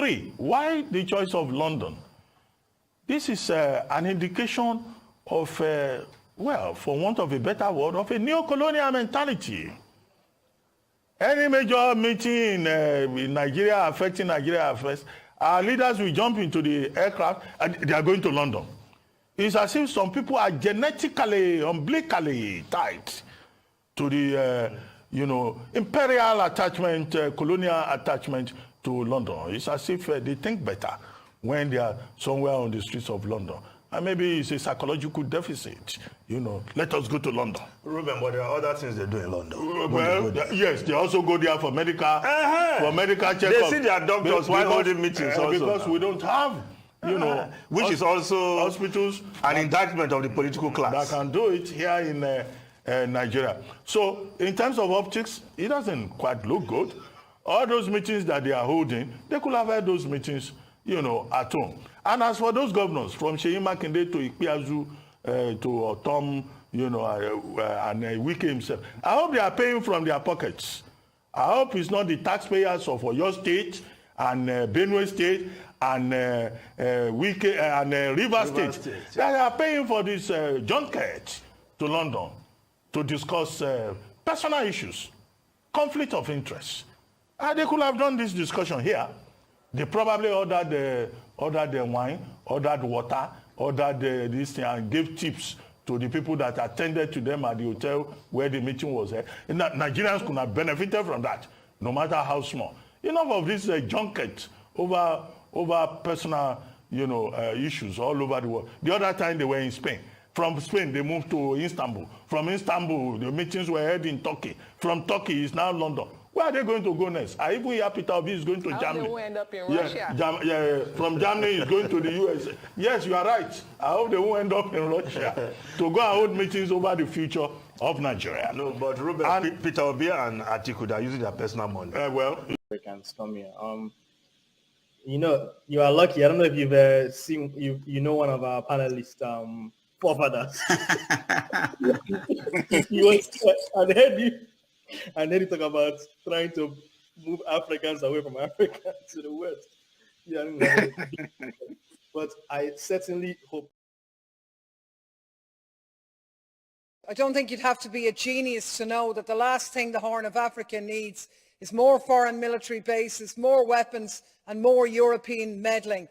three, why the choice of London? This is an indication of, well, for want of a better word, of a neo-colonial mentality. Any major meeting in Nigeria affecting Nigeria affairs, our leaders will jump into the aircraft and they are going to London. It's as if some people are genetically, umbilically tied to the, imperial attachment, colonial attachment to London. It's as if they think better when they are somewhere on the streets of London. And maybe it's a psychological deficit. Let us go to London. Ruben, but there are other things they do in London. Well, yes, they also go there for medical checkup. They see their doctors while holding meetings also. Because we don't have, which is also hospitals, an indictment of the political class. That can do it here in Nigeria. So in terms of optics, it doesn't quite look good. All those meetings that they are holding, they could have had those meetings, at home. And as for those governors, from Seyi Makinde to Ikpeazu to Tom, and Wike himself, I hope they are paying from their pockets. I hope it's not the taxpayers of Oyo State and Benue State and Wike and River State. They are paying for this junket to London to discuss personal issues, conflict of interest. They could have done this discussion here. They probably ordered the wine, ordered water, ordered this thing, and gave tips to the people that attended to them at the hotel where the meeting was held. Nigerians could have benefited from that, no matter how small. Enough of this junket over personal, issues all over the world. The other time they were in Spain. From Spain, they moved to Istanbul. From Istanbul, the meetings were held in Turkey. From Turkey, it's now London. Where are they going to go next? I even hear Peter Obi is going to Germany. They will end up in Russia. From Germany, he's going to the USA. Yes, you are right. I hope they won't end up in Russia to go and hold meetings over the future of Nigeria. No, but Ruben, Peter Obi and Atiku are using their personal money. Americans come here. You are lucky. I don't know if you've seen, one of our panelists, forefathers. And then he talk about trying to move Africans away from Africa to the West. But I certainly hope. I don't think you'd have to be a genius to know that the last thing the Horn of Africa needs is more foreign military bases, more weapons, and more European meddling.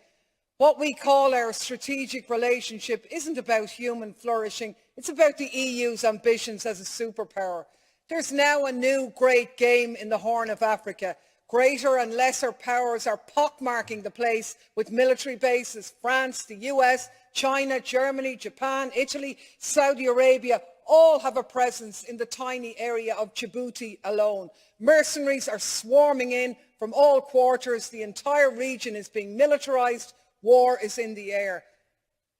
What we call our strategic relationship isn't about human flourishing. It's about the EU's ambitions as a superpower. There's now a new great game in the Horn of Africa. Greater and lesser powers are pockmarking the place with military bases. France, the US, China, Germany, Japan, Italy, Saudi Arabia all have a presence in the tiny area of Djibouti alone. Mercenaries are swarming in from all quarters. The entire region is being militarized. War is in the air.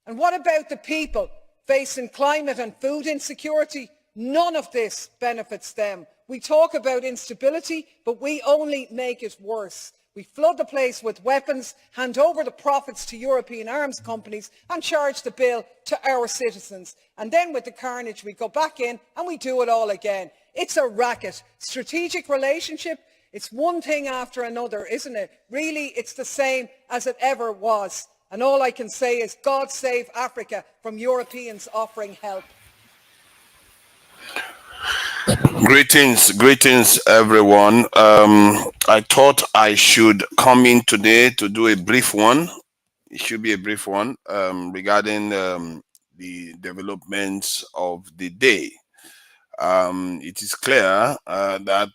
And what about the people facing climate and food insecurity? None of this benefits them. We talk about instability, but we only make it worse. We flood the place with weapons, hand over the profits to European arms companies and charge the bill to our citizens. And then with the carnage, we go back in and we do it all again. It's a racket. Strategic relationship, it's one thing after another, isn't it? Really, it's the same as it ever was. And all I can say is, God save Africa from Europeans offering help. Greetings everyone. I thought I should come in today to do a brief one. It should be a brief one regarding the developments of the day. It is clear that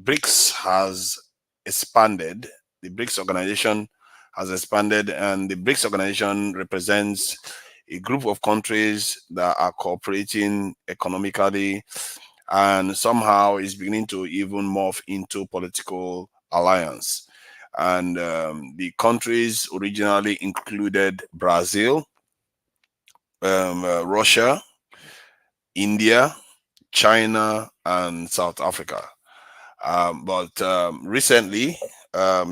BRICS has expanded. The BRICS organization has expanded, and the BRICS organization represents a group of countries that are cooperating economically, and somehow is beginning to even morph into political alliance. And the countries originally included Brazil, Russia, India, China, and South Africa. But recently,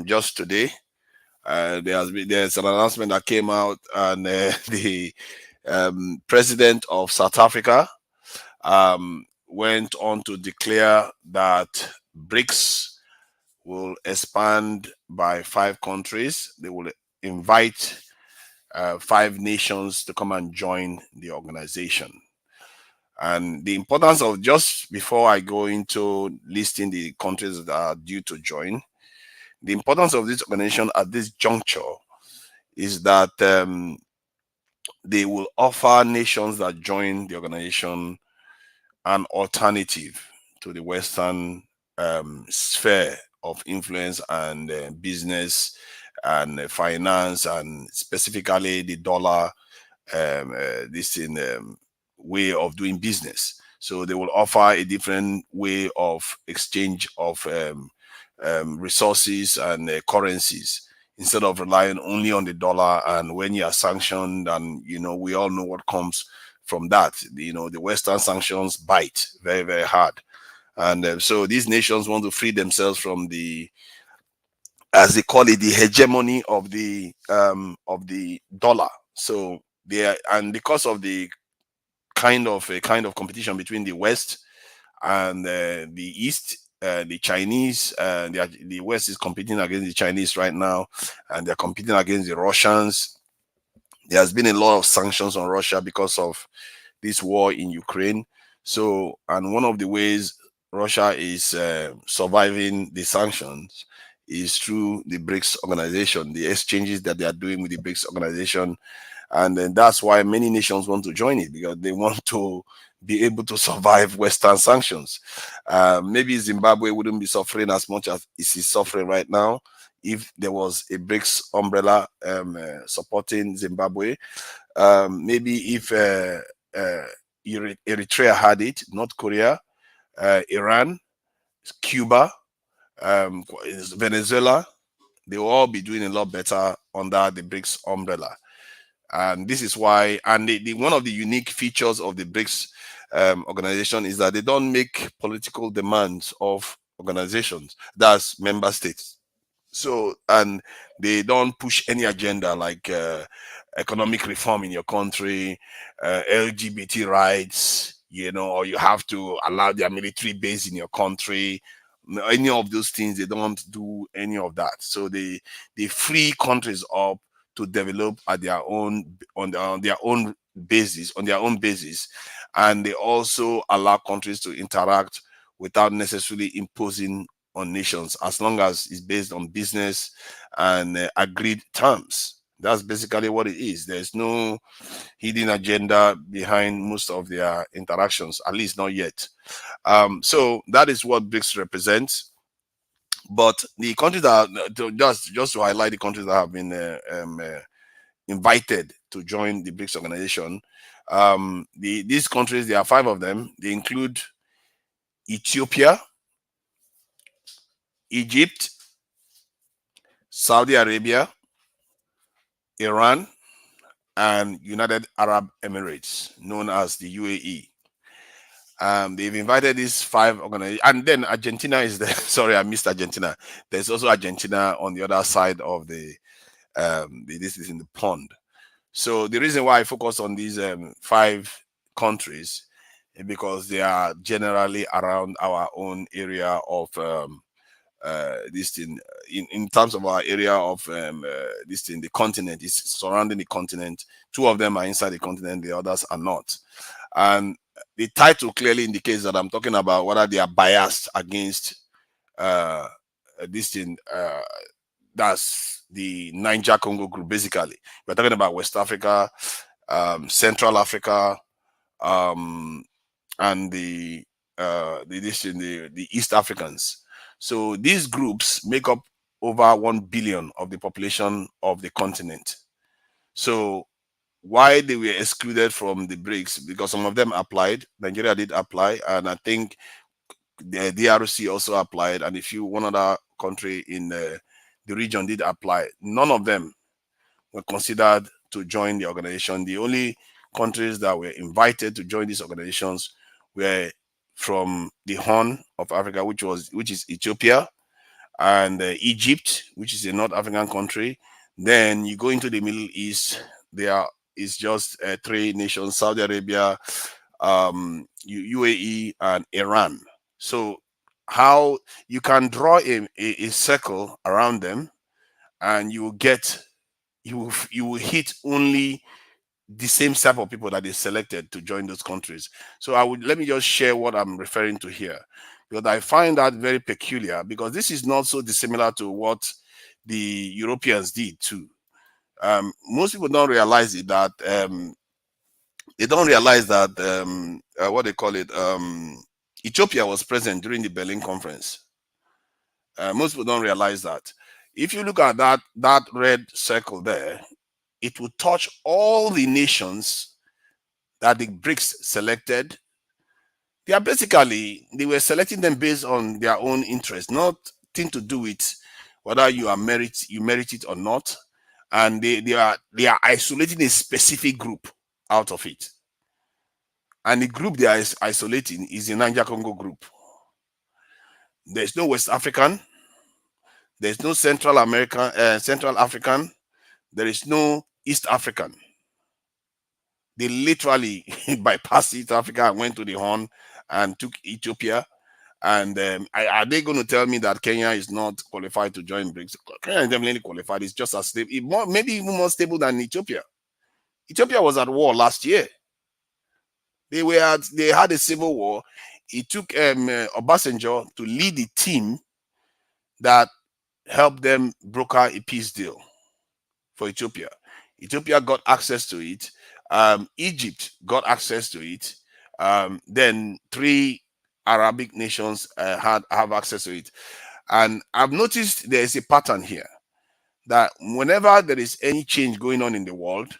just today, there's an announcement that came out, and the president of South Africa went on to declare that BRICS will expand by 5 countries. They will invite 5 nations to come and join the organization. And the importance of, just before I go into listing the countries that are due to join, the importance of this organization at this juncture is that they will offer nations that join the organization an alternative to the Western sphere of influence and business and finance, and specifically the dollar this in way of doing business. So they will offer a different way of exchange of resources and currencies, instead of relying only on the dollar. And when you are sanctioned, and we all know what comes from that, the Western sanctions bite very, very hard. And so these nations want to free themselves from the, as they call it, the hegemony of the dollar. So they are, and because of the kind of competition between the West and the East, the Chinese, the West is competing against the Chinese right now, and they're competing against the Russians. There has been a lot of sanctions on Russia because of this war in Ukraine. So, and one of the ways Russia is surviving the sanctions is through the BRICS organization, the exchanges that they are doing with the BRICS organization. And then that's why many nations want to join it, because they want to be able to survive Western sanctions. Maybe Zimbabwe wouldn't be suffering as much as it is suffering right now if there was a BRICS umbrella supporting Zimbabwe. Maybe if Eritrea had it, North Korea, Iran, Cuba, Venezuela, they will all be doing a lot better under the BRICS umbrella. And this is why, and one of the unique features of the BRICS organization is that they don't make political demands of organizations, that's member states. So, and they don't push any agenda like economic reform in your country, LGBT rights, or you have to allow their military base in your country. Any of those things, they don't do any of that. So they free countries up to develop at their own, on their own basis, and they also allow countries to interact without necessarily imposing on nations, as long as it's based on business and agreed terms. That's basically what it is. There's no hidden agenda behind most of their interactions, at least not yet. So that is what BRICS represents. But the countries that, just to highlight the countries that have been invited to join the BRICS organization, these countries, there are 5 of them. They include Ethiopia, Egypt, Saudi Arabia, Iran, and United Arab Emirates, known as the UAE. They've invited these 5 organizations, and then Argentina is there. Sorry, I missed Argentina. There's also Argentina on the other side of this is in the pond. So the reason why I focus on these 5 countries is because they are generally around our own area of this thing, in terms of our area of this thing, the continent is surrounding the continent. 2 of them are inside the continent, the others are not. And the title clearly indicates that I'm talking about whether they are biased against this thing. That's the Niger Congo group. Basically, we're talking about West Africa, Central Africa, and the East Africans. So these groups make up over 1 billion of the population of the continent. So why they were excluded from the BRICS? Because some of them applied. Nigeria did apply, and I think the DRC also applied, and one other country in the region did apply. None of them were considered to join the organization. The only countries that were invited to join these organizations were from the Horn of Africa, which is Ethiopia, and Egypt, which is a North African country. Then you go into the Middle East, there is just 3 nations: Saudi Arabia, UAE, and Iran. So how you can draw a circle around them, and you will get, you will hit only the same type of people that they selected to join those countries. So let me just share what I'm referring to here, because I find that very peculiar, because this is not so dissimilar to what the Europeans did too. Most people don't realize it, that they don't realize that what they call it, Ethiopia was present during the Berlin Conference. Most people don't realize that. If you look at that red circle there, it will touch all the nations that the BRICS selected. They were selecting them based on their own interest, nothing to do with whether you merit it or not. And they are isolating a specific group out of it. And the group they are isolating is the Niger Congo group. There's no West African, there's no Central African, there is no East African. They literally bypassed East Africa and went to the Horn and took Ethiopia. And are they going to tell me that Kenya is not qualified to join BRICS? Kenya is definitely qualified. It's just as stable, maybe even more stable than Ethiopia. Ethiopia was at war last year. They had a civil war. It took Obasanjo to lead the team that helped them broker a peace deal for Ethiopia. Ethiopia got access to it. Egypt got access to it. Then 3 Arabic nations have access to it. And I've noticed there is a pattern here, that whenever there is any change going on in the world,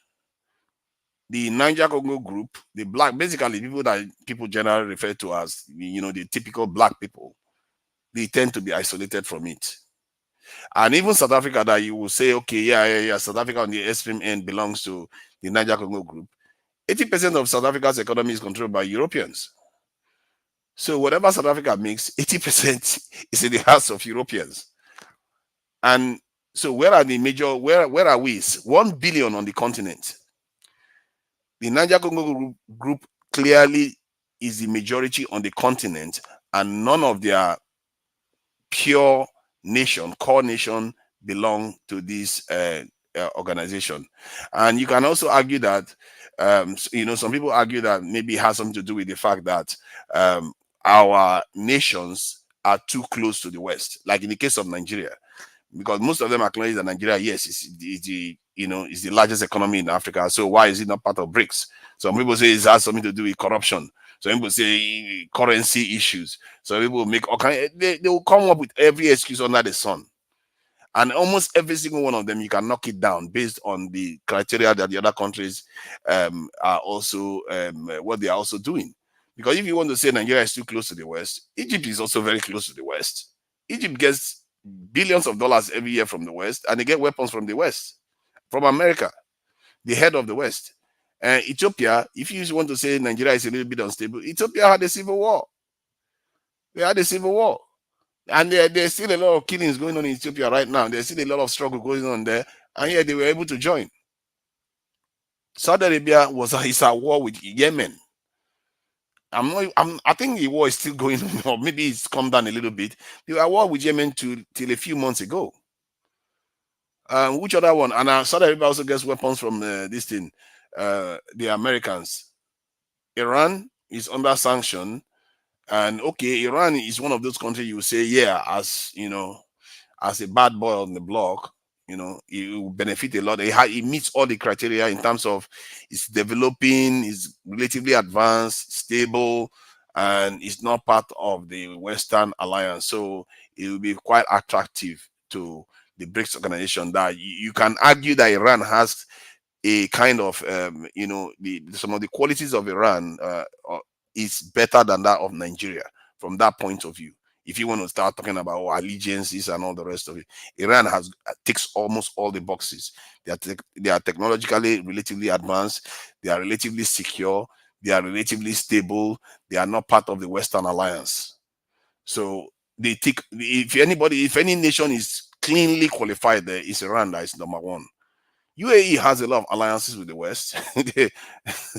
the Niger Congo group, the black, basically people that people generally refer to as, the typical black people, they tend to be isolated from it. And even South Africa, that you will say, okay, yeah, South Africa on the extreme end belongs to the Niger Congo group. 80% of South Africa's economy is controlled by Europeans. So whatever South Africa makes, 80% is in the hands of Europeans. And so where are we? 1 billion on the continent. The Niger Congo group clearly is the majority on the continent, and none of their pure core nation belong to this organization. And you can also argue that, some people argue that maybe it has something to do with the fact that our nations are too close to the West, like in the case of Nigeria, because most of them acknowledge that Nigeria, yes, is the largest economy in Africa. So why is it not part of BRICS? Some people say it has something to do with corruption. Some people say currency issues. So people make they will come up with every excuse under the sun. And almost every single one of them, you can knock it down based on the criteria that the other countries are also what they are also doing. Because if you want to say Nigeria is too close to the West, Egypt is also very close to the West. Egypt gets billions of dollars every year from the West, and they get weapons from the West, from America, the head of the West. Ethiopia, if you want to say Nigeria is a little bit unstable, Ethiopia had a civil war. They had a civil war. And there's still a lot of killings going on in Ethiopia right now. There's still a lot of struggle going on there. And yet they were able to join. Saudi Arabia is at war with Yemen. I think the war is still going on, or maybe it's come down a little bit. They were at war with Yemen till a few months ago. Which other one? And Saudi Arabia also gets weapons from the Americans. Iran is under sanction. And okay, Iran is one of those countries you say, yeah, as a bad boy on the block, it will benefit a lot. It meets all the criteria in terms of it's developing, it's relatively advanced, stable, and it's not part of the Western alliance. So it will be quite attractive to the BRICS organization. That you can argue that Iran has a kind of, some of the qualities of Iran is better than that of Nigeria from that point of view. If you want to start talking about allegiances and all the rest of it, Iran ticks almost all the boxes. They are technologically relatively advanced. They are relatively secure. They are relatively stable. They are not part of the Western alliance. So they tick. If any nation is cleanly qualified, there is Iran that is number one. UAE has a lot of alliances with the West.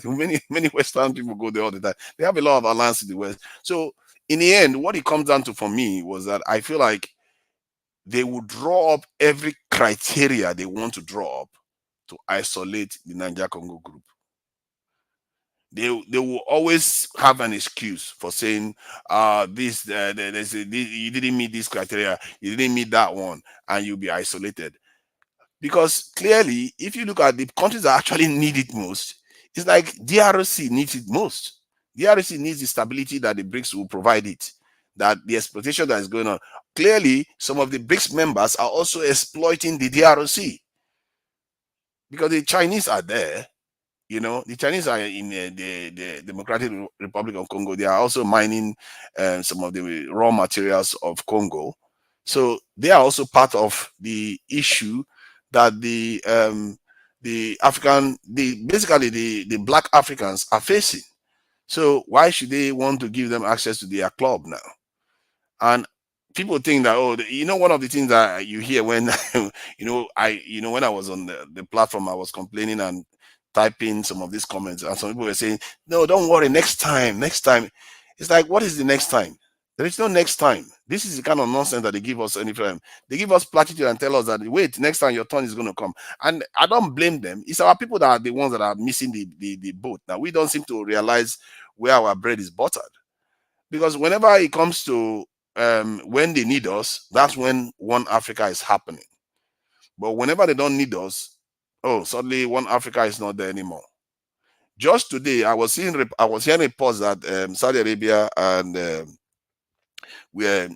Many Western people go there all the time. They have a lot of alliances with the West. So in the end, what it comes down to for me was that I feel like they would draw up every criteria they want to draw up to isolate the Niger-Congo group. They will always have an excuse for saying, you didn't meet this criteria, you didn't meet that one, and you'll be isolated. Because clearly, if you look at the countries that actually need it most, it's like DRC needs it most. DRC needs the stability that the BRICS will provide it, that the exploitation that is going on. Clearly, some of the BRICS members are also exploiting the DRC because the Chinese are there. You know, the Chinese are in the Democratic Republic of Congo. They are also mining some of the raw materials of Congo. So they are also part of the issue that the black Africans are facing. So why should they want to give them access to their club now? And people think that, oh, one of the things that you hear when when I was on the platform, I was complaining and typing some of these comments, and some people were saying, no, don't worry, next time. It's like, what is the next time? There is no next time. This is the kind of nonsense that they give us anytime. They give us platitude and tell us that, wait, next time your turn is going to come. And I don't blame them. It's our people that are the ones that are missing the boat. Now, we don't seem to realize where our bread is buttered. Because whenever it comes to when they need us, that's when One Africa is happening. But whenever they don't need us, oh, suddenly One Africa is not there anymore. Just today, I was hearing reports that Saudi Arabia and we're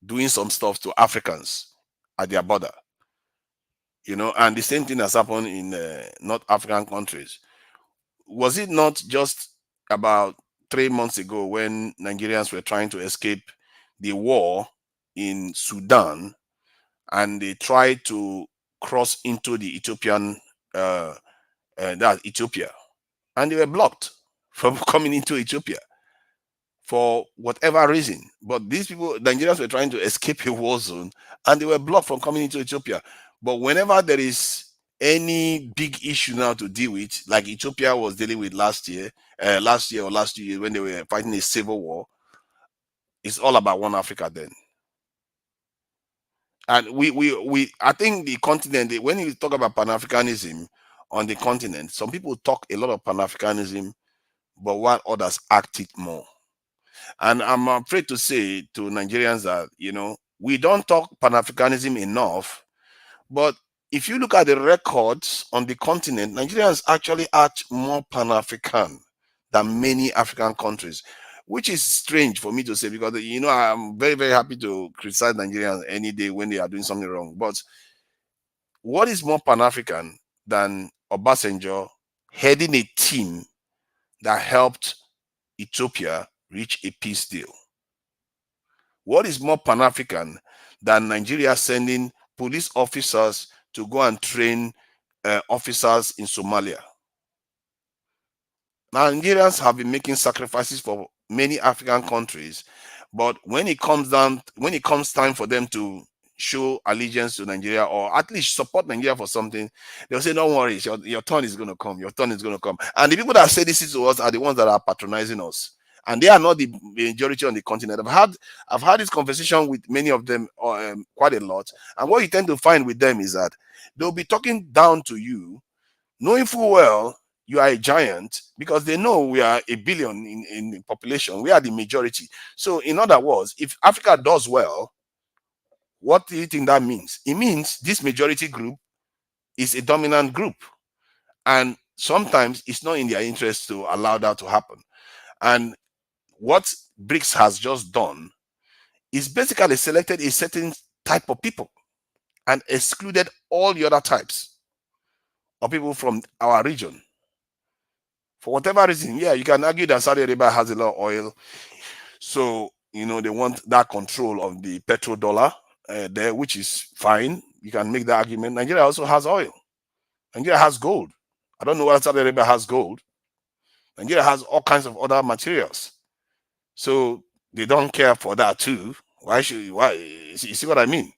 doing some stuff to Africans at their border, and the same thing has happened in North African countries. Was it not just about 3 months ago when Nigerians were trying to escape the war in Sudan, and they tried to cross into the Ethiopian Ethiopia, and they were blocked from coming into Ethiopia for whatever reason? But these people, Nigerians, were trying to escape a war zone, and they were blocked from coming into Ethiopia. But whenever there is any big issue now to deal with, like Ethiopia was dealing with last year or last 2 years when they were fighting a civil war, it's all about One Africa then. And I think the continent, when you talk about Pan-Africanism on the continent, some people talk a lot of Pan-Africanism, but while others act it more. And I'm afraid to say to Nigerians that, we don't talk Pan-Africanism enough. But if you look at the records on the continent, Nigerians actually act more Pan-African than many African countries, which is strange for me to say, because, I'm very, very happy to criticize Nigerians any day when they are doing something wrong. But what is more Pan-African than Obasanjo heading a team that helped Ethiopia reach a peace deal? What is more Pan-African than Nigeria sending police officers to go and train officers in Somalia? Nigerians have been making sacrifices for many African countries, but when it comes time for them to show allegiance to Nigeria, or at least support Nigeria for something, they'll say, don't worry, your turn is going to come, your turn is going to come. And the people that say this to us are the ones that are patronizing us. And they are not the majority on the continent. I've had this conversation with many of them quite a lot. And what you tend to find with them is that they'll be talking down to you, knowing full well you are a giant, because they know we are 1 billion in population. We are the majority. So in other words, if Africa does well, what do you think that means? It means this majority group is a dominant group. And sometimes it's not in their interest to allow that to happen. And what BRICS has just done is basically selected a certain type of people and excluded all the other types of people from our region. For whatever reason, yeah, you can argue that Saudi Arabia has a lot of oil. So, they want that control of the petrodollar there, which is fine. You can make that argument. Nigeria also has oil. Nigeria has gold. I don't know whether Saudi Arabia has gold. Nigeria has all kinds of other materials. So they don't care for that too. Why? You see what I mean?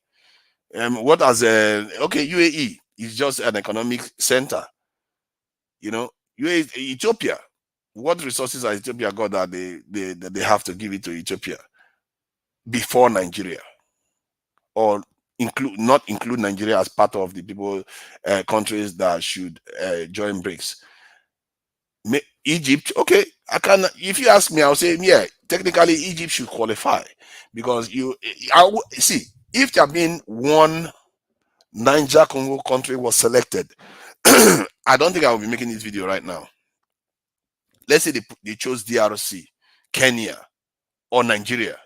UAE is just an economic center. UAE, Ethiopia what resources has Ethiopia got that they have to give it to Ethiopia before Nigeria, or not include Nigeria as part of the people countries that should join BRICS? Egypt, okay, if you ask me, I'll say, yeah, technically Egypt should qualify, because see, if there had been one Niger Congo country was selected, I don't think I will be making this video right now. Let's say they chose DRC, Kenya, or Nigeria,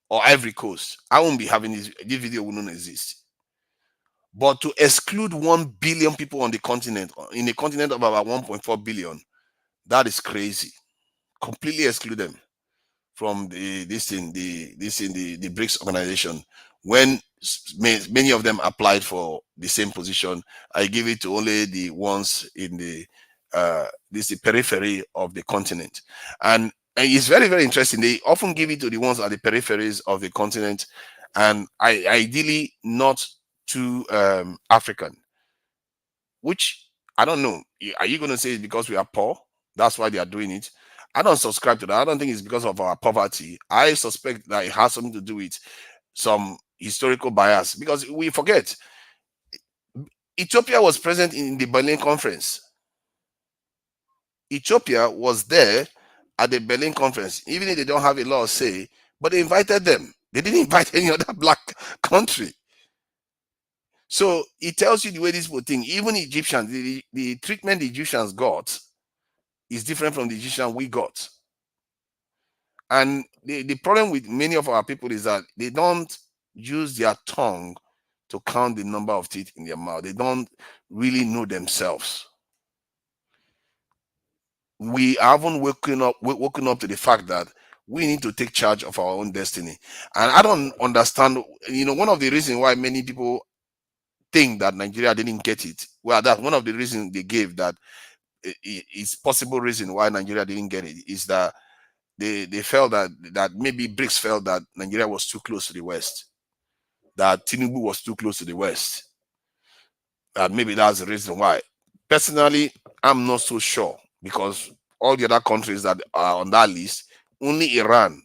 or Ivory Coast. I won't be having this video will not exist. But to exclude 1 billion people on the continent, in a continent of about 1.4 billion, that is crazy. Completely exclude them from the BRICS organization, when many of them applied for the same position. I give it to only the ones in the periphery of the continent. And it's very, very interesting. They often give it to the ones at the peripheries of the continent, and ideally not too African, which I don't know. Are you going to say it's because we are poor? That's why they are doing it? I don't subscribe to that. I don't think it's because of our poverty. I suspect that it has something to do with some historical bias, because we forget Ethiopia was present in the Berlin Conference. Ethiopia was there at the Berlin Conference, even if they don't have a lot of say, but they invited them. They didn't invite any other black country. So it tells you the way these people think. Even Egyptians, the treatment the Egyptians got is different from the Egyptian we got. And the problem with many of our people is that they don't use their tongue to count the number of teeth in their mouth. They don't really know themselves. We haven't woken up to the fact that we need to take charge of our own destiny. And I don't understand, one of the reasons why many people think that Nigeria didn't get it, well, that's one of the reasons they gave, that it's possible reason why Nigeria didn't get it, is that they felt that maybe BRICS felt that Nigeria was too close to the West, that Tinubu was too close to the West. Maybe that's the reason why. Personally, I'm not so sure, because all the other countries that are on that list, only Iran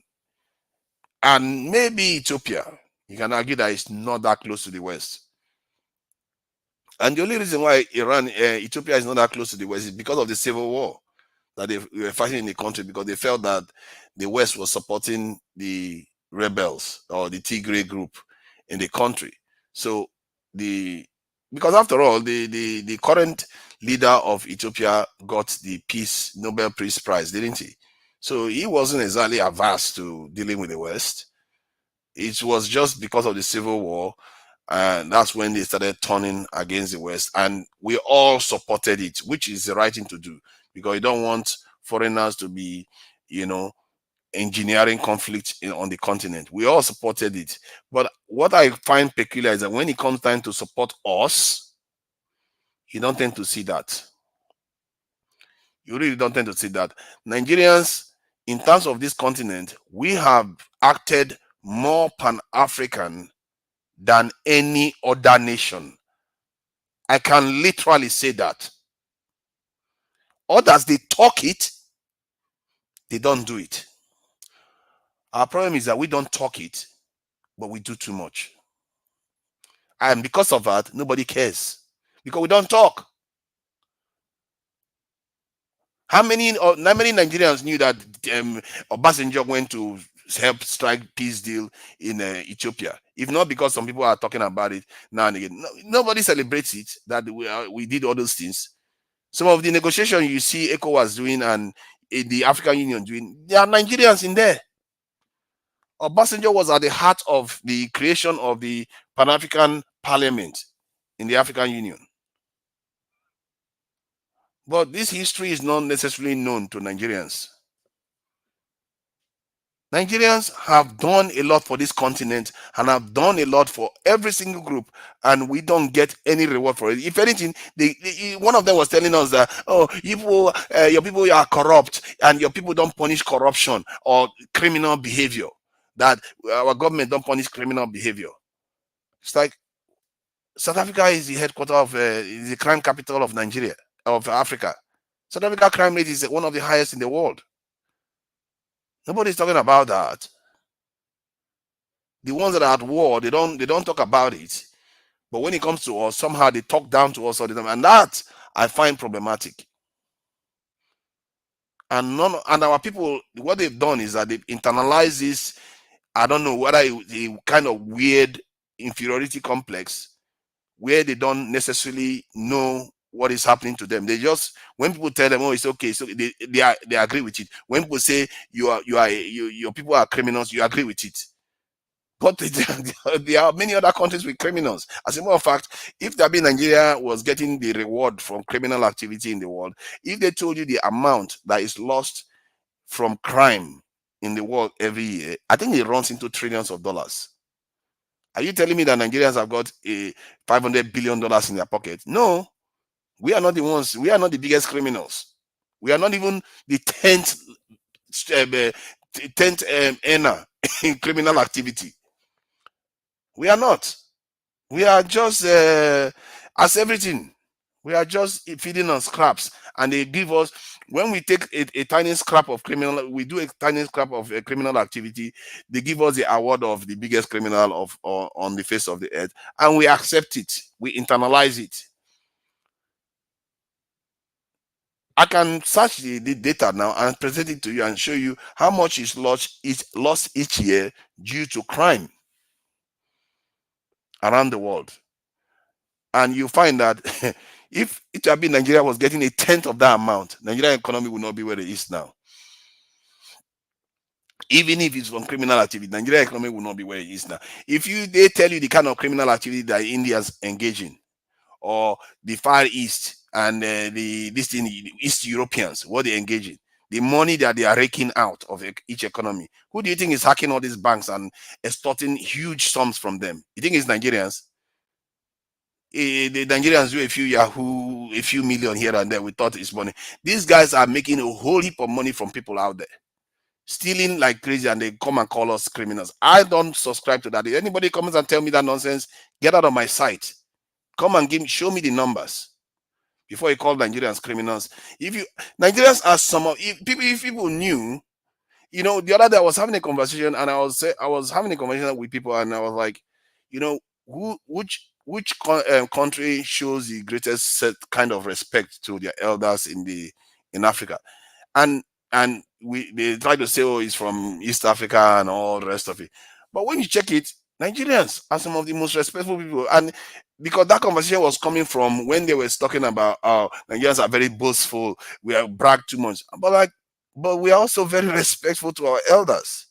and maybe Ethiopia, you can argue that it's not that close to the West. And the only reason why Ethiopia is not that close to the West is because of the civil war that they were fighting in the country, because they felt that the West was supporting the rebels or the Tigray group in the country. So because after all, the current leader of Ethiopia got the Nobel Peace Prize, didn't he? So he wasn't exactly averse to dealing with the West. It was just because of the civil war, and that's when they started turning against the West, and we all supported it, which is the right thing to do, because you don't want foreigners to be, engineering conflict on the continent. We all supported it. But what I find peculiar is that when it comes time to support us, you don't tend to see that. You really don't tend to see that. Nigerians, in terms of this continent, we have acted more Pan-African than any other nation. I can literally say that. Others, they talk it, they don't do it. Our problem is that we don't talk it, but we do too much. And because of that, nobody cares, because we don't talk. How many Nigerians knew that Obasanjo went to help strike peace deal in Ethiopia? If not because some people are talking about it now and again. Nobody celebrates it, that we did all those things. Some of the negotiation you see ECOWAS doing and the African Union doing, there are Nigerians in there. Obasanjo was at the heart of the creation of the Pan-African Parliament in the African Union. But this history is not necessarily known to Nigerians. Nigerians have done a lot for this continent and have done a lot for every single group, and we don't get any reward for it. If anything, one of them was telling us that, your people are corrupt and your people don't punish corruption or criminal behavior, that our government don't punish criminal behavior. It's like South Africa is the headquarters of is the crime capital of Nigeria, of Africa. South Africa crime rate is one of the highest in the world. Nobody's talking about that. The ones that are at war, they don't talk about it. But when it comes to us, somehow they talk down to us all the time, and that I find problematic. And our people, what they've done is that they've internalized this. I don't know whether a kind of weird inferiority complex where they don't necessarily know what is happening to them. They just, when people tell them, oh, it's okay, so they agree with it. When people say your people are criminals, you agree with it. But there are many other countries with criminals. As a matter of fact, if Nigeria was getting the reward from criminal activity in the world, if they told you the amount that is lost from crime in the world every year, I think it runs into trillions of dollars. Are you telling me that Nigerians have got a $500 billion in their pocket? No, we are not the ones. We are not the biggest criminals. We are not even the 10th earner in criminal activity. We are not. We are just as everything. We are just feeding on scraps, and they give us, when we take a tiny scrap of criminal, we do a tiny scrap of a criminal activity, they give us the award of the biggest criminal on the face of the earth, and we accept it, we internalize it. I can search the data now and present it to you and show you how much is lost each year due to crime around the world. And you find that if Ethiopia, Nigeria was getting a 10th of that amount, Nigerian economy would not be where it is now. Even if it's from criminal activity, Nigerian economy will not be where it is now. If they tell you the kind of criminal activity that India's engaging, or the Far East and East Europeans, what they engage in, the money that they are raking out of each economy, who do you think is hacking all these banks and extorting huge sums from them? You think it's Nigerians? The Nigerians do a few Yahoo, a few million here and there. We thought it's money. These guys are making a whole heap of money from people out there, stealing like crazy, and they come and call us criminals. I don't subscribe to that. If anybody comes and tell me that nonsense, get out of my site. Come and show me the numbers before you call Nigerians criminals. Nigerians are if people knew, the other day I was having a conversation, and I was having a conversation with people, and I was like, which country shows the greatest kind of respect to their elders in Africa? And they try to say, oh, it's from East Africa and all the rest of it. But when you check it, Nigerians are some of the most respectful people. And because that conversation was coming from when they were talking about how Nigerians are very boastful, we are brag too much. But we are also very respectful to our elders.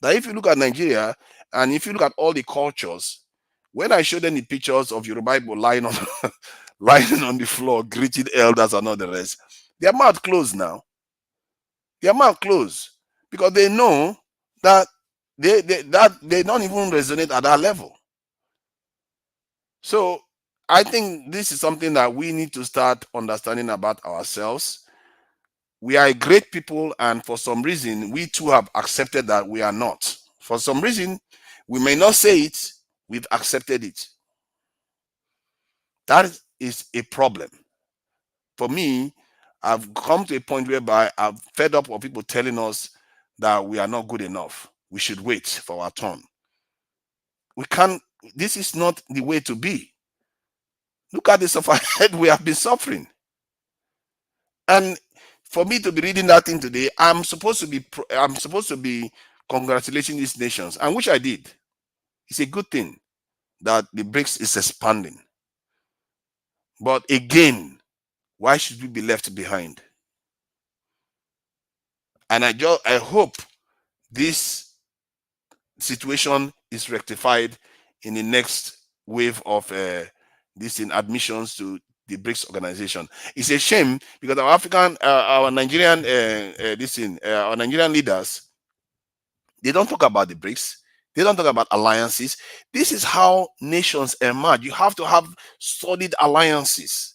Now, if you look at Nigeria, and if you look at all the cultures, when I show them the pictures of Yoruba people lying on the floor, greeting elders and all the rest, their mouth closed now. Their mouth closed, because they know that they don't even resonate at that level. So I think this is something that we need to start understanding about ourselves. We are a great people, and for some reason, we too have accepted that we are not. For some reason, we may not say it, we've accepted it. That is a problem. For me, I've come to a point whereby I'm fed up of people telling us that we are not good enough. We should wait for our turn. We can't. This is not the way to be. Look at the suffering we have been suffering. And for me to be reading that thing today, I'm supposed to be congratulating these nations, and which I did. It's a good thing that the BRICS is expanding. But again, why should we be left behind? And I hope this situation is rectified in the next wave of this in admissions to the BRICS organization. It's a shame, because our Nigerian our Nigerian leaders, they don't talk about the BRICS. They don't talk about alliances. This is how nations emerge. You have to have solid alliances.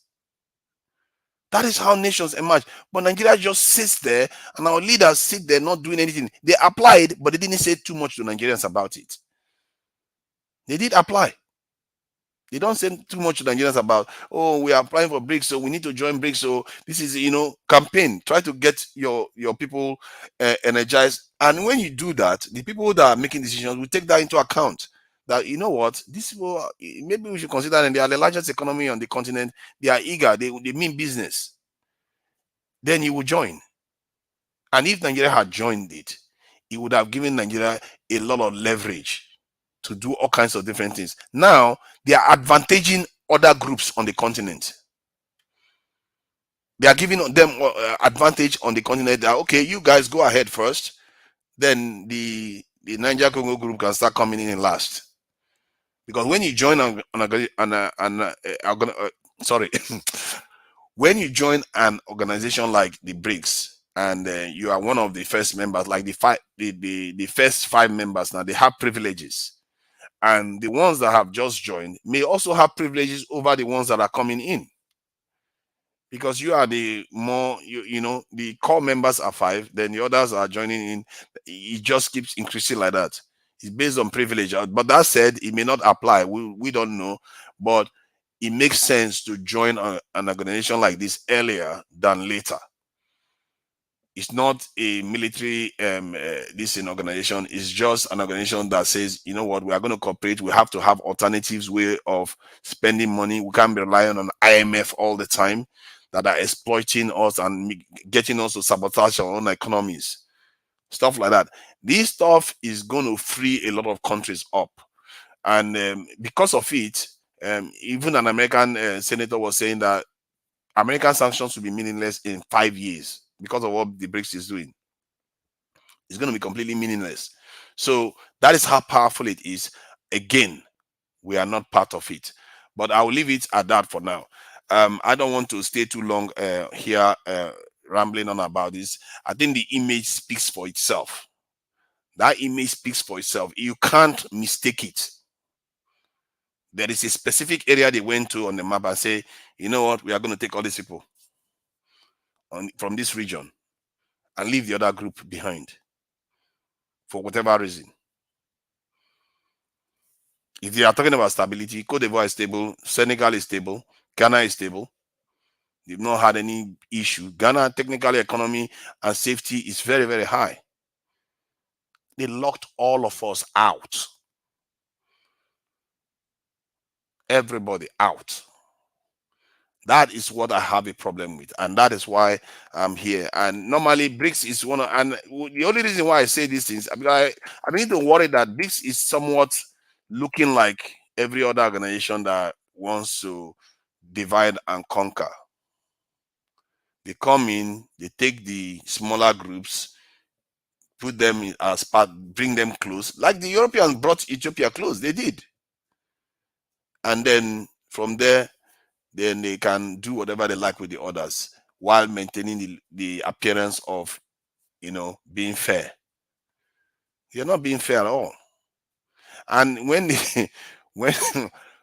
That is how nations emerge. But Nigeria just sits there, and our leaders sit there not doing anything. They applied, but they didn't say too much to Nigerians about it. They did apply. They don't say too much to Nigerians about, oh, we are applying for BRICS, so we need to join BRICS. So this is, campaign. Try to get your people energized. And when you do that, the people that are making decisions will take that into account. That, you know what, these people, maybe we should consider them. They are the largest economy on the continent. They are eager. They mean business. Then you will join. And if Nigeria had joined it, it would have given Nigeria a lot of leverage to do all kinds of different things. Now they are advantaging other groups on the continent. They are giving them advantage on the continent. That, okay, you guys go ahead first, then the Niger Congo group can start coming in last. Because when you join when you join an organization like the BRICS, and you are one of the first members, like the first 5 members, now they have privileges. And the ones that have just joined may also have privileges over the ones that are coming in, because you are the more, the core members are 5, then the others are joining in. It just keeps increasing like that. It's based on privilege. But that said, it may not apply. We don't know, but it makes sense to join an organization like this earlier than later. It's not a military organization. It's just an organization that says, you know what, we are going to cooperate. We have to have alternatives way of spending money. We can't be relying on IMF all the time that are exploiting us and getting us to sabotage our own economies. Stuff like that. This stuff is going to free a lot of countries up. And because of it, even an American senator was saying that American sanctions will be meaningless in 5 years because of what the BRICS is doing. It's going to be completely meaningless. So that is how powerful it is. Again, we are not part of it. But I will leave it at that for now. I don't want to stay too long here rambling on about this. I think the image speaks for itself. That image speaks for itself. You can't mistake it. There is a specific area they went to on the map and say, you know what, we are going to take all these people from this region and leave the other group behind for whatever reason. If you are talking about stability, Cote d'Ivoire is stable, Senegal is stable, Ghana is stable. They've not had any issue. Ghana, technically, economy and safety is very, very high. They locked all of us out. Everybody out. That is what I have a problem with, and that is why I'm here. And normally BRICS is one of, and the only reason why I say these things, I need to worry that BRICS is somewhat looking like every other organization that wants to divide and conquer. They come in, they take the smaller groups, put them in as part, bring them close, like the Europeans brought Ethiopia close. They did, and then from there, then they can do whatever they like with the others while maintaining the appearance of, being fair. You're not being fair at all. And when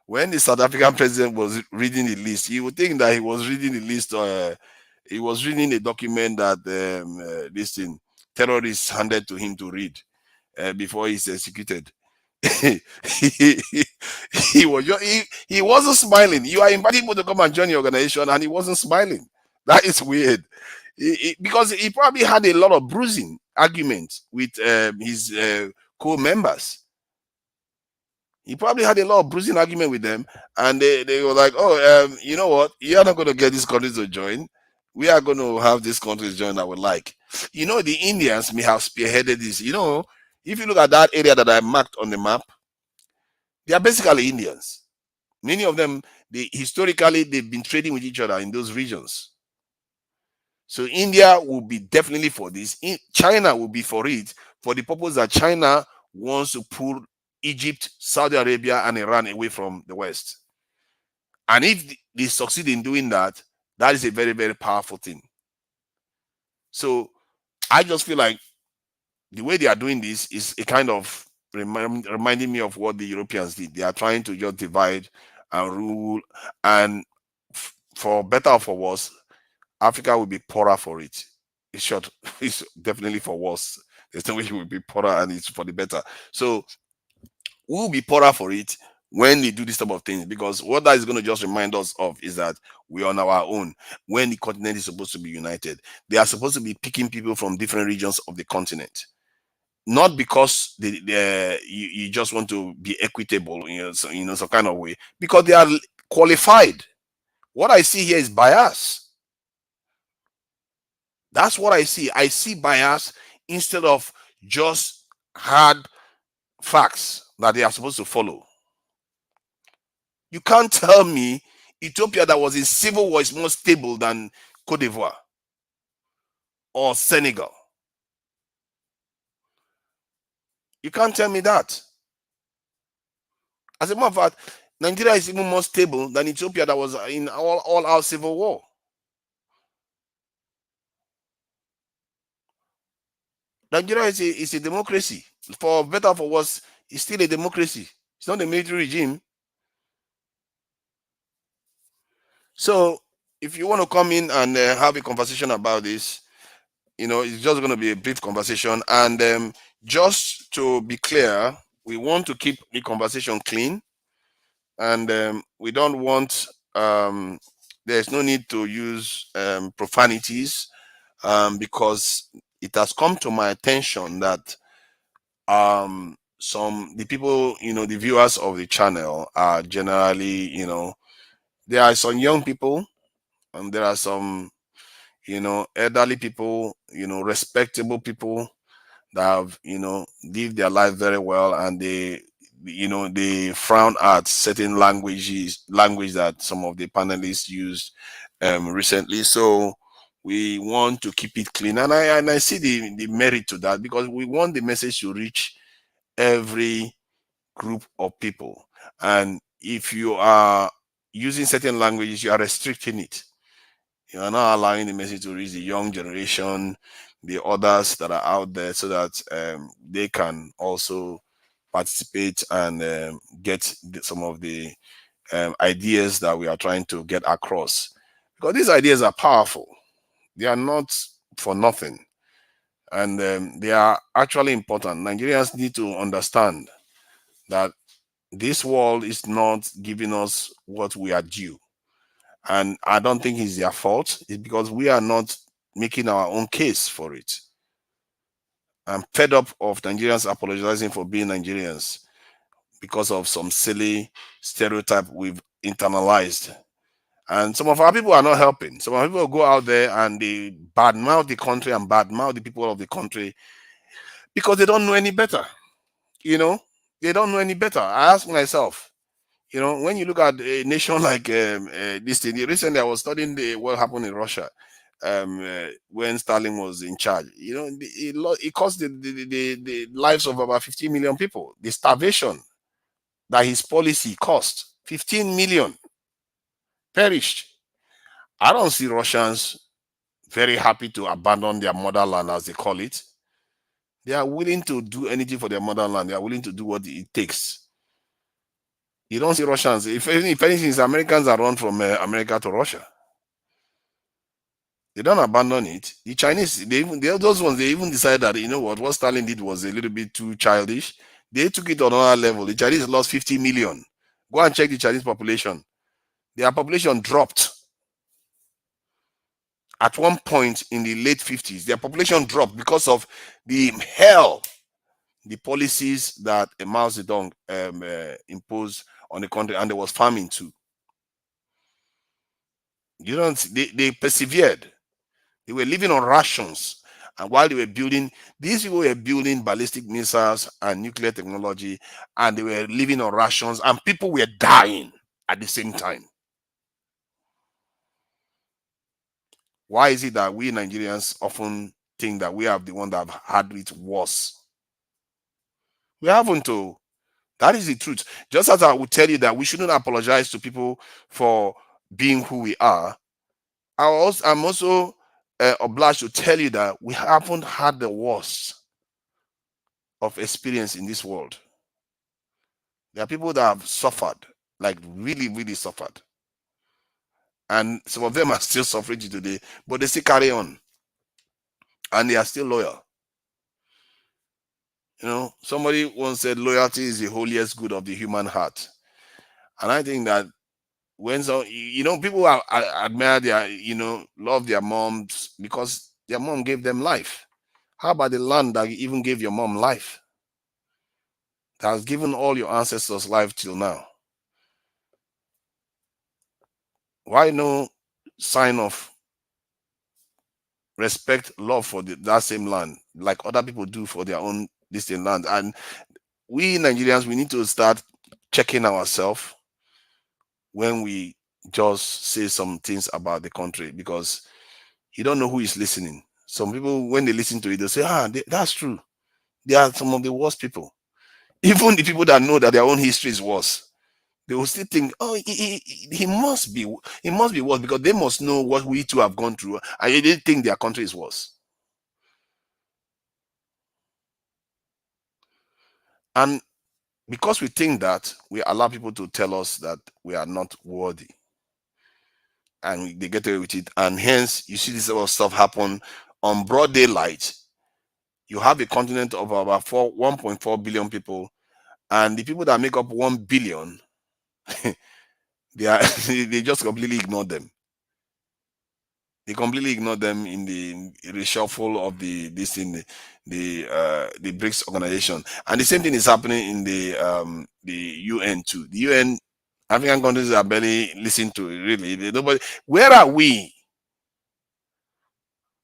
when the South African president was reading the list, you would think that he was reading the list. He was reading a document that this thing terrorists handed to him to read before he's executed. he wasn't smiling. You are inviting people to come and join your organization, and he wasn't smiling. That is weird. Because he probably had a lot of bruising arguments with his co-members. He probably had a lot of bruising argument with them, and they were like, "Oh, you know what? You are not going to get these countries to join. We are going to have these countries join that we like." The Indians may have spearheaded this. If you look at that area that I marked on the map, they are basically Indians. Many of them, historically, they've been trading with each other in those regions. So India will be definitely for this. China will be for it, for the purpose that China wants to pull Egypt, Saudi Arabia, and Iran away from the West. And if they succeed in doing that, that is a very, very powerful thing. So I just feel like the way they are doing this is a kind of reminding me of what the Europeans did. They are trying to just divide and rule, and for better or for worse, Africa will be poorer for it. It's short. It's definitely for worse. There's no way it will be poorer, and it's for the better. So we'll be poorer for it, when they do this type of things, because what that is going to just remind us of is that we're on our own when the continent is supposed to be united. They are supposed to be picking people from different regions of the continent, not because you just want to be equitable, some kind of way, because they are qualified. What I see here is bias. That's what I see. I see bias instead of just hard facts that they are supposed to follow. You can't tell me Ethiopia, that was in civil war, is more stable than Cote d'Ivoire or Senegal. You can't tell me that. As a matter of fact, Nigeria is even more stable than Ethiopia, that was in all out civil war. Nigeria is a democracy. For better or for worse, it's still a democracy. It's not a military regime. So if you want to come in and have a conversation about this, it's just going to be a brief conversation. And just to be clear, we want to keep the conversation clean, and we don't want, there's no need to use profanities, because it has come to my attention that the people, the viewers of the channel are generally, there are some young people, and there are some, elderly people, respectable people that have, lived their life very well, and they frown at certain language that some of the panelists used recently. So we want to keep it clean, and I see the merit to that, because we want the message to reach every group of people. And if you are using certain languages, you are restricting it. You are not allowing the message to reach the young generation, the others that are out there, so that they can also participate and get some of the ideas that we are trying to get across. Because these ideas are powerful. They are not for nothing. And they are actually important. Nigerians need to understand that this world is not giving us what we are due. And I don't think it's their fault. It's because we are not making our own case for it. I'm fed up of Nigerians apologizing for being Nigerians because of some silly stereotype we've internalized. And some of our people are not helping. Some of our people go out there and they badmouth the country and badmouth the people of the country because they don't know any better. They don't know any better. I ask myself, when you look at a nation like this thing, recently I was studying what happened in Russia when Stalin was in charge. It cost the lives of about 15 million people. The starvation that his policy cost, 15 million perished. I don't see Russians very happy to abandon their motherland, as they call it. They are willing to do anything for their motherland. They are willing to do what it takes. You don't see Russians. If anything, it's Americans that run from America to Russia. They don't abandon it. The Chinese, those ones, they even decided that, what Stalin did was a little bit too childish. They took it on another level. The Chinese lost 50 million. Go and check the Chinese population. Their population dropped. At one point in the late 50s, their population dropped because of the policies that Mao Zedong imposed on the country, and there was famine too. They persevered. They were living on rations, and while they were building, these people were building ballistic missiles and nuclear technology, and they were living on rations, and people were dying at the same time. Why is it that we Nigerians often think that we are the one that have had it worse? We haven't. That is the truth. Just as I would tell you that we shouldn't apologize to people for being who we are, I'm also obliged to tell you that we haven't had the worst of experience in this world. There are people that have suffered, like really, really suffered. And some of them are still suffering today, but they still carry on. And they are still loyal. Somebody once said loyalty is the holiest good of the human heart. And I think that when people admire their, love their moms because their mom gave them life. How about the land that even gave your mom life? That has given all your ancestors life till now. Why no sign of respect, love for that same land, like other people do for their own distant land? And we Nigerians, we need to start checking ourselves when we just say some things about the country, because you don't know who is listening. Some people, when they listen to it, they say, that's true. They are some of the worst people. Even the people that know that their own history is worse, they will still think, oh, he must be worse, because they must know what we too have gone through, and they didn't think their country is worse. And because we think that, we allow people to tell us that we are not worthy, and they get away with it. And hence, you see this sort of stuff happen on broad daylight. You have a continent of about 1.4 billion people, and the people that make up 1 billion, they just completely ignore them. They completely ignore them in the reshuffle of the BRICS organization. And the same thing is happening in the UN too. The UN, African countries are barely listening to it, really. Nobody. Where are we?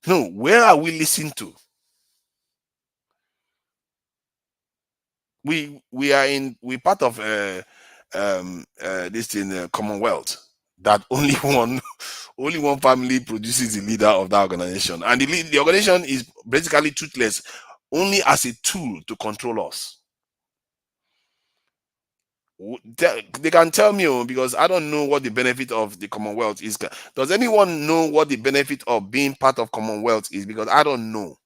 No, where are we listening to? We're part of this thing, Commonwealth, that only one family produces the leader of that organization, and the organization is basically toothless, only as a tool to control us. They can tell me, because I don't know what the benefit of the Commonwealth is. Does anyone know what the benefit of being part of Commonwealth is? Because I don't know.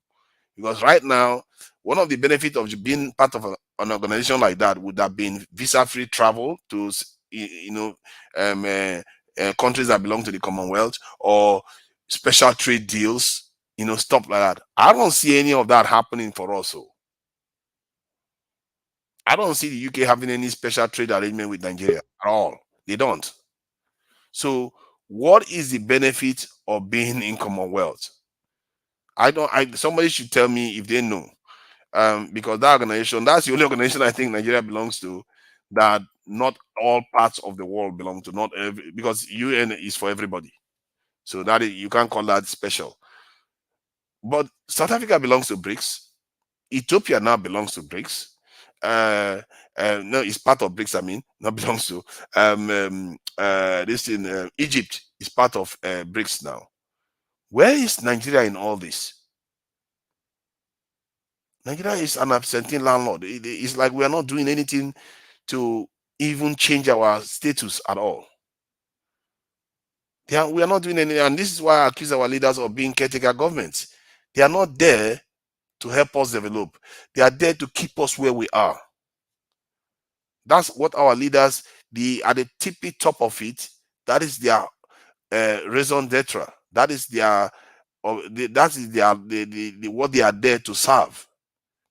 Because right now, one of the benefits of being part of an organization like that would have been visa-free travel to, countries that belong to the Commonwealth, or special trade deals, stuff like that. I don't see any of that happening for us. So I don't see the UK having any special trade arrangement with Nigeria at all. They don't. So what is the benefit of being in Commonwealth? Somebody should tell me if they know. Because that organization, that's the only organization I think Nigeria belongs to, that not all parts of the world belong to. Not every, because UN is for everybody, so that you can't call that special. But South Africa belongs to BRICS. Ethiopia now belongs to BRICS. No, it's part of BRICS. I mean, not belongs to. This in Egypt is part of BRICS now. Where is Nigeria in all this? Nigeria is an absentee landlord. It's like we are not doing anything to even change our status at all. We are not doing anything, and this is why I accuse our leaders of being caretaker governments. They are not there to help us develop. They are there to keep us where we are. That's what our leaders, at the tippy top of it, that is their raison d'etre. That is what they are there to serve.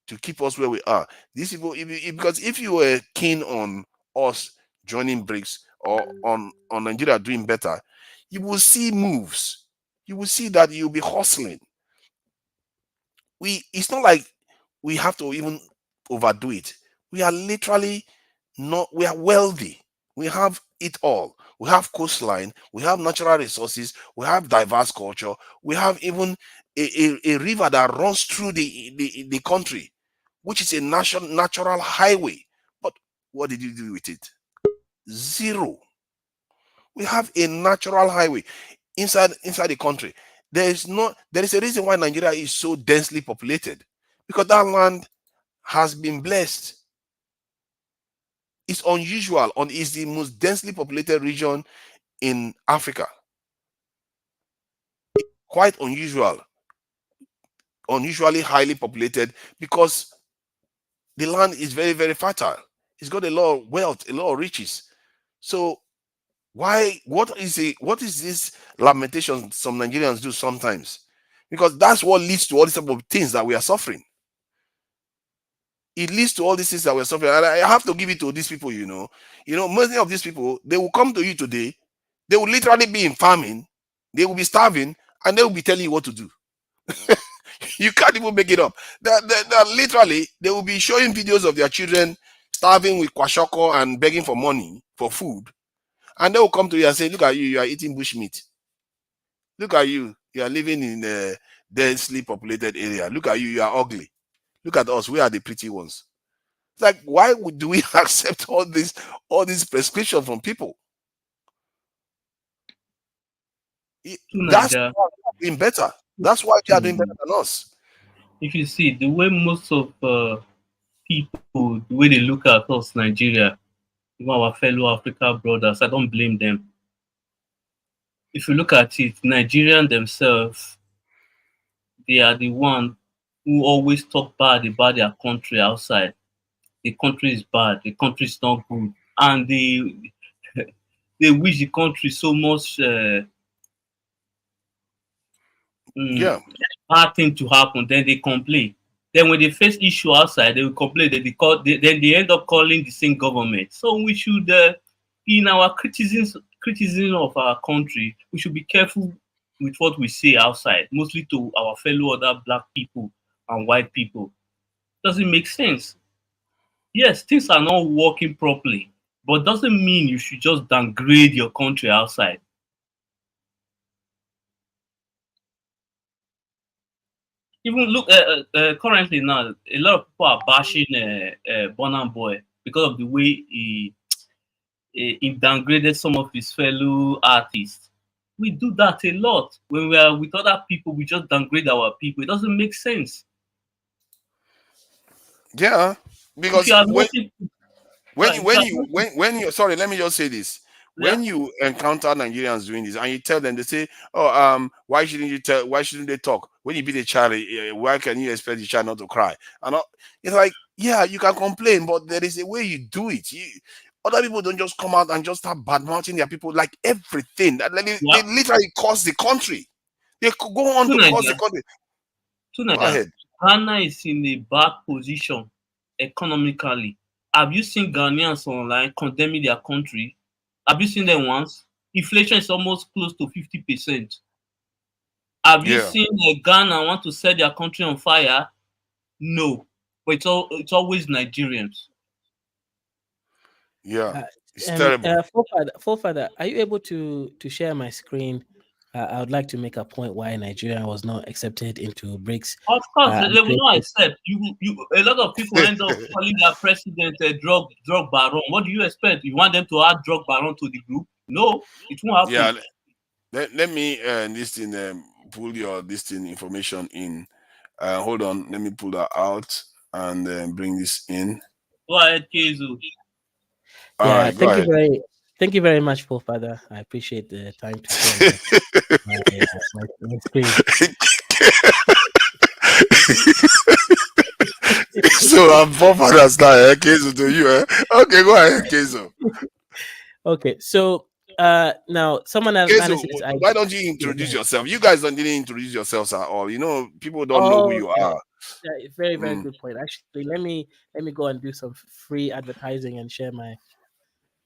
To keep us where we are. These people, because if you were keen on us joining BRICS, or on Nigeria doing better, you will see moves. You will see that you'll be hustling. It's not like we have to even overdo it. We are literally not. We are wealthy. We have it all. We have coastline. We have natural resources. We have diverse culture. We have even a river that runs through the country, which is a natural highway. But what did you do with it? Zero. We have a natural highway inside the country. There is a reason why Nigeria is so densely populated, because that land has been blessed. It's unusual. It's the most densely populated region in Africa. Quite unusual. Unusually highly populated, because the land is very, very fertile. It's got a lot of wealth, a lot of riches. So what is this lamentation some Nigerians do sometimes? Because that's what leads to all these type of things that we are suffering. it leads to all these things that we're suffering. And I have to give it to these people, many of these people, they will come to you today, they will literally be in famine, they will be starving, and they will be telling you what to do. You can't even make it up. They're literally, they will be showing videos of their children starving with kwashoko and begging for money for food. And they will come to you and say, look at you, you are eating bushmeat. Look at you, you are living in a densely populated area. Look at you, you are ugly. Look at us, we are the pretty ones. It's like, why do we accept all these prescriptions from people? That's why they are doing better. That's why they are doing better than us. If you see the way most of people, the way they look at us, Nigeria, even our fellow African brothers, I don't blame them. If you look at it, Nigerians themselves, they are the one who always talk bad about their country outside. The country is bad, the country is not good, and they wish the country so much bad thing to happen. Then they complain. Then when they face issue outside, they will complain. Then they end up calling the same government. So we should, in our criticism of our country, we should be careful with what we say outside, mostly to our fellow other black people and white people. Doesn't make sense. Yes, things are not working properly, but doesn't mean you should just downgrade your country outside. Even look, currently now, a lot of people are bashing Burna Boy because of the way he downgraded some of his fellow artists. We do that a lot. When we are with other people, we just downgrade our people. It doesn't make sense. Yeah, because when you sorry, let me just say this. When you encounter Nigerians doing this and you tell them, they say, "Oh, why shouldn't they talk? When you beat a child, why can you expect the child not to cry?" And it's like, yeah, you can complain, but there is a way you do it. Other people don't just come out and just start badmouthing their people like everything. They literally cause the country. They could go on to cause the country. Go ahead. Ghana is in a bad position economically. Have you seen Ghanaians online condemning their country? Have you seen them once? Inflation is almost close to 50%. Have you seen Ghana want to set their country on fire? No. But it's always Nigerians. Yeah. It's terrible. Forefather, are you able to share my screen? I would like to make a point why Nigeria was not accepted into BRICS. Of course, they will not accept. A lot of people end up calling their president a drug baron. What do you expect? You want them to add drug baron to the group? No, it won't happen. Yeah, let me pull your information in. Hold on, let me pull that out and bring this in. Go ahead, Kezu. Yeah, thank you very much, Forefather. I appreciate the time to share my screen. So I'm Forefather's now, Kezu, to you. Okay, go ahead, Kezu. Okay, so now someone else. Kezu, why don't you introduce yourself? You guys didn't introduce yourselves at all. People don't know who you are. Yeah, very good point. Actually, let me go and do some free advertising and share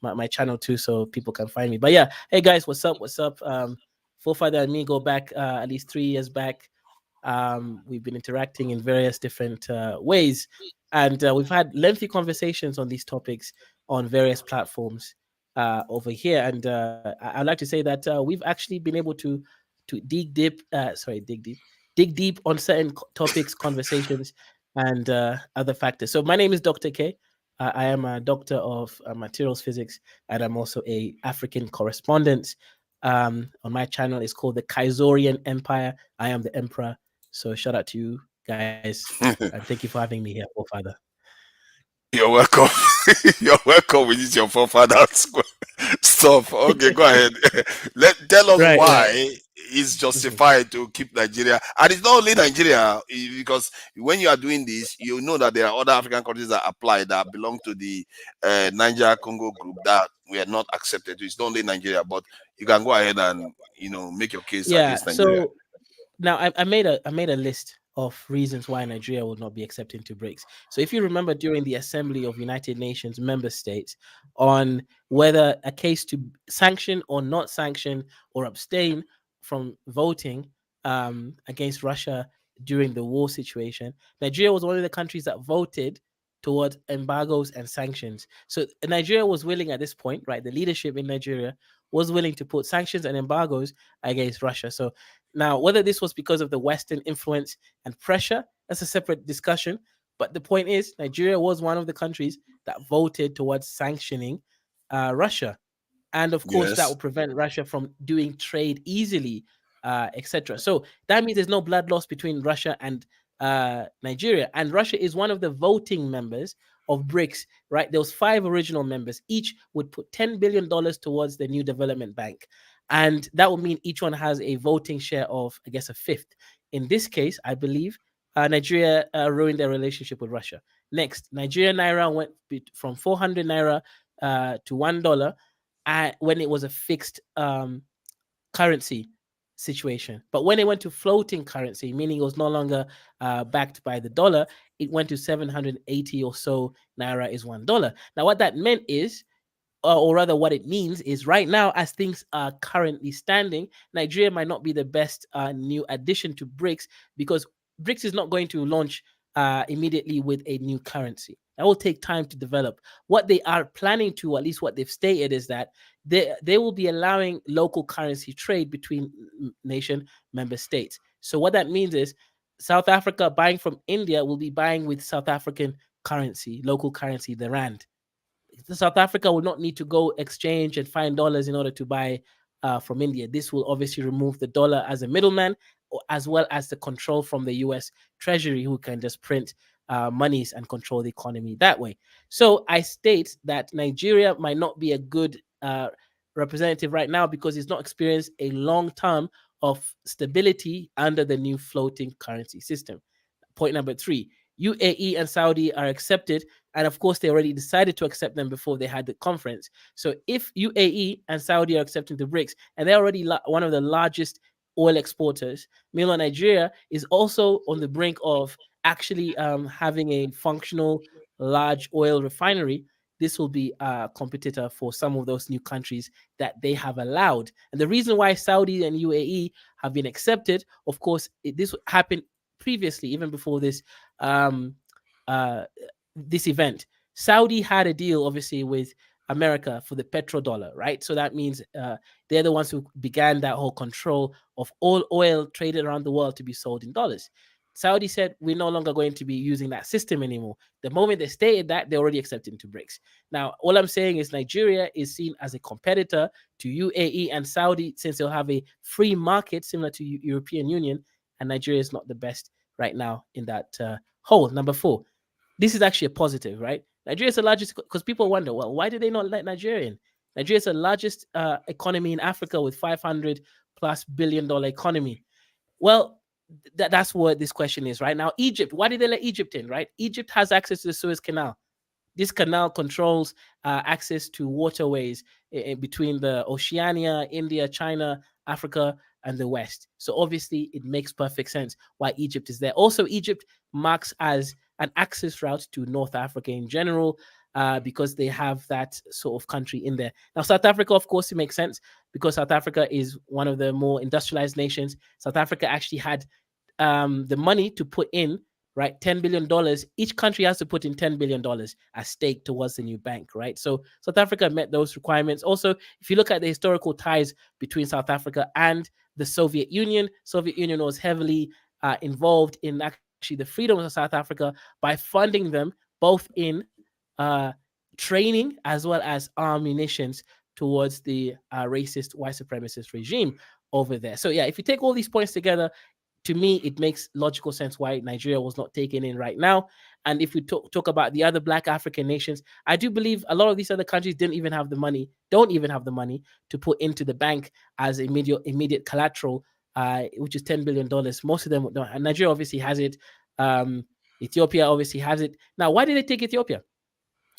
my channel too, so people can find me. But yeah, hey guys, what's up? Forefather and me go back at least 3 years back. We've been interacting in various different ways, and we've had lengthy conversations on these topics on various platforms over here. And I'd like to say that we've actually been able to dig deep on certain topics, conversations, and other factors. So my name is Dr. K. I am a doctor of materials physics, and I'm also a African correspondent. On my channel, it's called the Kaisorian Empire. I am the emperor. So shout out to you guys, and thank you for having me here, Forefather. You're welcome. You're welcome with your Forefather's stuff. Okay, go ahead. Tell us why it's justified to keep Nigeria. And it's not only Nigeria, because when you are doing this, you know that there are other African countries that apply, that belong to the Niger-Congo group, that we are not accepted to. It's not only Nigeria, but you can go ahead and make your case against Nigeria. So now I made a list of reasons why Nigeria will not be accepted into BRICS. So if you remember during the Assembly of United Nations member states on whether a case to sanction or not sanction or abstain from voting against Russia during the war situation, Nigeria was one of the countries that voted towards embargoes and sanctions. So Nigeria was willing at this point, right? The leadership in Nigeria was willing to put sanctions and embargoes against Russia. So now, whether this was because of the Western influence and pressure, that's a separate discussion. But the point is, Nigeria was one of the countries that voted towards sanctioning Russia. And of course, that Yes. will prevent Russia from doing trade easily, etc. So that means there's no blood loss between Russia and Nigeria. And Russia is one of the voting members of BRICS, right? There was 5 original members. Each would put $10 billion towards the new development bank. And that would mean each one has a voting share of, I guess, a fifth. In this case, I believe Nigeria ruined their relationship with Russia. Next, Nigerian Naira went from 400 Naira to $1 when it was a fixed currency situation. But when it went to floating currency, meaning it was no longer backed by the dollar, it went to 780 or so Naira is $1. Now, what that meant is, or rather what it means is right now, as things are currently standing, Nigeria might not be the best new addition to BRICS because BRICS is not going to launch immediately with a new currency. That will take time to develop. What they are planning to, at least what they've stated, is that they will be allowing local currency trade between nation member states. So what that means is South Africa buying from India will be buying with South African currency, local currency, the rand. South Africa will not need to go exchange and find dollars in order to buy from India. This will obviously remove the dollar as a middleman, as well as the control from the US Treasury, who can just print monies and control the economy that way. So I state that Nigeria might not be a good representative right now because it's not experienced a long term of stability under the new floating currency system. Point number 3, UAE and Saudi are accepted. And of course, they already decided to accept them before they had the conference. So if UAE and Saudi are accepting the BRICS, and they're already one of the largest oil exporters, meanwhile, Nigeria is also on the brink of actually having a functional large oil refinery. This will be a competitor for some of those new countries that they have allowed. And the reason why Saudi and UAE have been accepted, of course, this happened previously, even before this this event. Saudi had a deal, obviously, with America for the petrodollar, right? So that means they're the ones who began that whole control of all oil traded around the world to be sold in dollars. Saudi said, we're no longer going to be using that system anymore. The moment they stated that, they already accepted into BRICS. Now, all I'm saying is Nigeria is seen as a competitor to UAE and Saudi, since they'll have a free market similar to European Union, and Nigeria is not the best right now in that whole. Number 4, this is actually a positive, right? Nigeria is the largest, because people wonder, well, why did they not let Nigeria in? Nigeria is the largest economy in Africa with $500+ billion economy. Well, that's what this question is right now. Egypt, why did they let Egypt in, right? Egypt has access to the Suez Canal. This canal controls access to waterways between the Oceania, India, China, Africa, and the West. So obviously, it makes perfect sense why Egypt is there. Also, Egypt marks as an access route to North Africa in general, because they have that sort of country in there. Now, South Africa, of course, it makes sense because South Africa is one of the more industrialized nations. South Africa actually had the money to put in, right? $10 billion. Each country has to put in $10 billion as stake towards the new bank, right? So South Africa met those requirements. Also, if you look at the historical ties between South Africa and the Soviet Union was heavily involved in actually the freedom of South Africa by funding them both in training as well as munitions towards the racist white supremacist regime over there. So yeah, if you take all these points together, to me, it makes logical sense why Nigeria was not taken in right now. And if we talk about the other Black African nations, I do believe a lot of these other countries don't even have the money to put into the bank as immediate collateral, which is $10 billion. Most of them don't. And Nigeria obviously has it. Ethiopia obviously has it. Now, why did they take Ethiopia?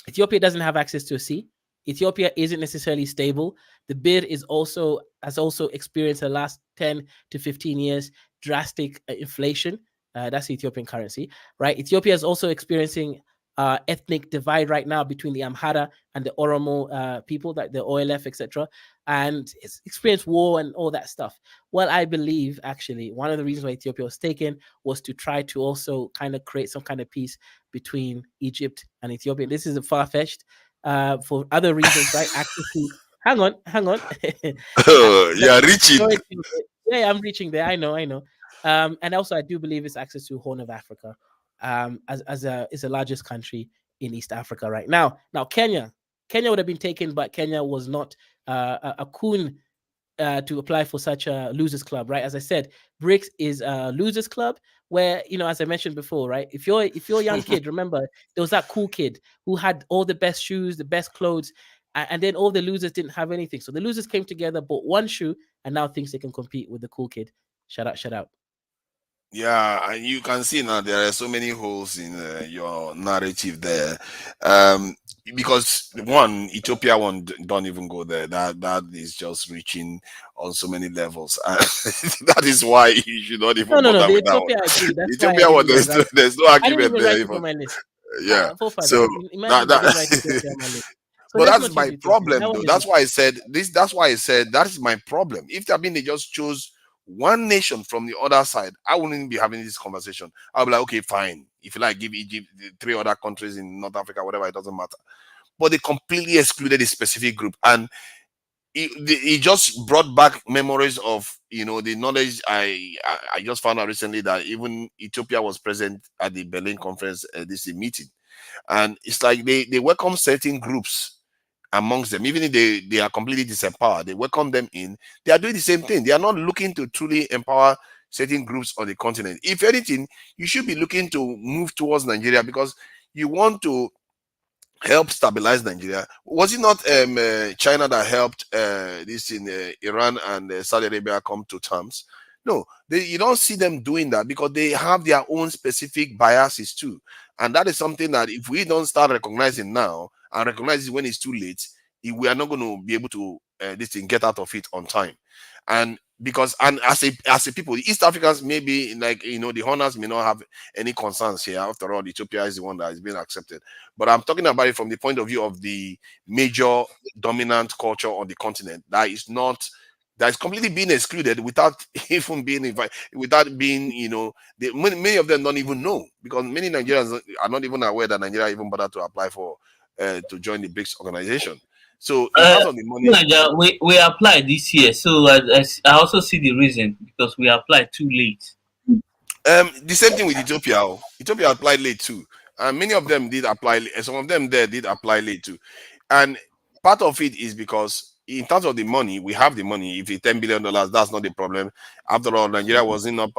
Ethiopia doesn't have access to a sea. Ethiopia isn't necessarily stable. The birr has also experienced the last 10 to 15 years drastic inflation. That's the Ethiopian currency, right? Ethiopia is also experiencing ethnic divide right now between the Amhara and the Oromo people, like the OLF, etc., and it's experienced war and all that stuff. Well, I believe actually one of the reasons why Ethiopia was taken was to try to also kind of create some kind of peace between Egypt and Ethiopia. This is far-fetched for other reasons, right? Access to hang on. You are reaching. Yeah, I'm reaching there. I know. And also, I do believe it's access to Horn of Africa, as is the largest country in East Africa right now. Now, Kenya would have been taken, but Kenya was not a coon to apply for such a losers club, right? As I said, BRICS is a losers club where, as I mentioned before, right? If you're a young kid, remember there was that cool kid who had all the best shoes, the best clothes, and then all the losers didn't have anything. So the losers came together, bought one shoe, and now thinks they can compete with the cool kid. Shout out. Yeah, and you can see now there are so many holes in your narrative there, because one Ethiopia one don't even go there. That is just reaching on so many levels. That is why you should not even No. bother The with that one. Ethiopia I agree. That's Ethiopia why one, there's no I didn't argument even there. write it on my list. Yeah. Father, So imagine I didn't write Ethiopia on my list. So but let's that's not my choose Ethiopia. problem, That though. one That's is why I said this. That's why I said that is my problem. If they just chose one nation from the other side, I wouldn't be having this conversation. I'll be like, okay, fine. If you like, give Egypt the 3 other countries in North Africa, whatever, it doesn't matter. But they completely excluded a specific group, and it just brought back memories of the knowledge I just found out recently that even Ethiopia was present at the Berlin conference, this meeting, and it's like they welcome certain groups amongst them, even if they are completely disempowered. They welcome them in. They are doing the same thing. They are not looking to truly empower certain groups on the continent. If anything, you should be looking to move towards Nigeria because you want to help stabilize Nigeria. Was it not China that helped this in Iran and Saudi Arabia come to terms? No, you don't see them doing that because they have their own specific biases too. And that is something that if we don't start recognizing now and recognize it when it's too late, we are not going to be able to get out of it on time. And because as a people, the East Africans maybe like the Honors may not have any concerns here. After all, Ethiopia is the one that is being accepted. But I'm talking about it from the point of view of the major dominant culture on the continent that is completely being excluded without even being invited, without being, many of them don't even know because many Nigerians are not even aware that Nigeria even bothered to apply for to join the BRICS organization. So in terms of the money, Nigeria, we applied this year, so I also see the reason because we applied too late. the same thing with Ethiopia. Ethiopia applied late too, and many of them did apply. Some of them there did apply late too, and part of it is because in terms of the money, we have the money. If it's $10 billion, that's not the problem. After all, Nigeria was it not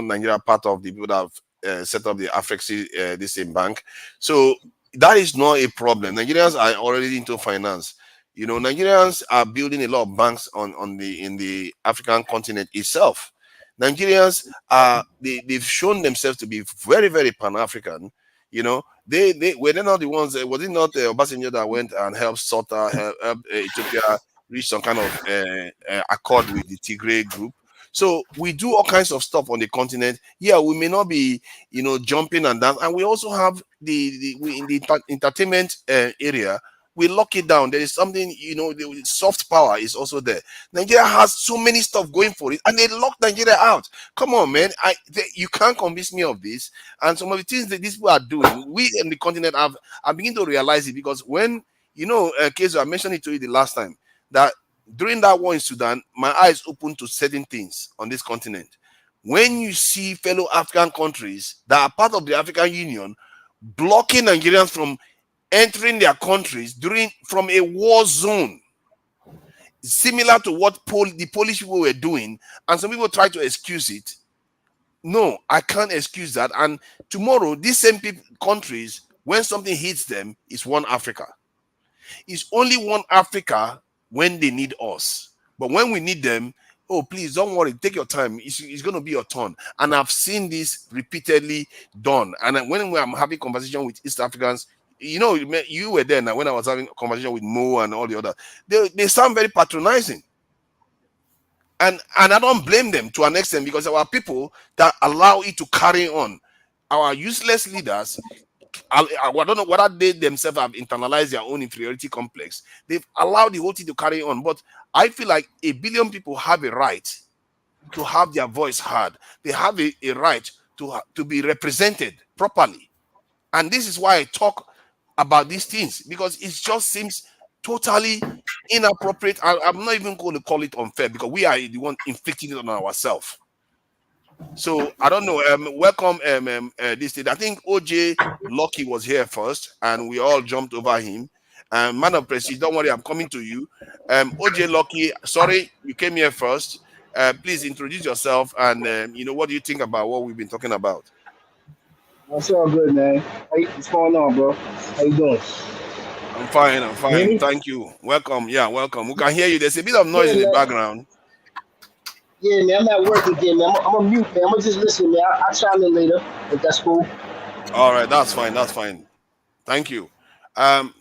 Nigeria part of the people that have set up the Afrexi this same bank? So that is not a problem. Nigerians are already into finance. Nigerians are building a lot of banks in the African continent itself. Nigerians are they've shown themselves to be very, very Pan-African. They were they not the ones. Was it not Obasanjo that went and helped help Ethiopia reach some kind of accord with the Tigray group? So we do all kinds of stuff on the continent. Yeah, we may not be, jumping and dance, and we also have in the entertainment area. We lock it down. There is something, the soft power is also there. Nigeria has so many stuff going for it, and they lock Nigeria out. Come on, man. You can't convince me of this. And some of the things that these people are doing, we in the continent I begin to realize it because when, Kezo, I mentioned it to you the last time, that during that war in Sudan, my eyes opened to certain things on this continent. When you see fellow African countries that are part of the African Union blocking Nigerians from entering their countries from a war zone, similar to what the Polish people were doing, and some people try to excuse it. No, I can't excuse that. And tomorrow, these same countries, when something hits them, it's one Africa. It's only one Africa when they need us. But when we need them, oh, please don't worry, take your time. It's going to be your turn. And I've seen this repeatedly done. And when I'm having conversation with East Africans, you were there now when I was having a conversation with Mo and all the others. They sound very patronizing. And I don't blame them to an extent, because our people that allow it to carry on. Our useless leaders, I don't know whether they themselves have internalized their own inferiority complex. They've allowed the whole thing to carry on. But I feel like 1 billion people have a right to have their voice heard. They have a right to be represented properly. And this is why I talk about these things, because it just seems totally inappropriate. I'm not even going to call it unfair, because we are the one inflicting it on ourselves. So I don't know. Welcome. This thing. I think OJ Lucky was here first, and we all jumped over him. Man of Prestige, don't worry, I'm coming to you. OJ Lucky, sorry, you came here first. Please introduce yourself, and what do you think about what we've been talking about? It's all good, man. Hey, what's going on, bro? How you doing? I'm fine. I'm You hear fine. me? Thank you. Welcome. Yeah, welcome. We can hear you. There's a bit of noise Yeah, in the man. background. Yeah, man. I'm at work again, man. I'm on mute, man. I'm gonna just listen, man. I'll chime in later if that's cool. All right, that's fine. That's fine. Thank you. Man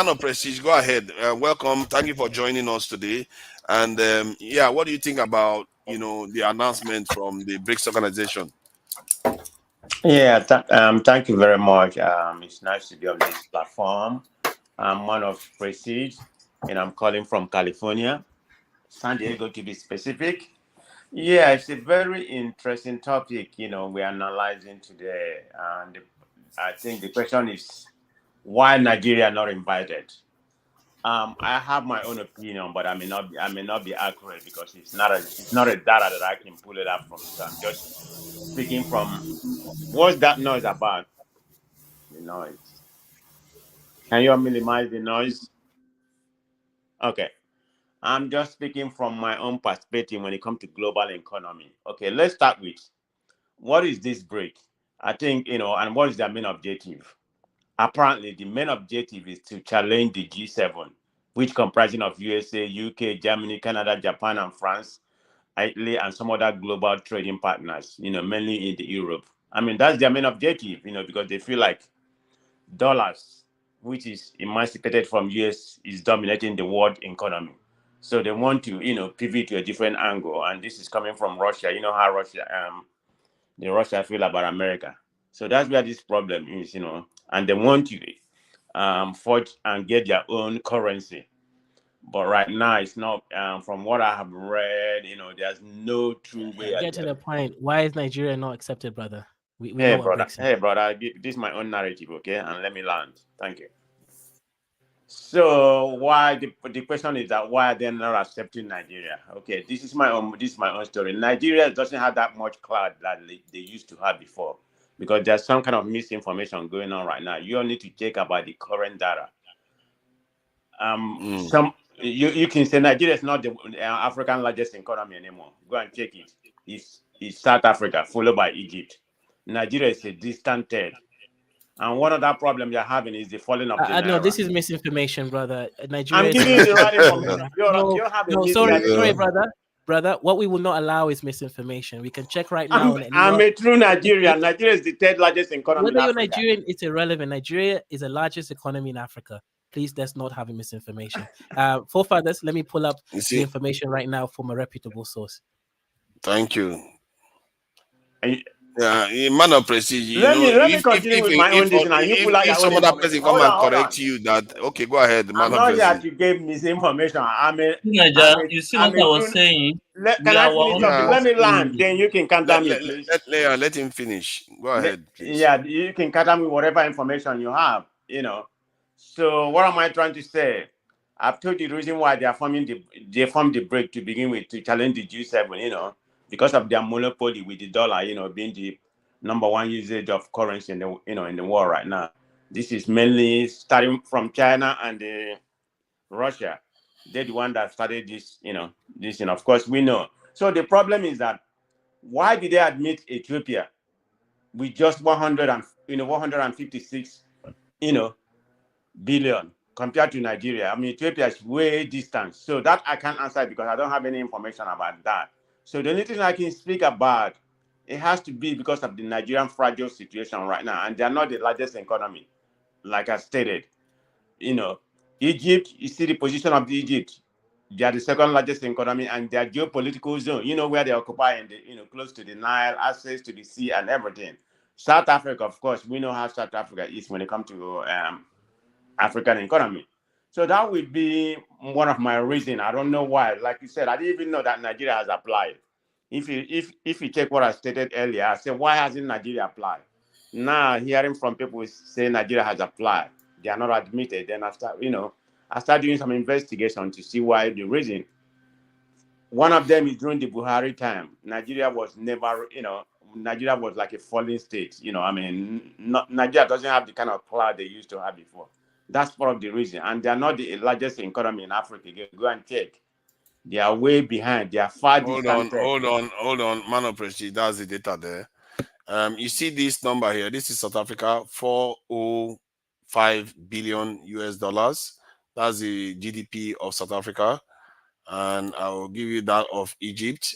of Prestige, go ahead. Welcome. Thank you for joining us today. And yeah, what do you think about the announcement from the BRICS organization? Yeah, thank you very much. It's nice to be on this platform. I'm one of Prestige, and I'm calling from California, San Diego to be specific. Yeah, it's a very interesting topic, we're analyzing today. And I think the question is, why Nigeria not invited? I have my own opinion, but I may not be accurate, because it's not a data that I can pull it up from. So I'm just speaking from what's that noise about? The noise. Can you minimize the noise? Okay. I'm just speaking from my own perspective when it comes to global economy. Okay, let's start with what is this break? I think, and what is their main objective? Apparently, the main objective is to challenge the G7, which comprising of USA, UK, Germany, Canada, Japan, and France, Italy, and some other global trading partners, mainly in the Europe. I mean, that's their main objective, because they feel like dollars, which is emancipated from US, is dominating the world economy. So they want to, pivot to a different angle. And this is coming from Russia. You know how Russia feel about America. So that's where this problem is, and they want to forge and get their own currency. But right now, it's not. From what I have read, there's no true way. Get to the point. Why is Nigeria not accepted, brother? We Hey, know what brother. breaks it. Hey, brother. This is my own narrative, okay? And let me land. Thank you. So why the question is that why they're not accepting Nigeria? Okay, this is my own story. Nigeria doesn't have that much clout that they used to have before, because there's some kind of misinformation going on right now. You all need to check about the current data. Some you can say Nigeria is not the African largest economy anymore. Go and check it. It's South Africa followed by Egypt. Nigeria is a distant third. And one of that problem you're having is the falling of the No, naira. this is misinformation, brother. Nigeria I'm is giving you the right information. no, You have a no, sorry, misguided. brother. What we will not allow is misinformation. We can check right now. I'm a true Nigerian. Nigeria is the third largest economy in Whether you're Africa. Nigerian, it's irrelevant. Nigeria is the largest economy in Africa. Please, let's not have misinformation. Forefathers, let me pull up the information right now from a reputable source. Thank you. Yeah, man of Prestige. Let me continue with my own decision. And you pull out If your own some other information. person come and Hold correct on. you, that okay, go ahead, man I'm of not here Prestige. to give misinformation. You see what I was saying? Can I finish talking? Let me land. Then you can counter me, please. Let him finish. Go ahead, please. Yeah, you can counter me whatever information you have. So what am I trying to say? I've told you the reason why they formed the break to begin with, to challenge the G7. Because of their monopoly with the dollar, being the number one usage of currency in the world right now. This is mainly starting from China and Russia. They're the one that started this. Of course we know. So the problem is that why did they admit Ethiopia with just 156 billion compared to Nigeria? I mean, Ethiopia is way distant. So that I can't answer because I don't have any information about that. So the only thing I can speak about, it has to be because of the Nigerian fragile situation right now. And they're not the largest economy, like I stated. Egypt, you see the position of Egypt. They are the second largest economy, and their geopolitical zone, where they occupy, in the, close to the Nile, access to the sea, and everything. South Africa, of course, we know how South Africa is when it comes to African economy. So that would be one of my reasons. I don't know why. Like you said, I didn't even know that Nigeria has applied. If you check what I stated earlier, I said, why hasn't Nigeria applied? Now hearing from people say Nigeria has applied, they are not admitted. Then after, I started doing some investigation to see why the reason. One of them is during the Buhari time. Nigeria was never, Nigeria was like a falling state. Nigeria doesn't have the kind of cloud they used to have before. That's part of the reason. And they're not the largest economy in Africa. Go and check. They are way behind. They are far distant. Hold on. Man of Prestige, that's the data there. You see this number here. This is South Africa, 405 billion US dollars. That's the GDP of South Africa. And I will give you that of Egypt.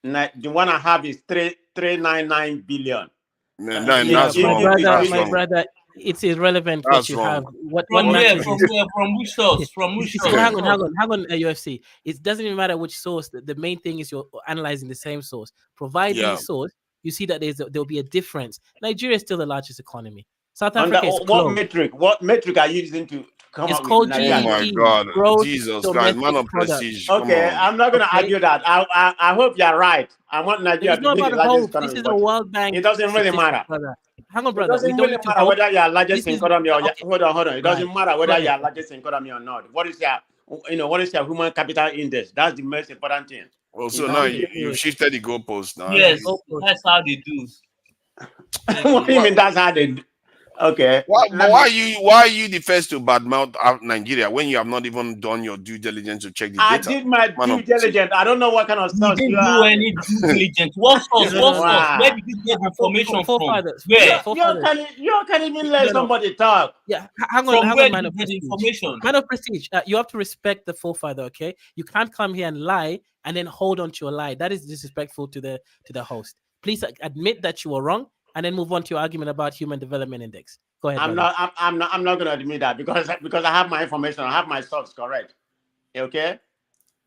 The one I have is 399 billion. Then that's wrong. My brother, it's irrelevant that's what you wrong. have. What From where? matters From is where? From which source? From which source? hang on, UFC. It doesn't even matter which source. The main thing is you're analyzing the same source. Providing the source, you see that there'll be a difference. Nigeria is still the largest economy. South Africa is close. What metric are you using to come it's up called with GDP. Oh my God, Gross Jesus Christ, man of product. Prestige. Okay, I'm not going to argue that. I hope you're right. I want Nigeria It's to not be the about largest hope. economy. This is a World Bank. It doesn't really statistic, matter. brother. Hang on, It brother. doesn't really matter whether you're largest economy or hold on. It doesn't matter whether you're largest economy or not. What is your human capital index? That's the most important thing. Oh, so now you shifted the goalpost now. Yes, that's how they do. What do you mean that's how they do? Okay. Why are you the first to badmouth Nigeria when you have not even done your due diligence to check the data? I did my due diligence. I don't know what kind of source you didn't do any due diligence. What source? Where did you get information from? Where? You can't even let somebody talk. Yeah, hang on, man of Prestige. Information. Man of Prestige, you have to respect the forefather, okay? You can't come here and lie and then hold on to your lie. That is disrespectful to the host. Please admit that you were wrong and then move on to your argument about Human Development Index. Go ahead. I'm not going to admit that because I have my information. I have my source correct. Okay.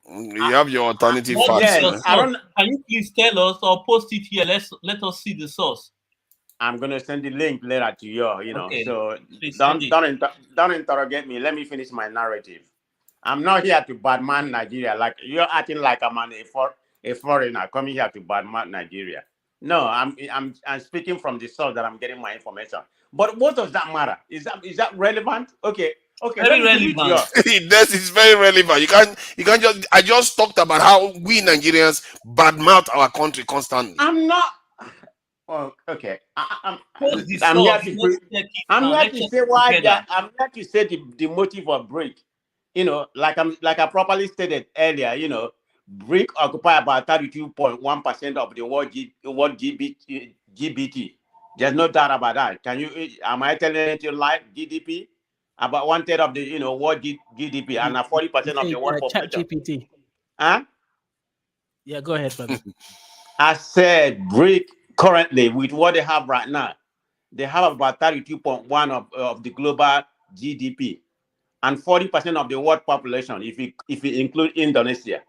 You have your alternative facts. Yes, Can you please tell us or post it here? Let us see the source. I'm gonna send the link later to you. Okay. So don't interrogate me. Let me finish my narrative. I'm not here to badman Nigeria. Like you're acting like I'm a foreigner coming here to badman Nigeria. No, I'm speaking from the source that I'm getting my information. But what does that matter? Is that relevant? Okay. Very relevant. This is very relevant. You can't just. I just talked about how we Nigerians badmouth our country constantly. I'm not. Oh, okay. I'm here to say why. I'm here to say the motive of BRIC. Like I properly stated earlier. BRIC occupy about 32.1% of the world GDP. There's no doubt about that. Am I telling you like GDP? About 1/3 of the world GDP and 40% of the world population. ChatGPT. Huh? Yeah, go ahead, brother. I said BRIC currently with what they have right now, they have about 32.1 of the global GDP and 40% of the world population if you include Indonesia.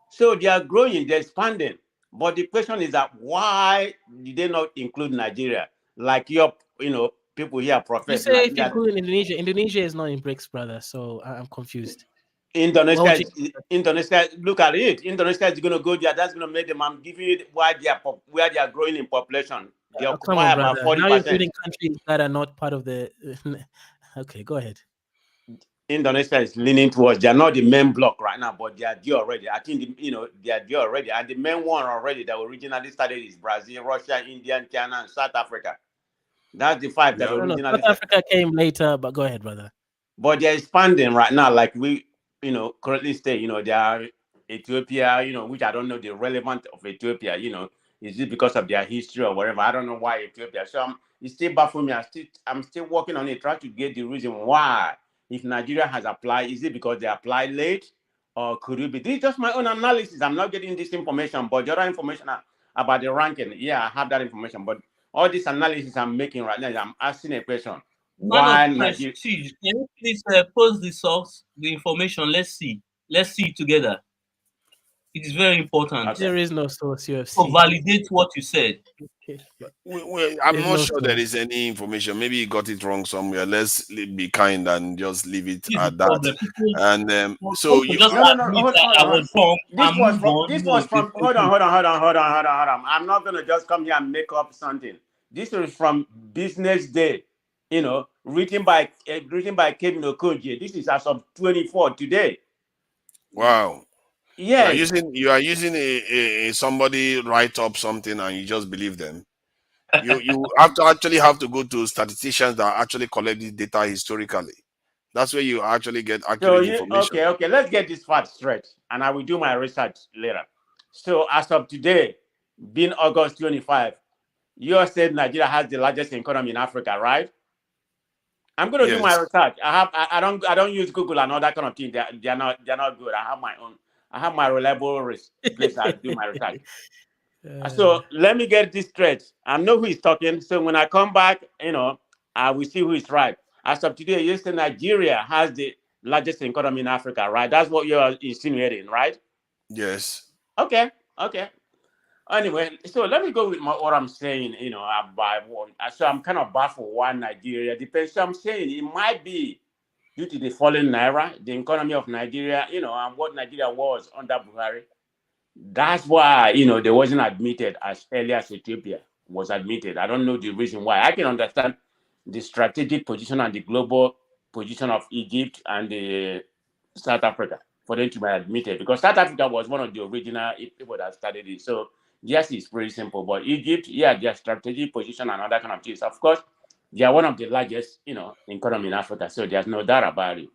So they are growing, they're expanding. But the question is that why did they not include Nigeria? Like people here profess. You say if you include Indonesia. Indonesia is not in BRICS, brother. So I'm confused. Indonesia, look at it. Indonesia is going to go there. That's going to make them. I'm giving you where they are growing in population. They occupy about 40%. Now you're including countries that are not part of the. Okay, go ahead. Indonesia is leaning towards. They are not the main block right now, but they are there already. I think they are there already, and the main one already that originally started is Brazil, Russia, India, China, and South Africa. That's the five that originally. South Africa came later, but go ahead, brother. But they're expanding right now, like we, currently stay. They are Ethiopia, which I don't know the relevance of Ethiopia. Is it because of their history or whatever? I don't know why Ethiopia. So it's still baffling me. I'm still working on it, trying to get the reason why. If Nigeria has applied, is it because they applied late, or could it be? This is just my own analysis. I'm not getting this information, but the other information about the ranking, yeah, I have that information. But all this analysis I'm making right now, I'm asking a question. Why Nigeria? Can you please post the source, the information? Let's see. Let's see it together. It is very important There is no source to UFC. validate what you said. I'm There's not no sure there source. is any information. Maybe you got it wrong somewhere. Let's be kind and just leave it This is the at that. problem. People And so you, just No, admit hold that I on. was wrong This and was move from. on. This No, was from. they- Hold on. I'm not gonna just come here and make up something. This is from Business Day. You know, written by Kevin Okoje. This is as of 24 today. wow. Yes. You are using a somebody write up something and you just believe them. You actually have to go to statisticians that actually collect this data historically. That's where you actually get So accurate information. okay. Let's get this fact straight, and I will do my research later. So as of today, being August 25, you said Nigeria has the largest economy in Africa, right? I'm going to do my Yes. research. I don't use Google and all that kind of thing. They're not good. I have my own. I have my reliable place. I do my research. So let me get this straight. I know who is talking. So when I come back, I will see who is right. As of today, you say Nigeria has the largest economy in Africa, right? That's what you're insinuating, right? Yes. Okay. Anyway, so let me go with what I'm saying, about one. So I'm kind of baffled why Nigeria depends. So I'm saying it might be due to the falling naira, the economy of Nigeria, and what Nigeria was under Buhari. That's why, they wasn't admitted as early as Ethiopia was admitted. I don't know the reason why. I can understand the strategic position and the global position of Egypt and the South Africa for them to be admitted, because South Africa was one of the original people that started it. So yes, it's pretty simple. But Egypt, their strategic position and other kind of things. Of course, they are one of the largest, economy in Africa. So there's no doubt about it.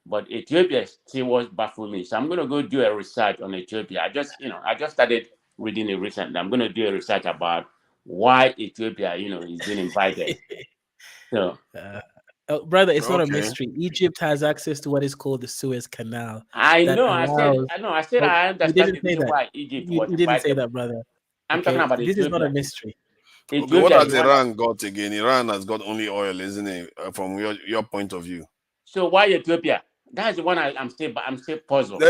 But Ethiopia still was baffling me. So I'm going to go do a research on Ethiopia. I just started reading it recently. I'm going to do a research about why Ethiopia, is being invited. So, brother, it's not a Okay. mystery. Egypt has access to what is called the Suez Canal. I that know. I said Oh, I you understand didn't the say reason that. why Egypt You was didn't say invited. that, brother. I'm talking about This is not a Ethiopia. mystery. Okay, what Ethiopia has is one of, Iran got again? Iran has got only oil, isn't it? From your point of view. so why Ethiopia? That's the one I'm still puzzled.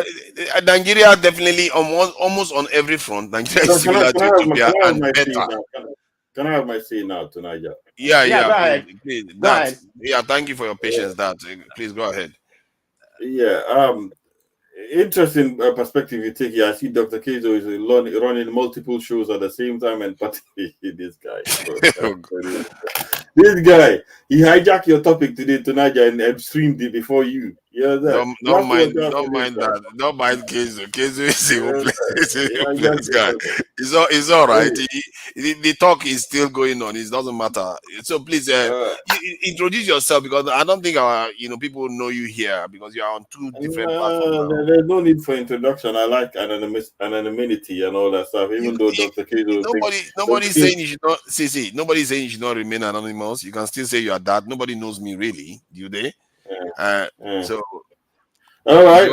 Nigeria definitely almost on every front. Nigeria is similar to Ethiopia and better. Can I have my say now tonight? Yeah, go ahead. Please. Go ahead. Thank you for your patience. Please go ahead. Interesting perspective you take here. I see Dr. Kezo is running multiple shows at the same time, and this guy, this guy, he hijacked your topic tonight and streamed it before you. Don't mind that. Don't mind Kezo. Kezo is a hopeless guy. It's all right. The talk is still going on. It doesn't matter. So please introduce yourself, because I don't think our people know you here, because you are on two different platforms now. There's no need for introduction. I like anonymity and all that stuff. Even though Dr. Kezo, nobody's saying you should not see. Nobody's saying you should not remain anonymous. You can still say you are that. Nobody knows me really. Do they? So. All right.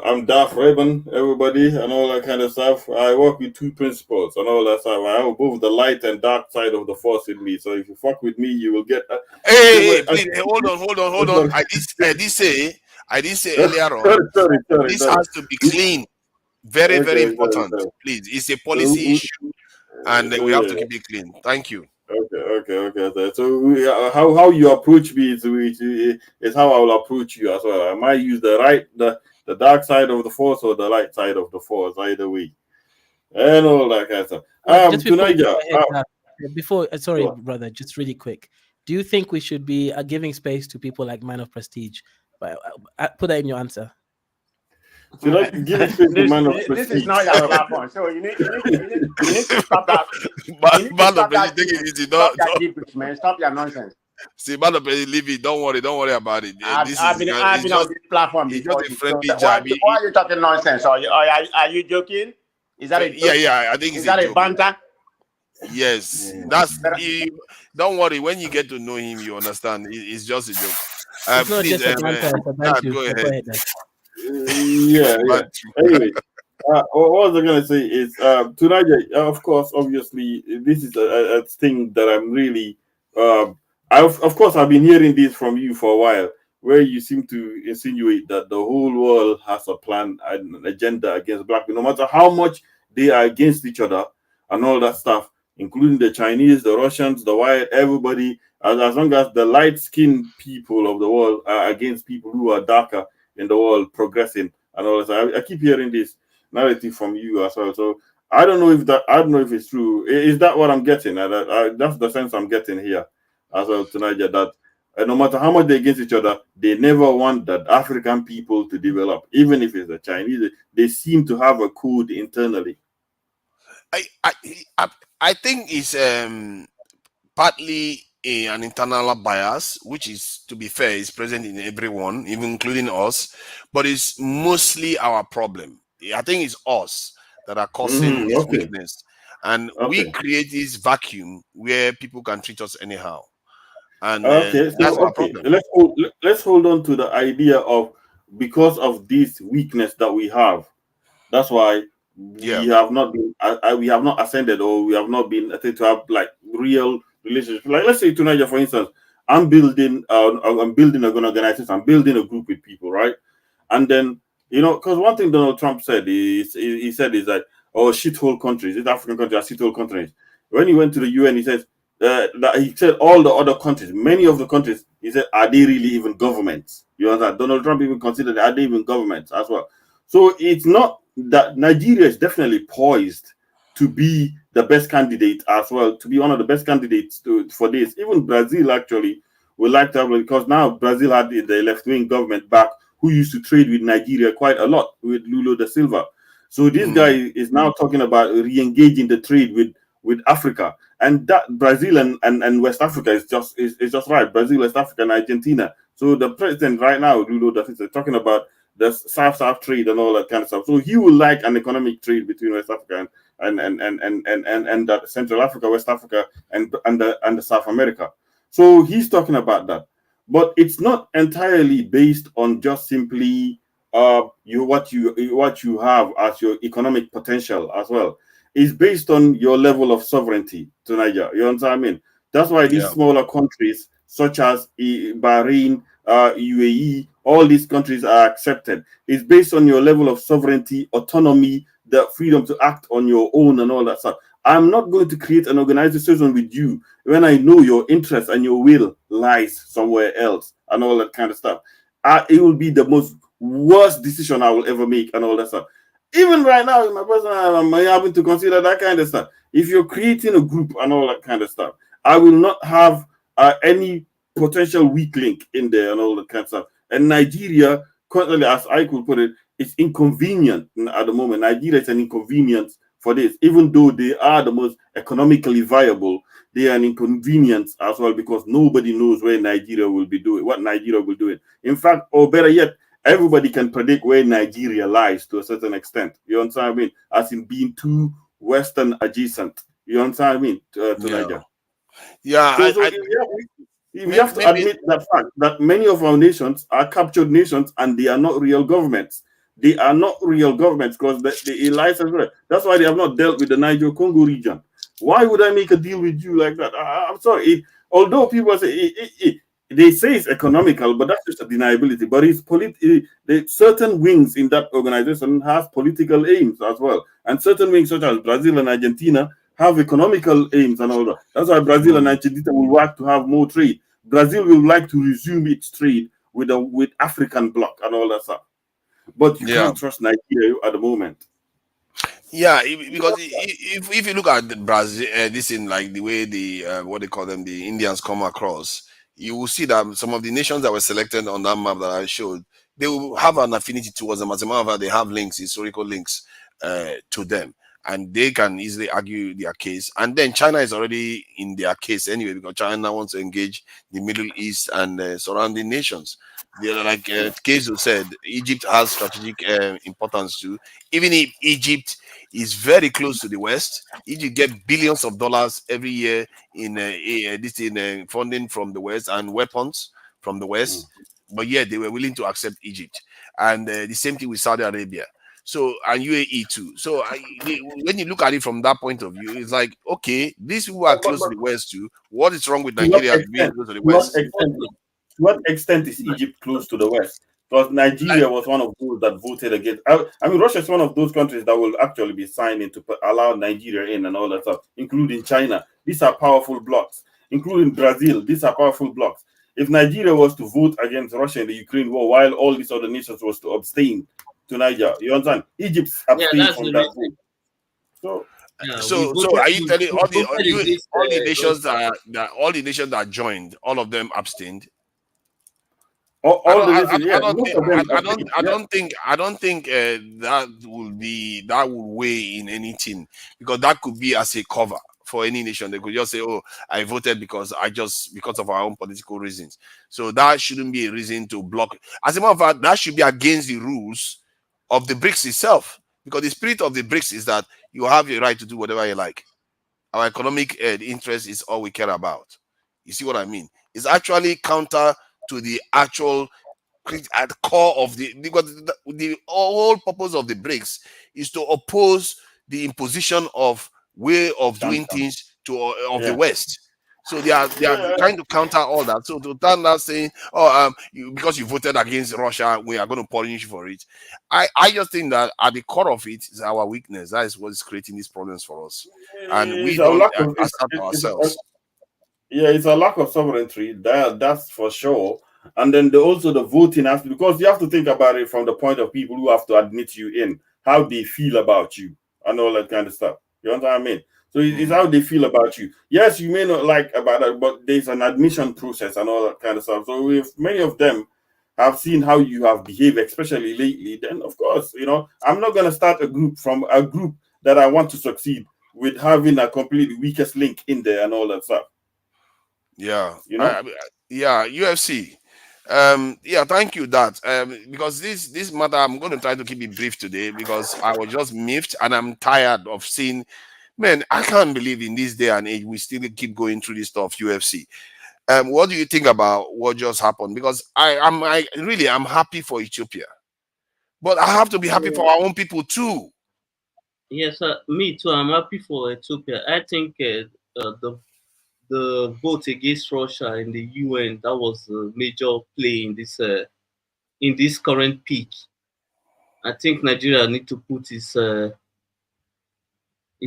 I'm Darth Raven, everybody, and all that kind of stuff. I work with two principles and all that stuff. I have both the light and dark side of the force in me. So if you fuck with me, you will get. Please, hold on. I did say earlier on. Sorry. This has to be clean. Very, very important. Please, it's a policy issue, and we have to keep it clean. Thank you. Okay. So how you approach me is how I will approach you as well. I might use the dark side of the force or the light side of the force, either way, and all that kind of stuff. Sorry, brother, just really quick. Do you think we should be giving space to people like Man of Prestige? But put that in your answer. Should I give it space to Man of Prestige? This is not your platform, so you need to stop that. Man of Prestige, take it easy. Stop your nonsense. See, Man of Prestige, leave it. Don't worry about it. I've been on this platform before. It's just a friendly jab. Why are you talking nonsense? Are you joking? Is that a joke? Yeah, I think is that a banter? Yes, don't worry. When you get to know him, you understand. It's just a joke. It's not just a banter. Go ahead. Anyway, what was I going to say is tonight, of course, obviously, this is a thing that I'm really. Of course, I've been hearing this from you for a while. where you seem to insinuate that the whole world has a plan and an agenda against black people, no matter how much they are against each other and all that stuff, including the Chinese, the Russians, the white, everybody, as long as the light-skinned people of the world are against people who are darker in the world progressing and all that. I keep hearing this narrative from you as well. So I don't know if it's true. Is that what I'm getting? That's the sense I'm getting here as well tonight, that no matter how much they're against each other, they never want that African people to develop. Even if it's the Chinese, they seem to have a code internally. I think it's partly an internal bias, which is, to be fair, is present in everyone, even including us, but it's mostly our problem. I think it's us that are causing this weakness, and we create this vacuum where people can treat us anyhow. And that's our problem. Let's hold on to the idea of, because of this weakness that we have, that's why we have not been we have not ascended, or we have not been to have like real relationships. Like, let's say tonight, for instance, I'm building an organization, I'm building a group with people, right? And then, because one thing Donald Trump said, he said is that, oh, shithole countries, these African countries are shithole countries. When he went to the UN, he says that he said all the other countries, many of the countries, he said, are they really even governments? You understand? Donald Trump even considered, are they even governments as well? So it's not that Nigeria is definitely poised to be the best candidate as well, to be one of the best candidates for this. Even Brazil actually would like to have, because now Brazil had the left-wing government back who used to trade with Nigeria quite a lot, with Lula da Silva. So this guy is now talking about re-engaging the trade with Africa. And that Brazil and West Africa is just right. Brazil, West Africa, and Argentina. So the president right now, Lula da Silva, is talking about the South-South trade and all that kind of stuff. So he would like an economic trade between West Africa and that Central Africa, West Africa, and the South America. So he's talking about that. But it's not entirely based on just simply what you have as your economic potential as well. It's based on your level of sovereignty to Niger. You understand what I mean? That's why these smaller countries, such as Bahrain, UAE, all these countries are accepted. It's based on your level of sovereignty, autonomy, the freedom to act on your own and all that stuff. I'm not going to create an organization with you when I know your interest and your will lies somewhere else and all that kind of stuff. It will be the most worst decision I will ever make and all that stuff. Even right now, in my personal life, I'm having to consider that kind of stuff. If you're creating a group and all that kind of stuff, I will not have any potential weak link in there and all that kind of stuff. And Nigeria, currently, as I could put it, it's inconvenient at the moment. Nigeria is an inconvenience for this, even though they are the most economically viable. They are an inconvenience as well, because nobody knows where Nigeria will be doing, what Nigeria will do. In fact, or better yet, everybody can predict where Nigeria lies to a certain extent. You understand what I mean? As in being too Western adjacent. You understand what I mean? To Nigeria. Yeah. So we have to admit that fact that many of our nations are captured nations and they are not real governments. They are not real governments because they lies as well. That's why they have not dealt with the Niger-Congo region. Why would I make a deal with you like that? I'm sorry. Although people say they say it's economical, but that's just a deniability. But it's certain wings in that organization have political aims as well, and certain wings such as Brazil and Argentina have economical aims and all that. That's why Brazil and Argentina will work to have more trade. Brazil will like to resume its trade with African bloc and all that stuff. But you can't trust Nigeria at the moment. Yeah, because if you look at the Brazil, this in like the way the what they call them, the Indians come across, you will see that some of the nations that were selected on that map that I showed, they will have an affinity towards them. As a matter of fact, they have links, historical links to them, and they can easily argue their case. And then China is already in their case anyway, because China wants to engage the Middle East and surrounding nations. They're like Kezo said, Egypt has strategic importance too. Even if Egypt is very close to the West, Egypt get billions of dollars every year in funding from the West and weapons from the West. But yet they were willing to accept Egypt, and the same thing with Saudi Arabia. So, and UAE too. So when you look at it from that point of view, it's like, okay, these people are close to the West too. What is wrong with Nigeria being close to the West? what extent is Egypt close to the West? Because Nigeria was one of those that voted against. I mean, Russia is one of those countries that will actually be signing to allow Nigeria in and all that stuff, including China. These are powerful blocs, including Brazil. These are powerful blocs. If Nigeria was to vote against Russia in the Ukraine war, while all these other nations was to abstain to Niger, you understand? Egypt abstained from that vote. So. Yeah, So are you telling all the nations Russia. all the nations that joined, all of them abstained? All the nations, yeah, most of them I don't think that will weigh in anything, because that could be as a cover for any nation. They could just say, "Oh, I voted because of our own political reasons." So that shouldn't be a reason to block. As a matter of fact, that should be against the rules of the BRICS itself, because the spirit of the BRICS is that you have a right to do whatever you like. Our economic interest is all we care about. You see what I mean? It's actually counter to the actual at the core of because the whole purpose of the BRICS is to oppose the imposition of way of doing things of the West. So they are trying to counter all that. So to turn out saying, "Oh, because you voted against Russia, we are going to punish you for it." I just think that at the core of it is our weakness. That is what is creating these problems for us, and we don't accept ourselves. It's a lack of sovereignty. That's for sure. And then also the voting has to, because you have to think about it from the point of people who have to admit you in, how they feel about you and all that kind of stuff. You know what I mean? So it's how they feel about you. Yes, you may not like about that, but there's an admission process and all that kind of stuff. So if many of them have seen how you have behaved, especially lately, then of course, I'm not going to start a group from a group that I want to succeed with having a completely weakest link in there and all that stuff. Yeah, UFC. Thank you that because this matter, I'm going to try to keep it brief today, because I was just miffed and I'm tired of seeing. Man, I can't believe in this day and age we still keep going through this stuff. UFC. What do you think about what just happened? Because I'm happy for Ethiopia, but I have to be happy for our own people too. Yes, me too. I'm happy for Ethiopia. I think the vote against Russia in the UN, that was a major play in this current peak. I think Nigeria need to put its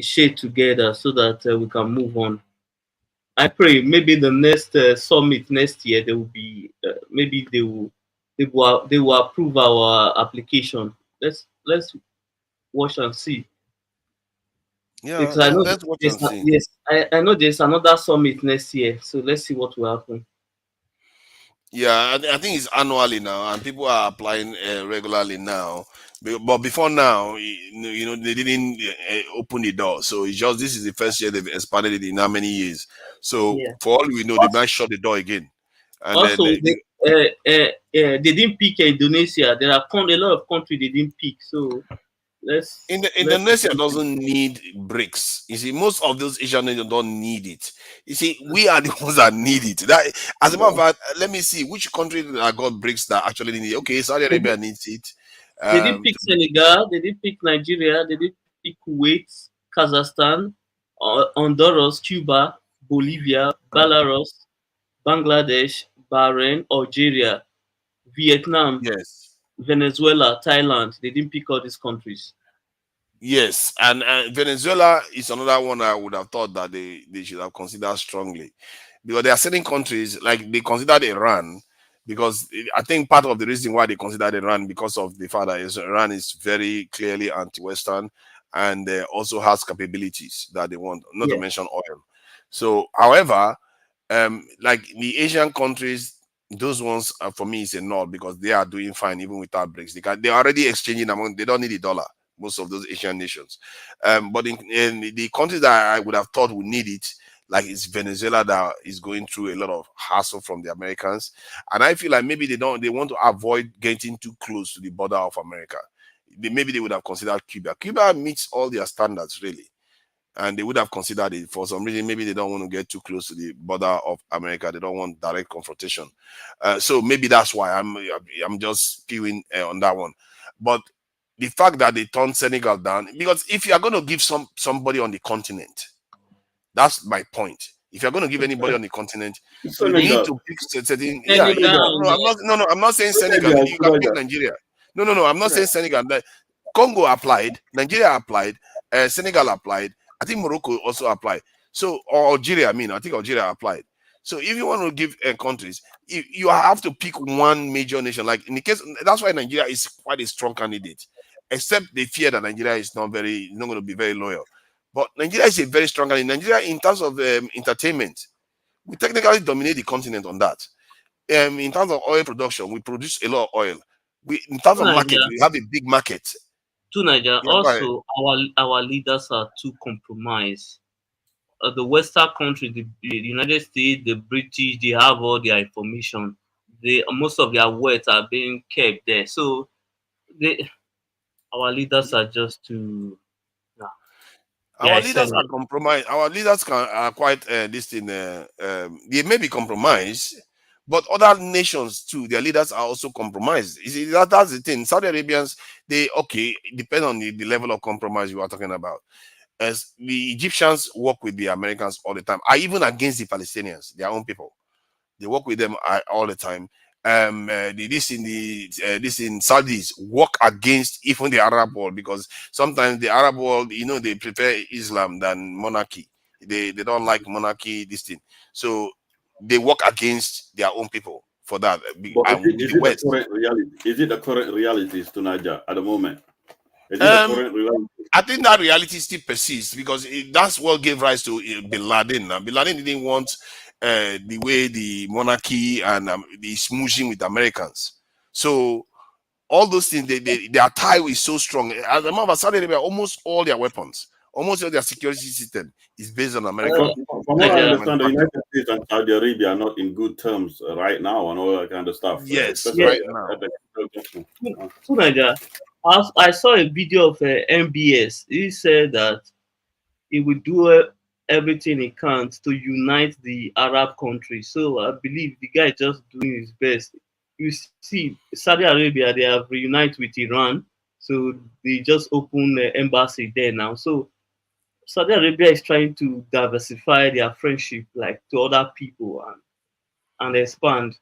shade together so that we can move on. I pray maybe the next summit next year there will be maybe they will approve our application. Let's watch and see. Yeah, because I know let's watch and see. yes, I know there's another summit next year, so let's see what will happen. Yeah, I think it's annually now, and people are applying regularly now. But before now, they didn't open the door. So it's just this is the first year they've expanded it in how many years. So for all we know, they might shut the door again. And also, then they didn't pick Indonesia. There are a lot of countries they didn't pick. So Indonesia doesn't need BRICS. You see, most of those Asian nations don't need it. You see, we are the ones that need it. That, as a matter of fact, let me see which country that got BRICS that actually need it. Okay, Saudi Arabia needs it. They didn't pick Senegal. They didn't pick Nigeria. They didn't pick Kuwait, Kazakhstan, Honduras, Cuba, Bolivia, Belarus, Bangladesh, Bahrain, Algeria, Vietnam, Venezuela, Thailand. They didn't pick all these countries. Yes, and Venezuela is another one I would have thought that they should have considered strongly, because there are certain countries like they considered Iran, because I think part of the reason why they considered Iran because of the fact that Iran is very clearly anti-Western and also has capabilities that they want, not to mention oil. So, however, like the Asian countries, those ones for me is a no, because they are doing fine even without BRICS. They're already exchanging among. They don't need the dollar. Most of those Asian nations, but in the countries that I would have thought would need it, like it's Venezuela that is going through a lot of hassle from the Americans, and I feel like maybe they want to avoid getting too close to the border of America. Maybe they would have considered Cuba. Cuba meets all their standards really, and they would have considered it. For some reason, maybe they don't want to get too close to the border of America. They don't want direct confrontation, so maybe that's why I'm just spewing on that one, but. The fact that they turned Senegal down, because if you are going to give somebody on the continent, that's my point. If you're going to give anybody on the continent, you Senegal. need to pick certain. Senegal. I'm not saying Senegal. You can pick Nigeria. No. I'm not saying Senegal. Congo applied, Nigeria applied, Senegal applied. I think Morocco also applied. So, or Algeria. I think Algeria applied. So, if you want to give countries, you have to pick one major nation. Like in the case, that's why Nigeria is quite a strong candidate. Except they fear that Nigeria is not going to be very loyal. But Nigeria is a very strong candidate. Nigeria, in terms of entertainment, we technically dominate the continent on that. In terms of oil production, we produce a lot of oil. In terms of market, we have a big market. To Nigeria, also our leaders are too compromised. The Western countries, the United States, the British, they have all their information. Most of their words are being kept there. So our leaders are just too. Our leaders are compromised. Our leaders are quite this thing. They may be compromised, but other nations too, their leaders are also compromised. You see, that's the thing. Saudi Arabians, depend on the level of compromise you are talking about. As the Egyptians work with the Americans all the time, are even against the Palestinians, their own people. They work with them all the time. This in Saudis work against even the Arab world, because sometimes the Arab world, they prefer Islam than monarchy. They don't like monarchy, this thing. So they work against their own people for that. But is it the current reality? Is it the current realities to Niger at the moment? Is it the current reality? I think that reality still persists, because that's what gave rise to Bin Laden. Bin Laden didn't want the way the monarchy and the smooshing with Americans. So all those things, their tie is so strong. As a matter of fact, Saudi Arabia, almost all their weapons, almost all their security system is based on America. From what I understand, the United States and Saudi Arabia are not in good terms right now and all that kind of stuff. Yes, right now. To Nigeria, I saw a video of MBS. He said that he would do everything he can to unite the Arab countries. So I believe the guy just doing his best. You see, Saudi Arabia, they have reunited with Iran, so they just opened the embassy there now. So Saudi Arabia is trying to diversify their friendship, like, to other people and expand.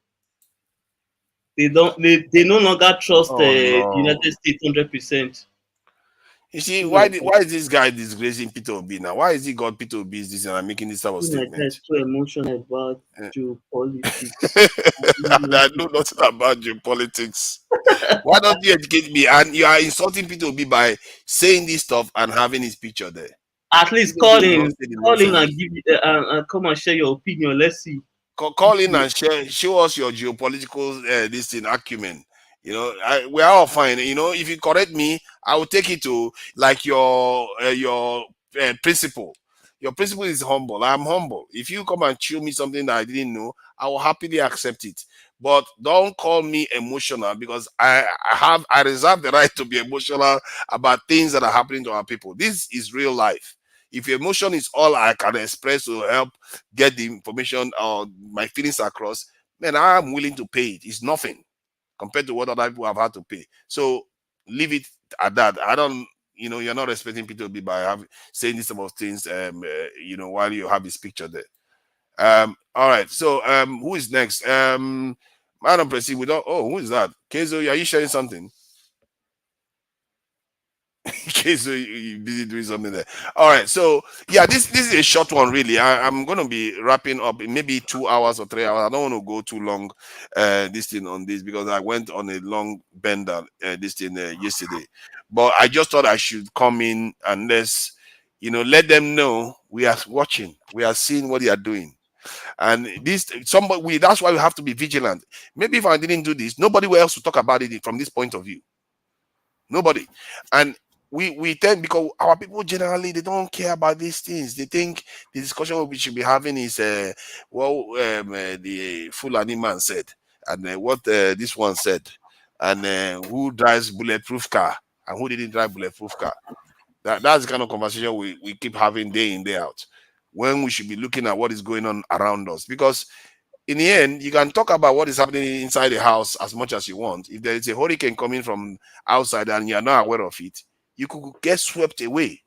They no longer trust the United States 100%. You see, why is this guy disgracing Peter Obi now? Why is he got Peter Obi's this and making this type of statement? I'm too emotional about geopolitics. I know nothing about geopolitics. Why don't you educate me? And you are insulting Peter Obi by saying this stuff and having his picture there. At least call in and give come and share your opinion. Let's see. Call in and show us your geopolitical this thing acumen. We are all fine. If you correct me, I will take it to like your principle. Your principle is humble. I'm humble. If you come and show me something that I didn't know, I will happily accept it. But don't call me emotional, because I reserve the right to be emotional about things that are happening to our people. This is real life. If emotion is all I can express to help get the information or my feelings across, then I am willing to pay it. It's nothing compared to what other people have had to pay. So leave it at that. I don't, you're not respecting Peter Obi by saying these type of things, while you have his picture there. All right. So who is next? Madam President, who is that? Kezo, are you sharing something? Okay, so you're busy doing something there. All right, so yeah, this is a short one, really. I'm going to be wrapping up in maybe 2 hours or 3 hours. I don't want to go too long this thing on this, because I went on a long bender this thing yesterday. But I just thought I should come in and let them know we are watching, we are seeing what they are doing. And that's why we have to be vigilant. Maybe if I didn't do this, nobody else would talk about it from this point of view. Nobody. And we tend, because our people generally, they don't care about these things. They think the discussion we should be having is the Fulani man said, and what this one said, and who drives bulletproof car and who didn't drive bulletproof car. That's the kind of conversation we keep having day in, day out, when we should be looking at what is going on around us. Because in the end, you can talk about what is happening inside the house as much as you want. If there is a hurricane coming from outside and you're not aware of it, you could get swept away.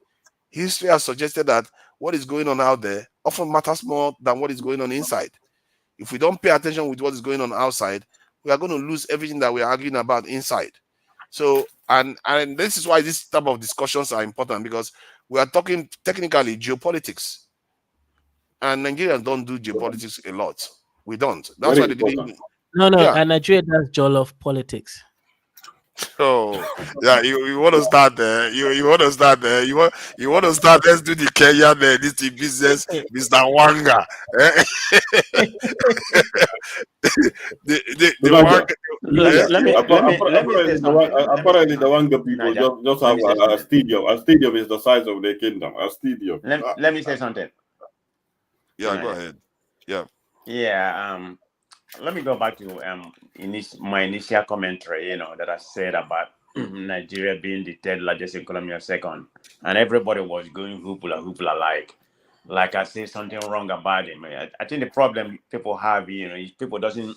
History has suggested that what is going on out there often matters more than what is going on inside. If we don't pay attention with what is going on outside, we are going to lose everything that we are arguing about inside. So, and this is why this type of discussions are important, because we are talking technically geopolitics, and Nigerians don't do geopolitics a lot. We don't. That's why they didn't. No, Yeah. and Nigeria does jollof politics. Oh, yeah, you want to start there. You want to start there. You want to start. Let's do the Kenya there. This the business, Mr. Wanga. the Wanga. Apparently, the Wanga people just have a stadium. A stadium is the size of their kingdom. A stadium. Let me say something. Yeah, go ahead. Yeah. Yeah. Let me go back to my initial commentary, that I said about Nigeria being the third largest economy or second, and everybody was going hoopla like I said something wrong about him. I think the problem people have, is people doesn't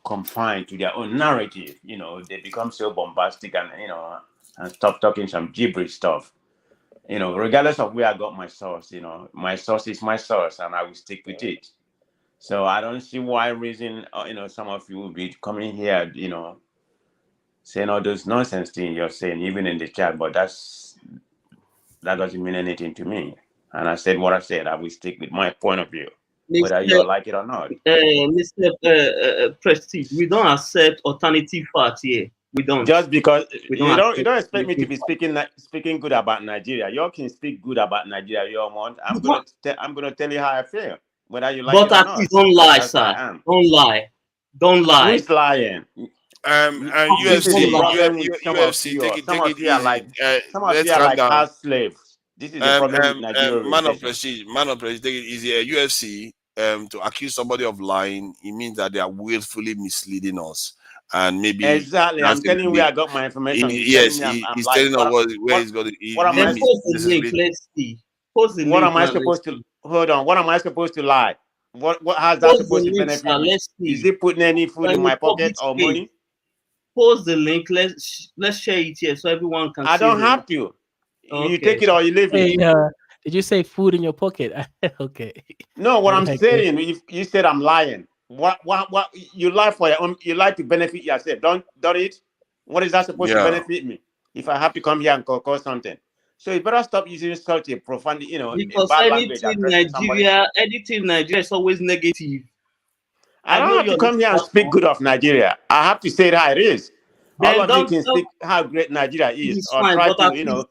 confine to their own narrative. They become so bombastic and and stop talking some gibberish stuff. Regardless of where I got my source, my source is my source, and I will stick with it. So I don't see why reason, some of you will be coming here, saying all those nonsense things you're saying, even in the chat, but that doesn't mean anything to me. And I said what I said. I will stick with my point of view, whether you like it or not. Mr. Prestige, we don't accept alternative facts here. We don't. Just because you don't expect me to be speaking good about Nigeria. You can speak good about Nigeria. You want? I'm gonna tell you how I feel. Whether you like it or not. But at least don't lie, sir. Don't lie. Don't lie. Who's lying? UFC, take it easy. Some of you are like house slaves. This is the problem with Nigeria. Man of prestige, take it easy. UFC, to accuse somebody of lying, it means that they are willfully misleading us. And maybe exactly, I'm telling you where I got my information. He's telling us where he's got it. What am I supposed to hold on? What am I supposed to lie? What has that supposed to benefit me? Is it putting any food in my pocket or money? Post the link. Let's share it here so everyone can see. I don't have to. Okay. You take it or you leave it. Did you say food in your pocket? Okay. No, what I'm saying, you said I'm lying. What you lie for your own, you like to benefit yourself. Don't it? What is that supposed to benefit me? If I have to come here and call something. So you better stop using such a profound, because anything Nigeria is always negative. I don't have to come here and speak good of Nigeria. I have to say it how it is. All of you can speak how great Nigeria is, or try to,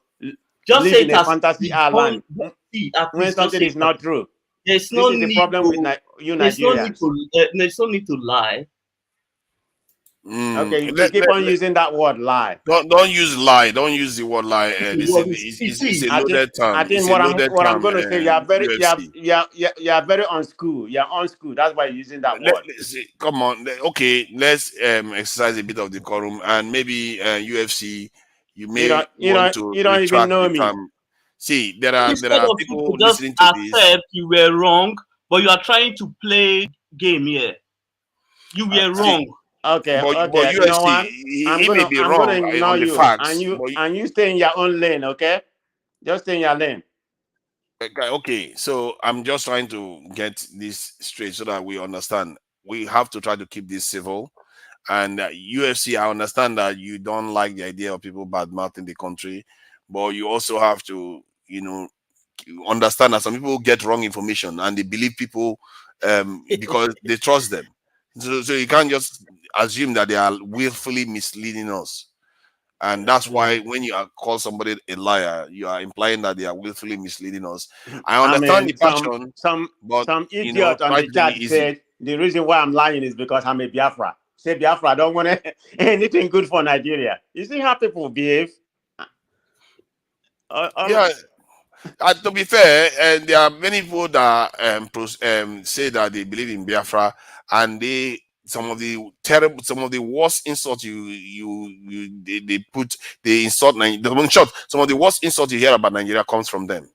just live say in a fantasy island when something is not true. There's no need the problem with you Nigerians. There's no need to lie. Okay, you keep on using that word lie. Don't use lie. Don't use the word lie. It's a loaded term. I think what I'm going to say, you are very unschooled. You're unschooled. That's why you're using that word. Come on. Okay, let's exercise a bit of decorum, and maybe UFC. You don't even know me. See, there are people listening to this. Accept you were wrong, but you are trying to play game here. You were wrong. Okay, but UFC, you know what? I'm gonna ignore you, facts, and you stay in your own lane. Okay, just stay in your lane. Okay, so I'm just trying to get this straight so that we understand. We have to try to keep this civil. And UFC, I understand that you don't like the idea of people bad-mouthing the country, but you also have to, understand that some people get wrong information and they believe people because they trust them. So you can't just assume that they are willfully misleading us. And that's why when you call somebody a liar, you are implying that they are willfully misleading us. I understand the passion. Some idiot on the chat said the reason why I'm lying is because I'm a Biafra. Say Biafra, I don't want anything good for Nigeria. You see how people behave? Yeah. To be fair, there are many people that say that they believe in Biafra, and some of the worst insults they insult Nigeria. Some of the worst insults you hear about Nigeria comes from them.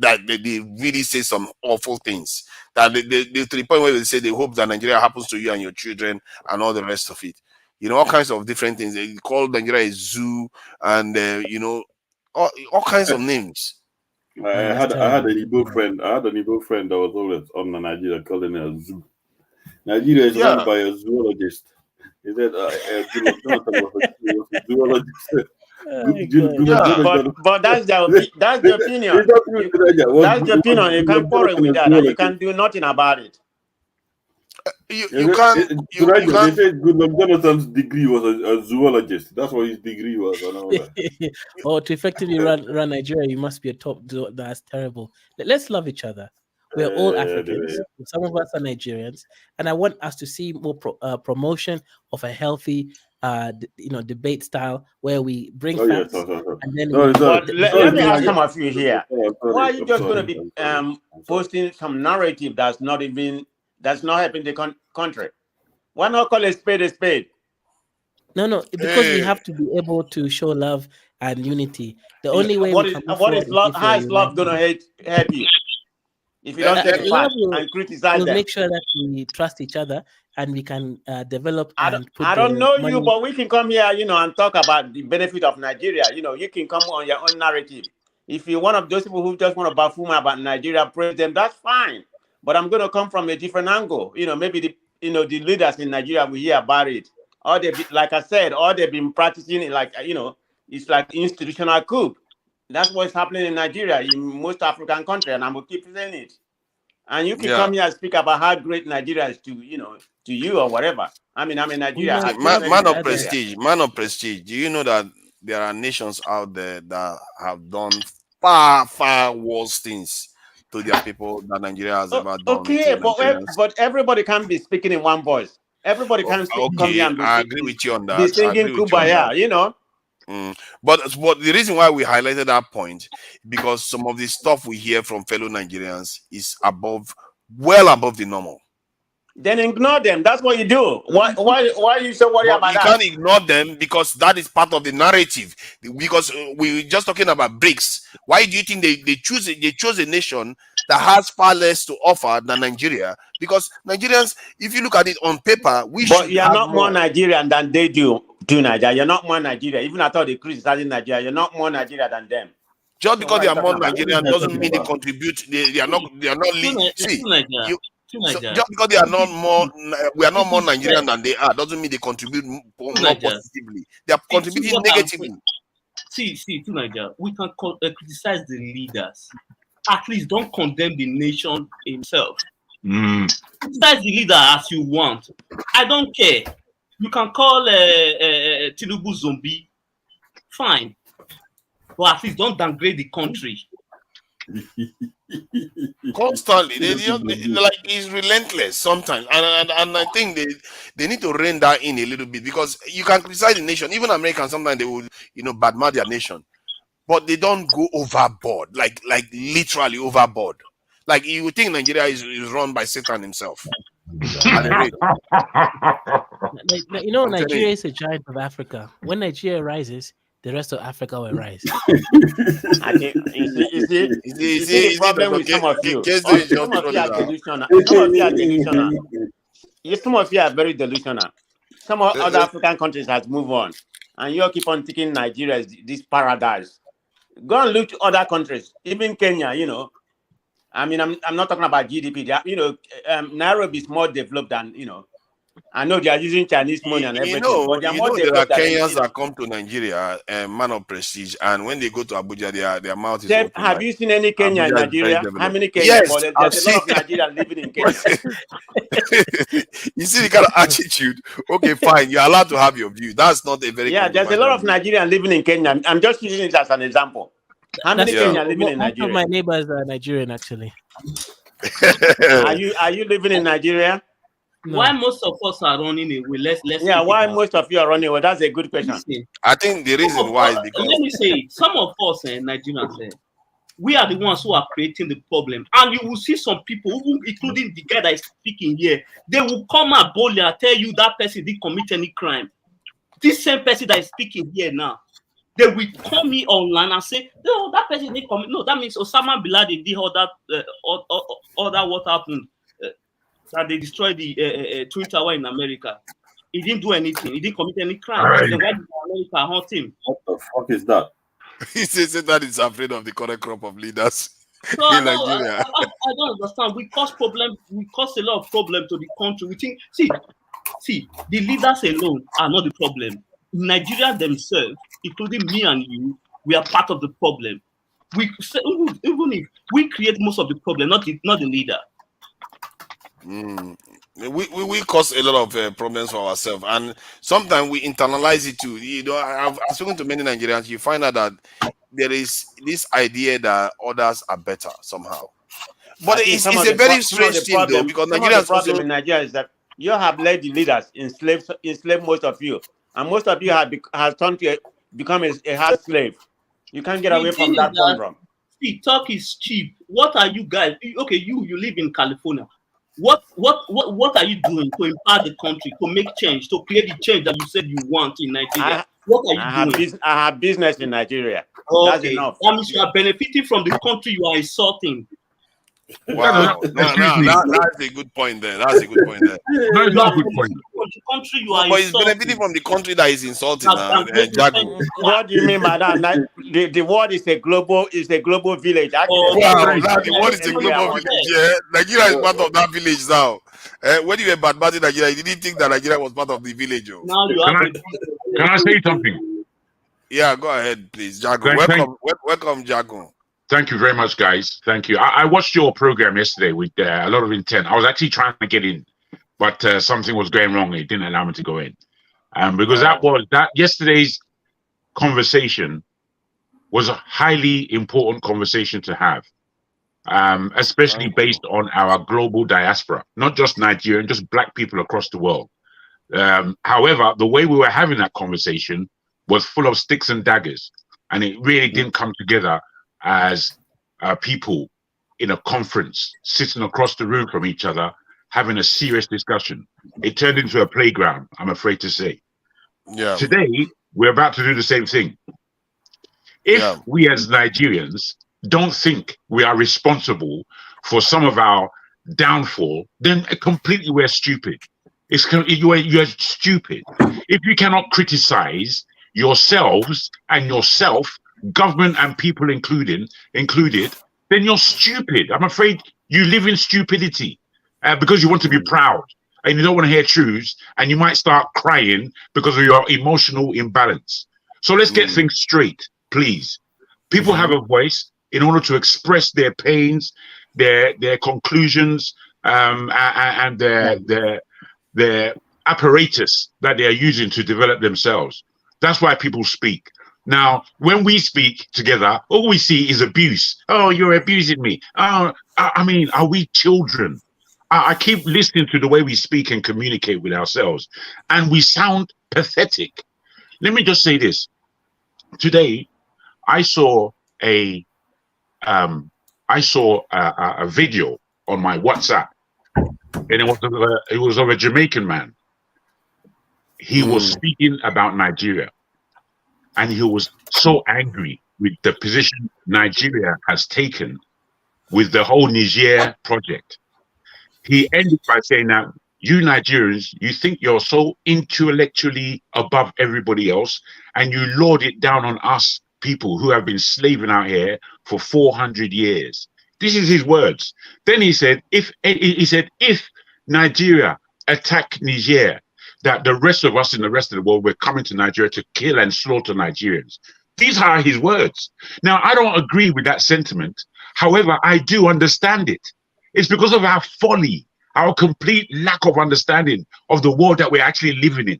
That they really say some awful things. That they to the point where they say they hope that Nigeria happens to you and your children and all the rest of it. All kinds of different things. They call Nigeria a zoo, and all kinds of names. I had an Igbo friend. I had an Igbo friend that was always on the Nigeria calling it a zoo. Nigeria is run by a zoologist. He said Jonathan was a zoologist. But that's the opinion. That's the opinion. You can't quarrel with that, and you can do nothing about it. You can't. They said Goodluck Jonathan's degree was a zoologist. That's what his degree was. And all that. Or to effectively run Nigeria, you must be a top. That's terrible. Let's love each other. We're all Africans. Some of us are Nigerians, and I want us to see more promotion of a healthy, debate style where we bring facts. And then let me ask some of you here: why are you just going to be posting some narrative that's not helping the country? Why not call a spade a spade? No, because we have to be able to show love and unity. The only way how is love going to help you? If you don't take part and criticize them, make sure that we trust each other and we can develop. I don't know you, but we can come here, and talk about the benefit of Nigeria. You can come on your own narrative. If you're one of those people who just want to buffoon about Nigeria, praise them, that's fine. But I'm going to come from a different angle. Maybe the leaders in Nigeria will hear about it. Or like I said, or they've been practicing it it's like institutional coup. That's what's happening in Nigeria, in most African countries, and I'm going to keep saying it. And you can come here and speak about how great Nigeria is to you or whatever. I'm in Nigeria. Man of prestige. Do you know that there are nations out there that have done far, far worse things to their people that Nigeria has ever done? Okay, but everybody can't be speaking in one voice. Everybody can't come here and I agree with you on that. Be singing Kumbaya, But the reason why we highlighted that point, because some of the stuff we hear from fellow Nigerians is well above the normal. Then ignore them. That's what you do. Why are you so worried about that? You can't ignore them because that is part of the narrative. Because we were just talking about BRICS. Why do you think they chose a nation that has far less to offer than Nigeria? Because Nigerians, if you look at it on paper, But you're not more Nigerian than they do Nigeria. You're not more Nigeria. Even after they criticizing Nigeria, you're not more Nigeria than them. Just because they are more Nigerian doesn't mean they contribute. They are not. Just because they are not more, we are not more Nigerian than they are, doesn't mean they contribute more positively. They are contributing negatively. See, to Nigeria, we can criticize the leaders. At least don't condemn the nation himself. Criticize the leader as you want. I don't care. You can call Tinubu zombie. Fine. But at least don't downgrade the country. Constantly, he's relentless sometimes, and I think they need to rein that in a little bit, because you can criticize the nation. Even Americans sometimes they will badmouth their nation, but they don't go overboard, like literally overboard. Like you would think Nigeria is run by Satan himself. Nigeria is a giant of Africa. When Nigeria rises, the rest of Africa will rise. You see the problem with some of you. Some of you are delusional. Some of you are very delusional. Some other African countries has moved on, and you keep on thinking Nigeria is this paradise. Go and look to other countries, even Kenya. I'm not talking about GDP. Nairobi is more developed than I know they are using Chinese money and everything. But there are Kenyans that come to Nigeria, man of prestige, and when they go to Abuja, their mouth is open. Have you seen any Kenya in Nigeria? How many Kenyans? Yes, there's a lot of Nigerians living in Kenya. You see the kind of attitude. Okay, fine, you're allowed to have your view. That's not a very there's a lot of Nigerians living in Kenya. I'm just using it as an example. How many Kenyans living in Nigeria? My neighbors are Nigerian, actually. Are you living in Nigeria? No. Why most of us are running away? Let's why most of you are running away? That's a good question. I think the reason why is because let me say, some of us Nigerians, we are the ones who are creating the problem. And you will see some people, including the guy that is speaking here, they will come out boldly and tell you that person didn't commit any crime. This same person that is speaking here now, they will come me online and say, no, that person didn't commit. No, that means Osama bin Laden did all that what happened. That they destroyed the Twin Tower in America. He didn't do anything. He didn't commit any crime. Then why did America hunt him? What the fuck is that? He says that is afraid of the current crop of leaders So I in Nigeria. don't understand. We cause a lot of problem to the country. We think, see, the leaders alone are not the problem. Nigeria themselves, including me and you, we are part of the problem. Even if we create most of the problem, not the leader. We cause a lot of problems for ourselves, and sometimes we internalize it too. You know, I've spoken to many Nigerians. You find out that there is this idea that others are better somehow. But it's a very strange thing, though, because Nigeria's problem in Nigeria is that you have led the leaders, enslaved most of you, and most of you have turned to become a hard slave. You can't get away from that conundrum. See, talk is cheap. What are you guys? Okay, you live in California. What are you doing to empower the country, to make change, to create the change that you said you want in Nigeria? What are you doing? I have business in Nigeria. Okay. That's enough. That means you are benefiting from the country you are insulting. Wow, that's a good point there. That's a good point there. No, it's not a good point. The country you are but it's insulting. benefiting from the country that is insulting. What do you mean by that? The world is a global village. Wow, the world is a global village. Yeah, Nigeria is part of that village now. When you were bad Nigeria, you didn't think that Nigeria was part of the village. Oh. Now you can I say something? Yeah, go ahead, please, Jago. Welcome, Jago. Thank you very much, guys. Thank you. I watched your program yesterday with a lot of intent. I was actually trying to get in, but something was going wrong. It didn't allow me to go in. Because that yesterday's conversation was a highly important conversation to have, especially based on our global diaspora, not just Nigerian, just black people across the world. However, the way we were having that conversation was full of sticks and daggers, and it really didn't come together as people in a conference sitting across the room from each other having a serious discussion. It turned into a playground, I'm afraid to say. Yeah. Today we're about to do the same thing. If we as Nigerians don't think we are responsible for some of our downfall, then completely we're stupid. You're stupid if you cannot criticize yourselves and yourself, government and people included, then you're stupid. I'm afraid you live in stupidity because you want to be proud and you don't want to hear truths, and you might start crying because of your emotional imbalance. So let's get things straight, please. People have a voice in order to express their pains, their conclusions, and their apparatus that they are using to develop themselves. That's why people speak. Now, when we speak together, all we see is abuse. Oh, you're abusing me. Oh, I mean, are we children? I keep listening to the way we speak and communicate with ourselves, and we sound pathetic. Let me just say this. Today, I saw a video on my WhatsApp, and it was of a Jamaican man. He was speaking about Nigeria. And he was so angry with the position Nigeria has taken with the whole Niger project. He ended by saying that you Nigerians, you think you're so intellectually above everybody else, and you lord it down on us people who have been slaving out here for 400 years. This is his words. Then he said, if Nigeria attack Niger, that the rest of us in the rest of the world were coming to Nigeria to kill and slaughter Nigerians. These are his words. Now, I don't agree with that sentiment. However, I do understand it. It's because of our folly, our complete lack of understanding of the world that we're actually living in.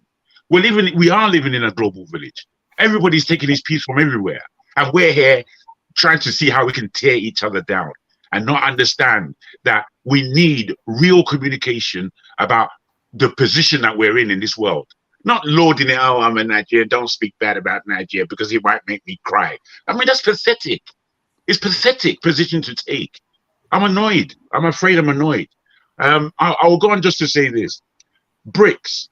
We are living in a global village. Everybody's taking his piece from everywhere. And we're here trying to see how we can tear each other down and not understand that we need real communication about the position that we're in this world. Not lording it, oh, I'm a Nigerian, don't speak bad about Nigeria because it might make me cry. I mean, that's pathetic. It's pathetic position to take. I'm annoyed. I'm afraid I'm annoyed. I'll go on just to say this. BRICS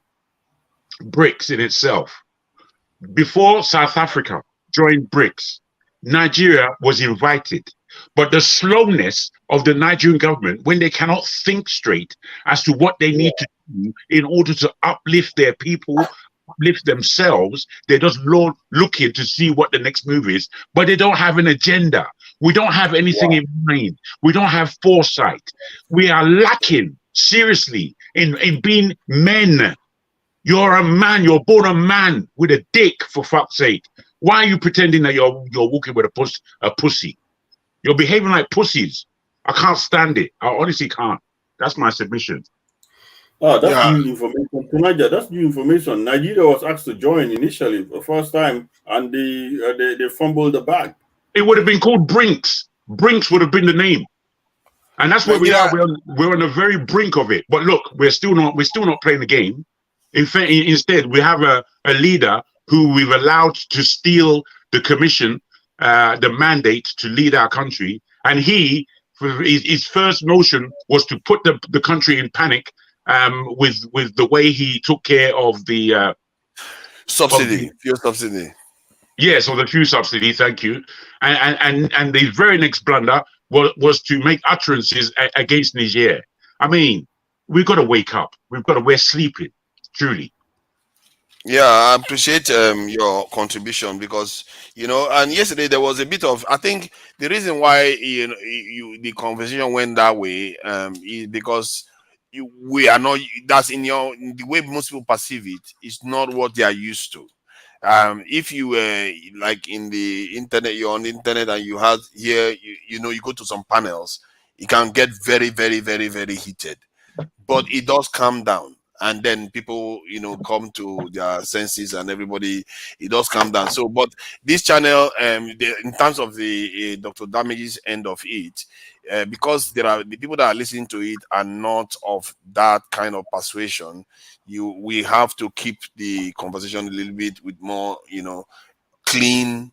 in itself. Before South Africa joined BRICS, Nigeria was invited. But the slowness of the Nigerian government, when they cannot think straight as to what they need to do in order to uplift their people, uplift themselves. They're just looking to see what the next move is, but they don't have an agenda. We don't have anything in mind. We don't have foresight. We are lacking seriously in being men. You're a man. You're born a man with a dick, for fuck's sake. Why are you pretending that you're walking with a pussy? You're behaving like pussies. I can't stand it. I honestly can't. That's my submission. Oh, that's new information. Tonight, that's new information. Nigeria was asked to join initially the first time, and they fumbled the bag. It would have been called BRICS. BRICS would have been the name, and that's where we are. We're on the very brink of it. But look, we're still not playing the game. In fact, instead, we have a leader who we've allowed to steal the commission, the mandate to lead our country, and his first notion was to put the country in panic with the way he took care of the fuel subsidy. Yes, or the fuel subsidy. Thank you. And the very next blunder was to make utterances against Niger. I mean, we've got to wake up. We're sleeping, truly. Yeah, I appreciate your contribution because, and yesterday there was a bit of, I think the reason why, the conversation went that way is because we are not, that's in the way most people perceive it, it's not what they are used to. If you like in the internet, you're on the internet and you have here, you go to some panels, it can get very, very, very, very heated, but it does calm down. And then people, come to their senses, and everybody, it does calm down. So, but this channel, in terms of the Dr. Damage's end of it, because there are the people that are listening to it are not of that kind of persuasion, we have to keep the conversation a little bit with more, clean,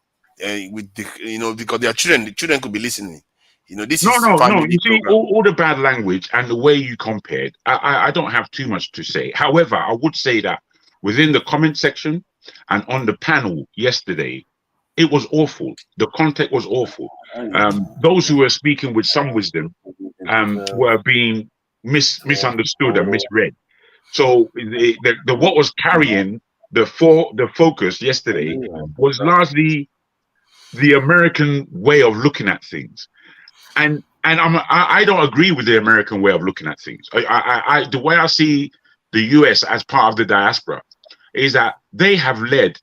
with the, because their children, the children could be listening. This is no. You see, all the bad language and the way you compared, I don't have too much to say. However, I would say that within the comment section and on the panel yesterday, it was awful. The content was awful. Those who were speaking with some wisdom were being misunderstood and misread. So the what was carrying the focus yesterday was largely the American way of looking at things. And I don't agree with the American way of looking at things. The way I see the US as part of the diaspora is that they have led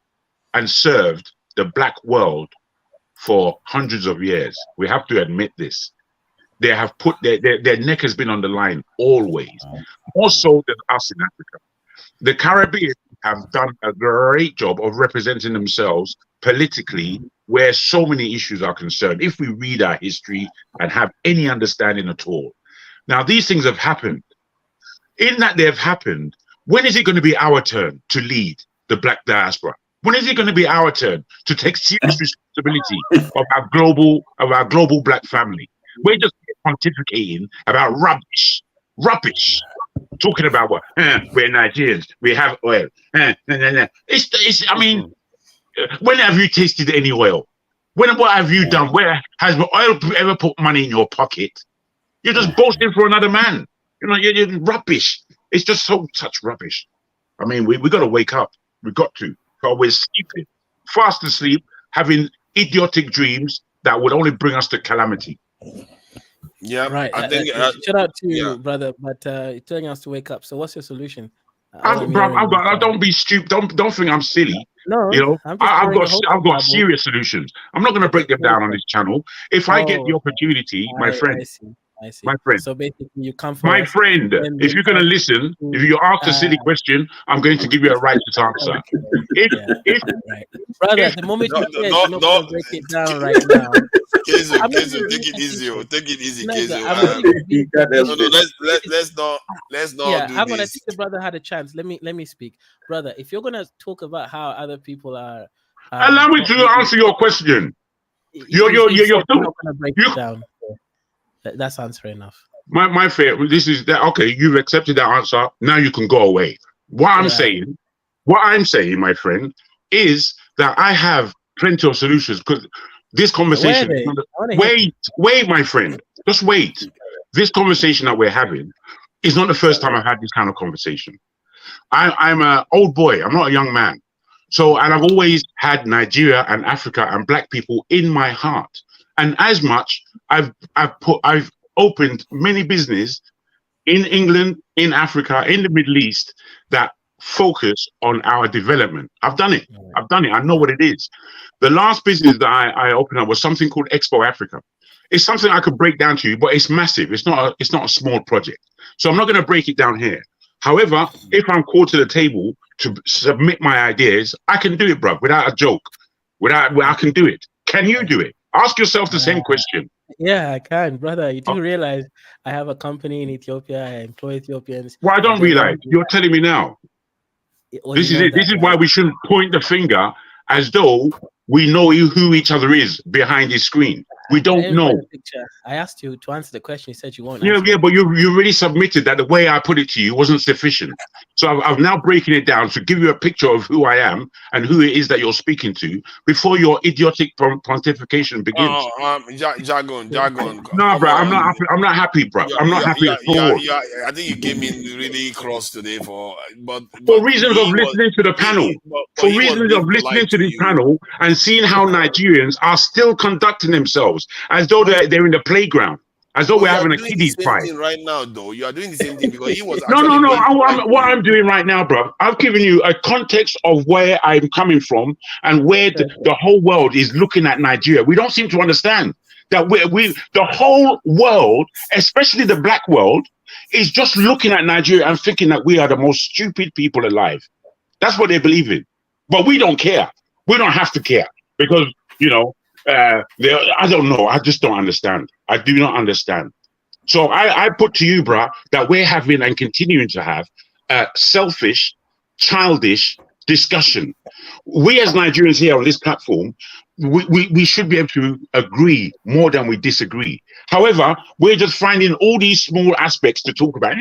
and served the black world for hundreds of years. We have to admit this. They have put their neck has been on the line always, more so than us in Africa. The Caribbean have done a great job of representing themselves politically where so many issues are concerned, if we read our history and have any understanding at all. Now, these things have happened. In that they have happened, when is it going to be our turn to lead the black diaspora? When is it going to be our turn to take serious responsibility of our global black family? We're just pontificating about rubbish. Talking about what? We're Nigerians. We have oil. It's. I mean, when have you tasted any oil? What have you done? Where has oil ever put money in your pocket? You're just boasting for another man. You're rubbish. It's just such rubbish. I mean, we got to wake up. We got to. But we're sleeping, fast asleep, having idiotic dreams that would only bring us to calamity. Yeah, right. I think shout out to you, brother. But you're telling us to wake up. So what's your solution? Don't be stupid. Don't think I'm silly. No, I've got serious solutions. I'm not going to break them down on this channel. If I get the opportunity, my friend. I see. My friend. So basically, you come from my friend. If you're going to listen, if you ask a silly question, I'm going to give you a righteous answer. Right. Brother, the moment you say you're not going to break it down right now. Kezu, take it easy. Take it easy, Kezu. Let's not. Yeah, do I'm gonna this. think the brother had a chance. Let me speak, brother. If you're gonna talk about how other people are, allow me to answer your question. You're not gonna break it down. That's answer enough. My fair. This is that. Okay, you've accepted that answer. Now you can go away. What I'm saying, my friend, is that I have plenty of solutions because this conversation. Wait, my friend. Just wait. This conversation that we're having is not the first time I've had this kind of conversation. I'm an old boy. I'm not a young man. So, and I've always had Nigeria and Africa and black people in my heart. And as much, I've opened many business in England, in Africa, in the Middle East that focus on our development. I've done it. I know what it is. The last business that I opened up was something called Expo Africa. It's something I could break down to you, but it's massive. It's not a small project. So I'm not going to break it down here. However, if I'm called to the table to submit my ideas, I can do it, bro, without a joke. I can do it. Can you do it? Ask yourself the same question. Yeah, I can, brother. You do realize I have a company in Ethiopia. I employ Ethiopians. Well, I don't realize. You're telling me now. This is it. This is why we shouldn't point the finger as though we know who each other is behind this screen. We don't know. I asked you to answer the question. You said you won't. Yeah, but you really submitted that the way I put it to you wasn't sufficient. So I'm now breaking it down to give you a picture of who I am and who it is that you're speaking to before your idiotic pontification begins. Jargon. No, bro, I'm not happy, bro. I'm not happy at all. I think you came in really cross today for reasons of listening to the panel. For reasons of listening to this panel and seeing how Nigerians are still conducting themselves as though they're in the playground, as though we're having a kiddies fight. Right now, though, you are doing the same thing because he was. No. What I'm doing right now, bro, I've given you a context of where I'm coming from and where the whole world is looking at Nigeria. We don't seem to understand that the whole world, especially the black world, is just looking at Nigeria and thinking that we are the most stupid people alive. That's what they believe in. But we don't care. We don't have to care because, I don't know. I just don't understand. I do not understand. So I put to you, bruh, that we're having and continuing to have a selfish, childish discussion. We as Nigerians here on this platform, we should be able to agree more than we disagree. However, we're just finding all these small aspects to talk about.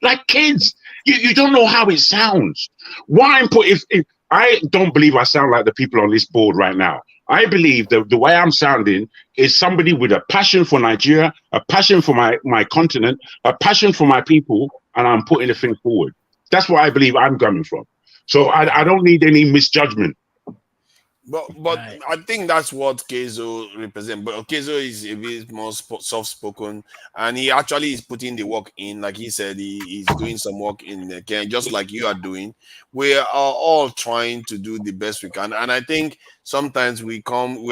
Like kids. You don't know how it sounds. If I don't believe I sound like the people on this board right now. I believe that the way I'm sounding is somebody with a passion for Nigeria, a passion for my continent, a passion for my people, and I'm putting the thing forward. That's what I believe I'm coming from. So I don't need any misjudgment. But I think that's what Kezo represents. But Kezo is a bit more soft-spoken, and he actually is putting the work in. Like he said, he's doing some work in Kenya, just like you are doing. We are all trying to do the best we can, and I think sometimes we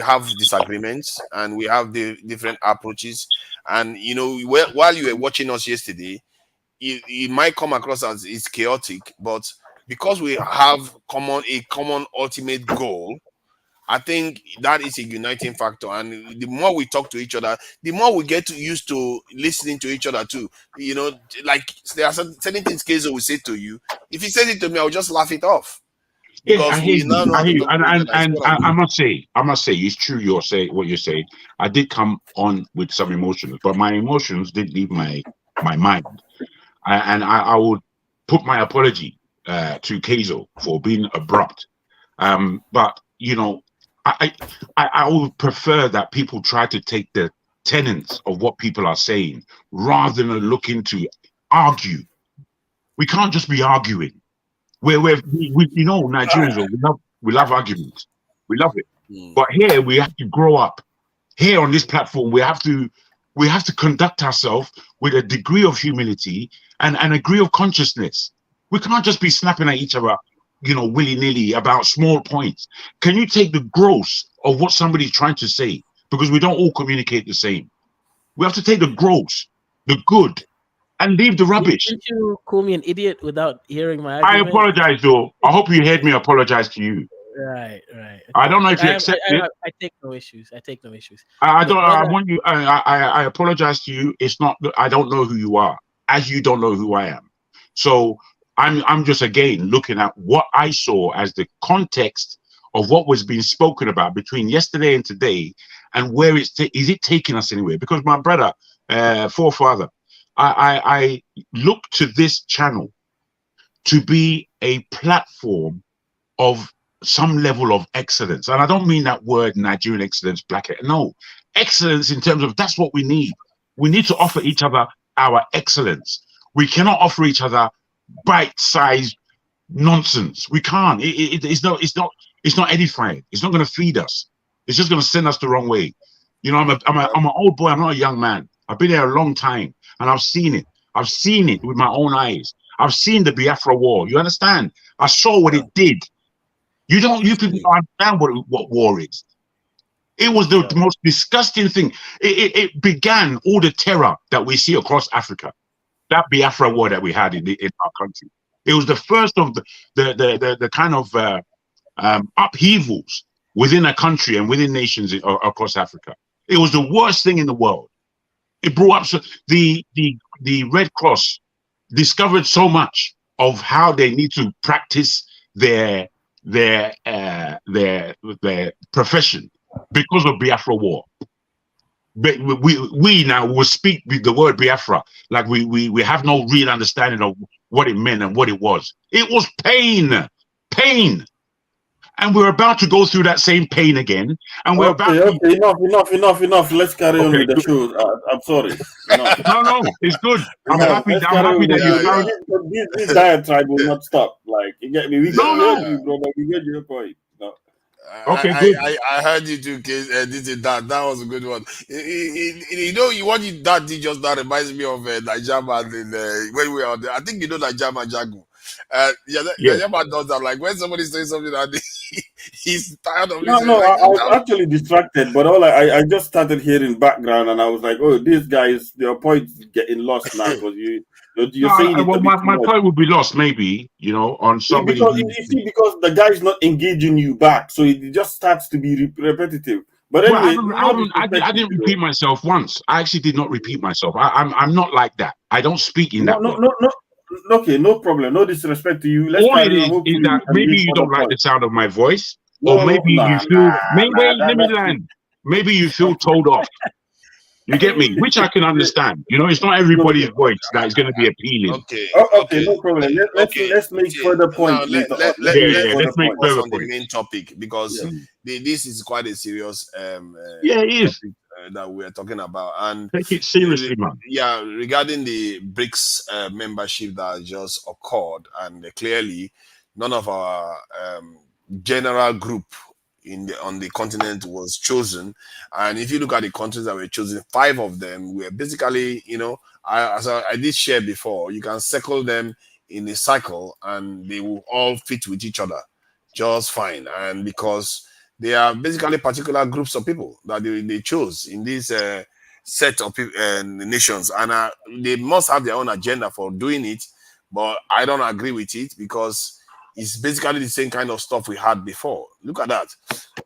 have disagreements, and we have the different approaches. And while you were watching us yesterday, it might come across as it's chaotic, but because we have a common ultimate goal, I think that is a uniting factor. And the more we talk to each other, the more we get used to listening to each other too. Like there are certain things Kezo will say to you. If he says it to me, I'll just laugh it off. Yeah, I hear you. And I must say, it's true what you're saying. I did come on with some emotions, but my emotions didn't leave my mind. I would put my apology to Kezo for being abrupt. But I would prefer that people try to take the tenets of what people are saying rather than looking to argue. We can't just be arguing. Nigerians, we love arguments. We love it. But here we have to grow up. Here on this platform, we have to conduct ourselves with a degree of humility and a degree of consciousness. We can't just be snapping at each other, willy-nilly about small points. Can you take the gross of what somebody's trying to say? Because we don't all communicate the same. We have to take the gross, the good, and leave the rubbish. Didn't you call me an idiot without hearing my I argument? apologize, though. I hope you heard me apologize to you. Right. I don't know if you accept it. I take no issues. I apologize to you. It's not. I don't know who you are, as you don't know who I am. So I'm just again looking at what I saw as the context of what was being spoken about between yesterday and today, and where is it taking us anywhere? Because my brother, forefather, I look to this channel to be a platform of some level of excellence. And I don't mean that word Nigerian excellence, black. No, excellence in terms of that's what we need. We need to offer each other our excellence. We cannot offer each other bite-sized nonsense. We can't. It's not edifying. It's not going to feed us. It's just going to send us the wrong way. You know, I'm an old boy. I'm not a young man. I've been there a long time, and I've seen it. I've seen it with my own eyes. I've seen the Biafra War. You understand? I saw what it did. You can understand what war is. It was the most disgusting thing. It began all the terror that we see across Africa. That Biafra War that we had in our country. It was the first of the kind of upheavals within a country and within nations across Africa. It was the worst thing in the world. It brought up the Red Cross discovered so much of how they need to practice their profession because of Biafra War. But we now will speak with the word Biafra like we have no real understanding of what it meant and what it was. It was pain. And we're about to go through that same pain again. And we're about to... Enough. Let's carry on with the show. I'm sorry. No, it's good. I'm happy that you... This diatribe will not stop. Like, you get me? We get you, brother. We get your point. No. Okay, good. I heard you too, that was a good one. You know, what that did just now reminds me of Najama when we were there. I think you know Najama Jagu. Najama does that. Like when somebody says something and he's tired of listening. No, I was actually distracted, but I just started hearing background and I was like, oh, these guys, their point is getting lost now because you're saying it. Well, my point would be lost, maybe, you know, on somebody. Because the guy's not engaging you back, so it just starts to be repetitive. But anyway, I didn't repeat myself once. I actually did not repeat myself. I'm not like that. I don't speak in that way. No. Okay, no problem. No disrespect to you. All it is that maybe you don't like the sound of my voice, or maybe you feel. Let me land. Maybe you feel told off. You get me? Which I can understand. You know, it's not everybody's voice that is going to be appealing. Okay, no problem. Let's make further points. Let's make further points on the main topic because this is quite a serious it is. That we're talking about, and take it seriously, man. Yeah, regarding the BRICS membership that just occurred, and clearly none of our general group on the continent was chosen. And if you look at the countries that were chosen, 5 of them were basically, you know, as I did share before, you can circle them in a cycle and they will all fit with each other just fine. And because they are basically particular groups of people that they chose in this set of nations, and they must have their own agenda for doing it, but I don't agree with it because it's basically the same kind of stuff we had before. Look at that.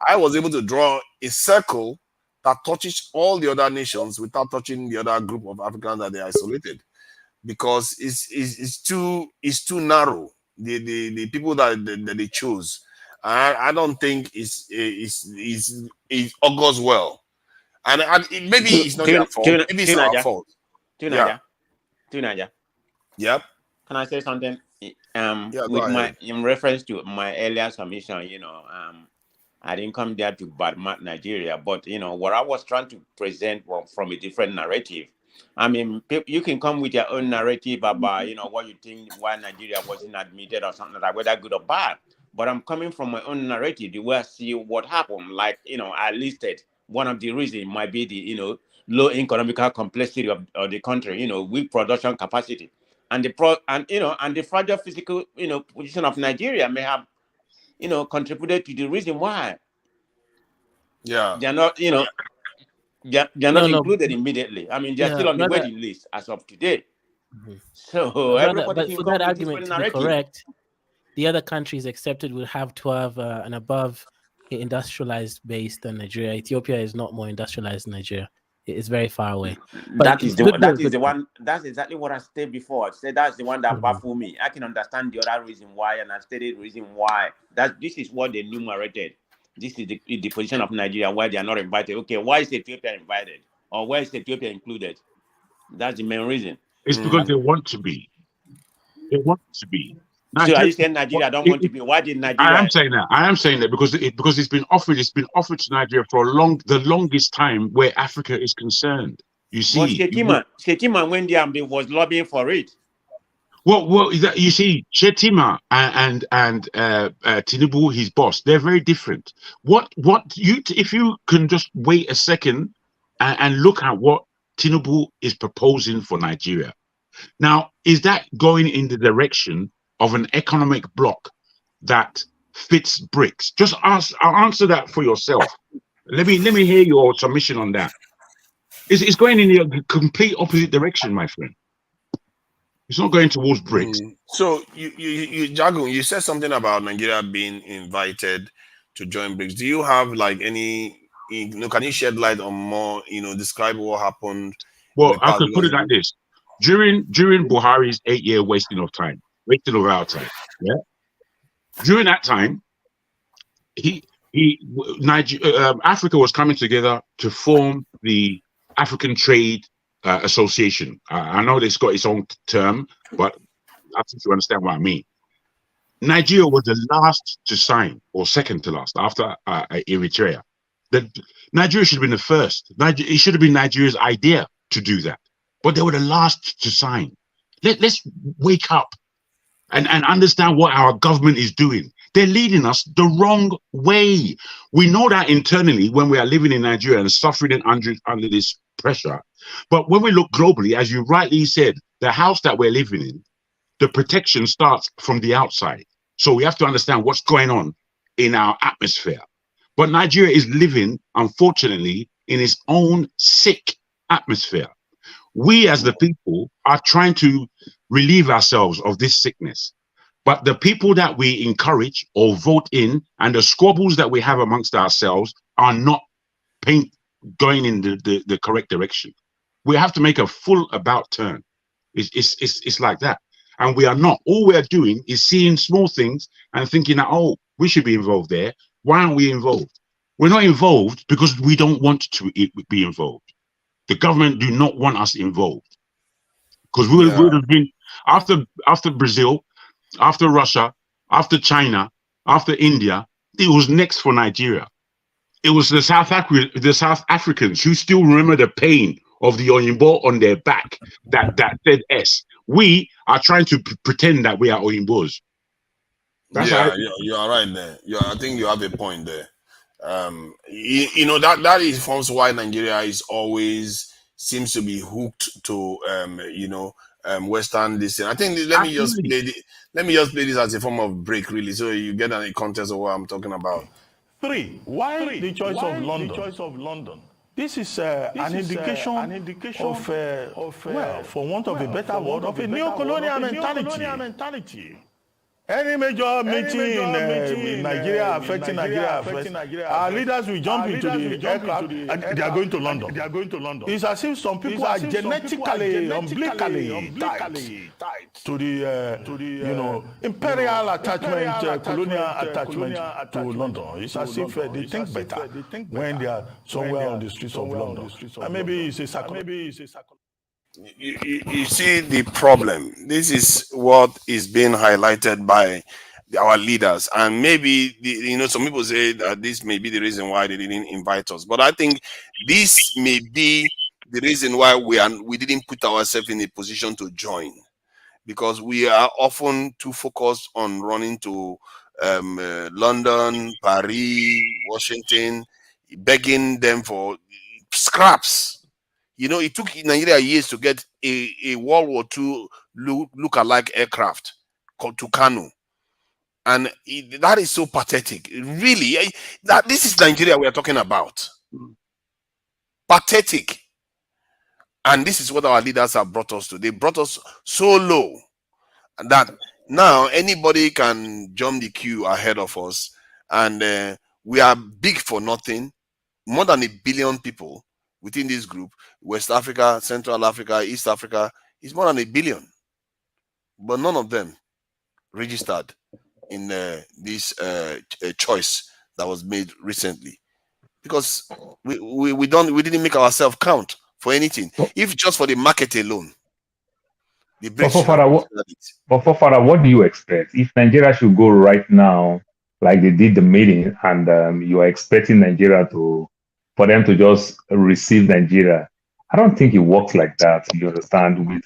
I was able to draw a circle that touches all the other nations without touching the other group of Africans that they isolated, because it's too narrow. The people that they chose. I don't think it augurs well, and maybe it's not their fault. Maybe it's our fault. Tunaja. Yep. Can I say something? In reference to my earlier submission, you know, I didn't come there to badmouth Nigeria, but you know what I was trying to present from a different narrative. I mean, you can come with your own narrative about, you know, what you think why Nigeria wasn't admitted or something like that, whether good or bad. But I'm coming from my own narrative, the way I see what happened. Like, you know, I listed one of the reasons might be the, you know, low economical complexity of the country, you know, weak production capacity, and the fragile physical, you know, position of Nigeria may have, you know, contributed to the reason why. Yeah, they're not, you know, they're not included immediately. I mean, they're still on the waiting list as of today. So everybody can for come that with argument to be correct, the other countries accepted will have to have an above industrialized base than Nigeria. Ethiopia is not more industrialized than Nigeria. It's very far away. That's exactly what I stated before. I said that's the one that baffled me. I can understand the other reason why, and I stated the reason why. This is what they enumerated. This is the position of Nigeria, why they are not invited. Okay, why is Ethiopia invited? Or why is Ethiopia included? That's the main reason. It's because they want to be. They want to be. So are you saying Nigeria don't want to be? Why did Nigeria? I am saying that because it's been offered. It's been offered to Nigeria for the longest time where Africa is concerned. You see, Shetima went there and was lobbying for it. Well, you see, Shetima and Tinubu, his boss, they're very different. If you can just wait a second and look at what Tinubu is proposing for Nigeria. Now, is that going in the direction of an economic bloc that fits BRICS? Just answer that for yourself. Let me hear your submission on that. It's going in the complete opposite direction, my friend. It's not going towards BRICS. So Jagun, you said something about Nigeria being invited to join BRICS. Do you have like any, can you shed light on more, describe what happened? Well, I could put it like this. During Buhari's 8-year wasting of our time, yeah. During that time, Africa was coming together to form the African Trade Association. I know it's got its own term, but I think you understand what I mean. Nigeria was the last to sign, or second to last, after Eritrea. Nigeria should have been the first. It should have been Nigeria's idea to do that, but they were the last to sign. Let's wake up and understand what our government is doing. They're leading us the wrong way. We know that internally when we are living in Nigeria and suffering under this pressure. But when we look globally, as you rightly said, the house that we're living in, the protection starts from the outside. So we have to understand what's going on in our atmosphere. But Nigeria is living, unfortunately, in its own sick atmosphere. We as the people are trying to relieve ourselves of this sickness. But the people that we encourage or vote in and the squabbles that we have amongst ourselves are not going in the correct direction. We have to make a full about turn. It's like that. And we are not. All we're doing is seeing small things and thinking that, oh, we should be involved there. Why aren't we involved? We're not involved because we don't want to be involved. The government do not want us involved. Because we would have been, after Brazil, after Russia, after China, after India, it was next for Nigeria. It was the South Africans who still remember the pain of the Oyinbo on their back that said S. We are trying to pretend that we are Oyimbos. You are right there. I think you have a point there. That is forms why Nigeria is always seems to be hooked to Western this. I think let me just play this as a form of break, really, so you get a context of what I'm talking about. Why the choice of London? This is an indication of for want of a better word, of a neo-colonial mentality. Any major meeting in Nigeria affecting Nigeria, our leaders will jump into the aircraft and they are going to London. It's as if some people are genetically, umbilically tied to the imperial attachment, colonial attachment to London. It's as if they think better when they are somewhere on the streets of London. And maybe it's a psychology. You see the problem. This is what is being highlighted by our leaders, and maybe some people say that this may be the reason why they didn't invite us. But I think this may be the reason why we didn't put ourselves in a position to join, because we are often too focused on running to London, Paris, Washington, begging them for scraps. It took Nigeria years to get a World War II look-alike aircraft called Tucano. And that is so pathetic. Really, this is Nigeria we are talking about. Pathetic. And this is what our leaders have brought us to. They brought us so low that now anybody can jump the queue ahead of us. And we are big for nothing. More than 1 billion people within this group. West Africa, Central Africa, East Africa is more than 1 billion, but none of them registered in this choice that was made recently, because we didn't make ourselves count for anything, if just for the market alone. But for Father, what do you expect if Nigeria should go right now, like they did the meeting, and you are expecting Nigeria for them to just receive Nigeria? I don't think it works like that. You understand?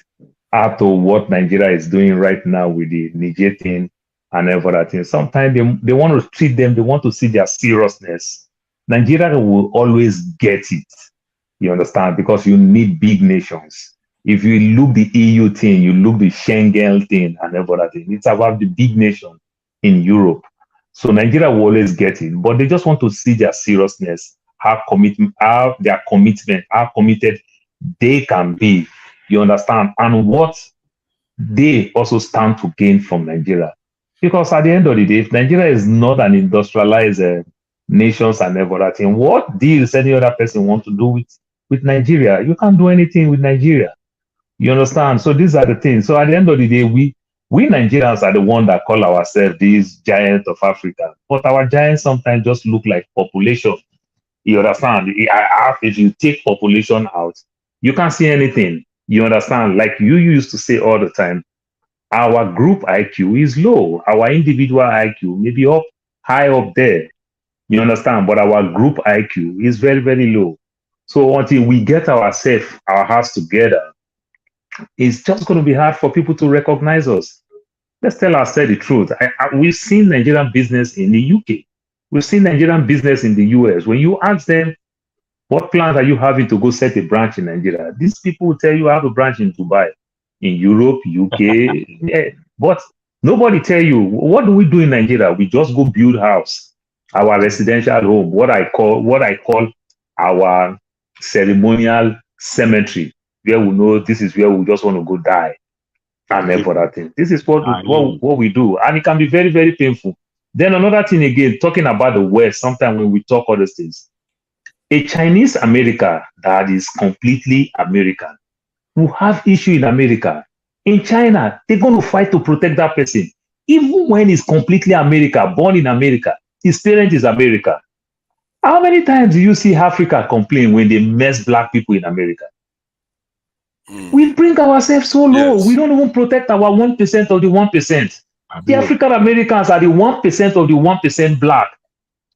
out to what Nigeria is doing right now with the Niger thing and everything. Sometimes they want to treat them, they want to see their seriousness. Nigeria will always get it. You understand? Because you need big nations. If you look the EU thing, you look the Schengen thing and everything, it's about the big nation in Europe. So Nigeria will always get it, but they just want to see their seriousness, how committed they can be. You understand? And what they also stand to gain from Nigeria. Because at the end of the day, if Nigeria is not an industrialized nations and everything, what deals any other person want to do with Nigeria? You can't do anything with Nigeria. You understand? So these are the things. So at the end of the day, we Nigerians are the one that call ourselves these giants of Africa. But our giants sometimes just look like population. You understand? If you take population out, you can't see anything. You understand? Like you used to say all the time, our group IQ is low. Our individual IQ may be high up there. You understand? But our group IQ is very, very low. So until we get our hearts together, it's just going to be hard for people to recognize us. Let's tell ourselves the truth. We've seen Nigerian business in the UK. We've seen Nigerian business in the US. When you ask them, what plans are you having to go set a branch in Nigeria? These people will tell you I have a branch in Dubai, in Europe, UK. Yeah. But nobody tell you, what do we do in Nigeria? We just go build house, our residential home, what I call our ceremonial cemetery, where we know this is where we just want to go die and everything. This is what we do. And it can be very, very painful. Then another thing again, talking about the West, sometimes when we talk other things, a Chinese America that is completely American who have issue in America. In China, they're going to fight to protect that person. Even when he's completely America, born in America, his parent is America. How many times do you see Africa complain when they mess black people in America? We bring ourselves so low. Yes. We don't even protect our 1% of the 1%. The African Americans are the 1% of the 1% black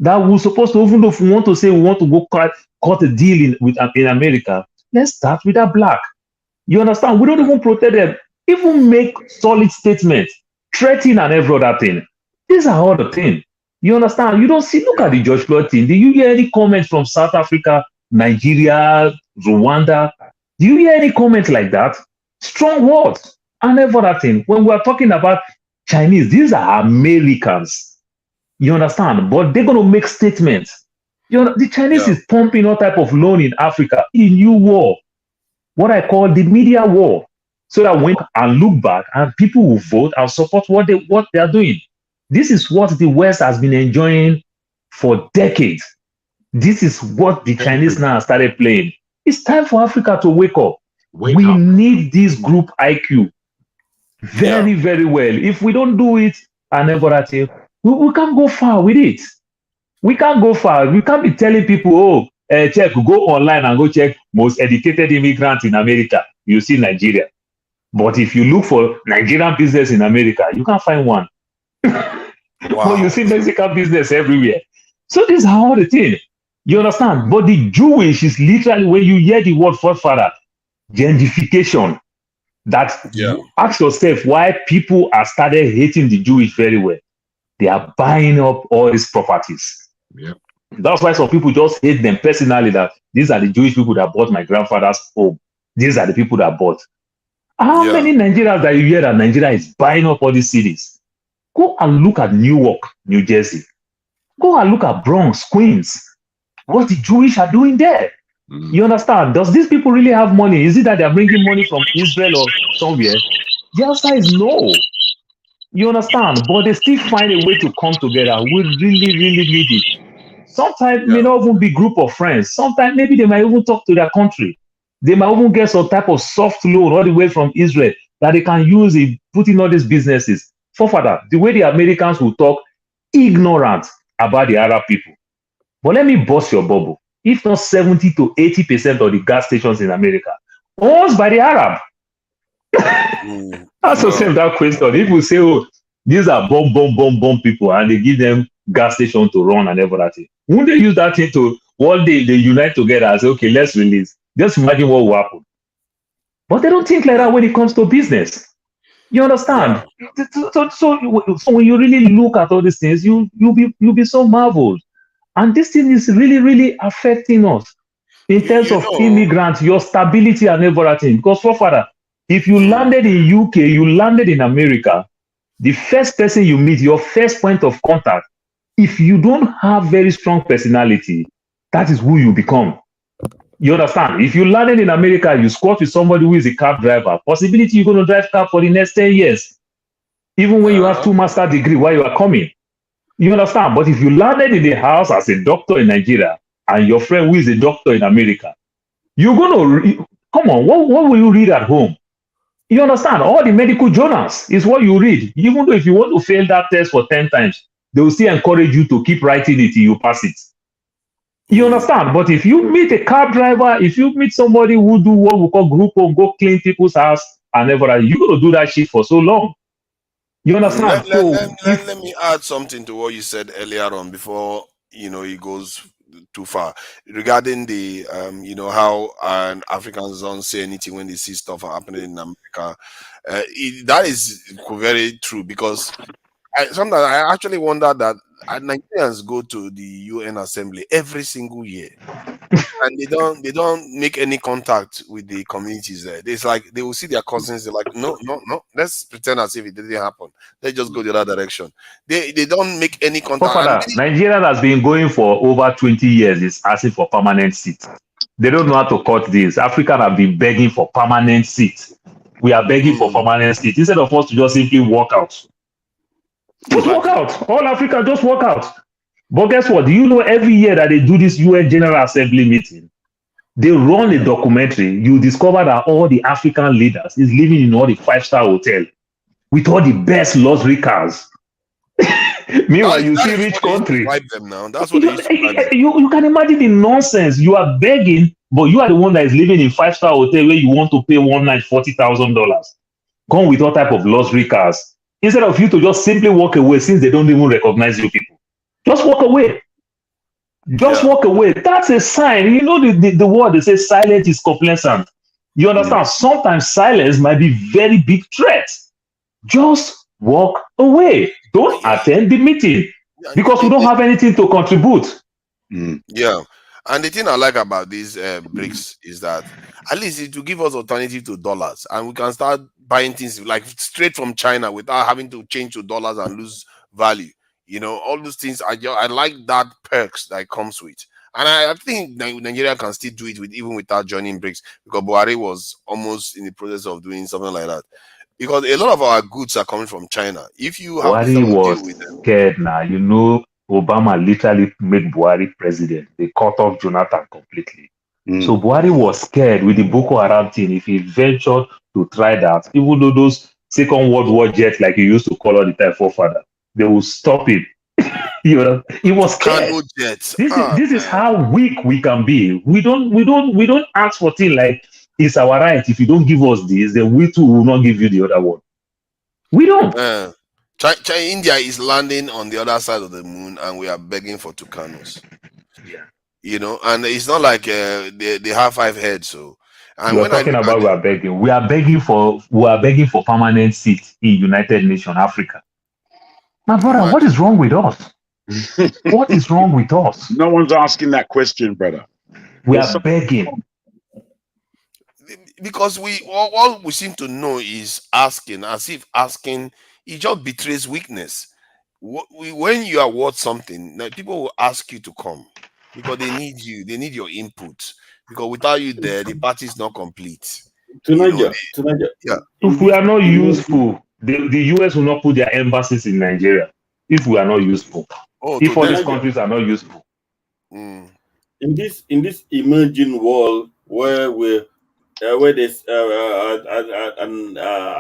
that we're supposed to, even if we want to say we want to go cut a deal in America, let's start with that black. You understand? We don't even protect them. Even make solid statements, threaten and every other thing. These are all the things. You understand? You don't see, look at the George Floyd thing. Do you hear any comments from South Africa, Nigeria, Rwanda? Do you hear any comments like that? Strong words and every other thing. When we're talking about Chinese, these are Americans. You understand? But they're going to make statements. You know, the Chinese is pumping all type of loan in Africa, in new war, what I call the media war, so that when and look back and people will vote and support what they are doing. This is what the West has been enjoying for decades. This is what the Chinese now started playing. It's time for Africa to wake up. We need this group IQ very, very well. If we don't do it and everything, we can't go far with it. We can't go far. We can't be telling people, check, go online and go check most educated immigrants in America. You see Nigeria. But if you look for Nigerian business in America, you can't find one. But you see Mexican business everywhere. So this is how the thing. You understand? But the Jewish is literally, when you hear the word forefather, gentrification. That ask yourself why people have started hating the Jewish very well. They are buying up all these properties. Yep. That's why some people just hate them personally, that these are the Jewish people that bought my grandfather's home. These are the people that bought. How many Nigerians that you hear that Nigeria is buying up all these cities? Go and look at Newark, New Jersey. Go and look at Bronx, Queens. What the Jewish are doing there. You understand? Does these people really have money? Is it that they're bringing money from Israel or somewhere? The answer is no. You understand? But they still find a way to come together. We really, really need it. Sometimes it may not even be a group of friends. Sometimes maybe they might even talk to their country. They might even get some type of soft loan all the way from Israel that they can use in putting all these businesses. For further, the way the Americans will talk ignorant about the Arab people. But let me bust your bubble. If not 70 to 80% of the gas stations in America owned by the Arab. Ask yourself that question. If we say, oh, these are bomb people and they give them gas station to run and everything, won't they use that thing to one day they unite together and say, okay, let's release? Just imagine what will happen. But they don't think like that when it comes to business. You understand? So when you really look at all these things, you'll be so marveled. And this thing is really, really affecting us in terms of immigrants, your stability and everything. Because forefather, if you landed in UK, you landed in America, the first person you meet, your first point of contact, if you don't have very strong personality, that is who you become. You understand? If you landed in America, you squat with somebody who is a cab driver, possibility you're going to drive cab for the next 10 years, even when you have 2 master's degree while you are coming. You understand? But if you landed in the house as a doctor in Nigeria and your friend who is a doctor in America, you're going to, come on, what will you read at home? You understand? All the medical journals is what you read. Even though if you want to fail that test for 10 times, they will still encourage you to keep writing it till you pass it. You understand? But if you meet a cab driver, if you meet somebody who do what we call group home, go clean people's house and everything, you're going to do that shit for so long. You understand? Let me add something to what you said earlier on before, it goes too far regarding the, how Africans don't say anything when they see stuff happening in America. That is very true, because sometimes I actually wonder that Nigerians go to the UN Assembly every single year, and they don't make any contact with the communities there. It's like they will see their cousins. They're like, no, let's pretend as if it didn't happen. Let's just go the other direction. They don't make any contact. Nigeria has been going for over 20 years. Is asking for permanent seats. They don't know how to cut this. Africans have been begging for permanent seats. We are begging for permanent seats instead of us to just simply walk out. Just walk out. All Africa, just walk out. But guess what? Do you know every year that they do this UN General Assembly meeting, they run a documentary. You discover that all the African leaders is living in all the 5-star hotels with all the best luxury cars. Meanwhile, you see rich country. That's what you can imagine the nonsense. You are begging, but you are the one that is living in 5-star hotel where you want to pay one night $40,000. Gone with all type of luxury cars. Instead of you to just simply walk away, since they don't even recognize you people. Just walk away. Just walk away. That's a sign. You know the word they say silence is complacent. You understand? Sometimes silence might be very big threat. Just walk away. Don't attend the meeting because we don't have anything to contribute. Yeah. And the thing I like about these BRICS is that at least it will give us alternative to dollars, and we can start buying things like straight from China without having to change to dollars and lose value. All those things. I like that perks that it comes with, and I think Nigeria can still do it even without joining BRICS, because Buhari was almost in the process of doing something like that. Because a lot of our goods are coming from China. If you have Buhari was scared now. Obama literally made Buhari president. They cut off Jonathan completely. So Buhari was scared with the Boko Haram thing. If he ventured to try that, even though those Second World War jets, like you used to call all the time, forefather, they will stop him. He was scared. This is how weak we can be. We don't ask for things like it's our right. If you don't give us this, then we too will not give you the other one. We don't. India is landing on the other side of the moon, and we are begging for Tucanos. And it's not like they have 5 heads. So, and we're talking about we are begging for permanent seats in United Nations Africa. My brother, what is wrong with us? What is wrong with us? No one's asking that question, brother. We are begging. Because all we seem to know is asking, as if asking, it just betrays weakness. When you are worth something, people will ask you to come because they need you. They need your input. Because without you there, the party is not complete. Nigeria. If we are not useful, the US will not put their embassies in Nigeria. If we are not useful, if all these countries are not useful. In this emerging world where there's a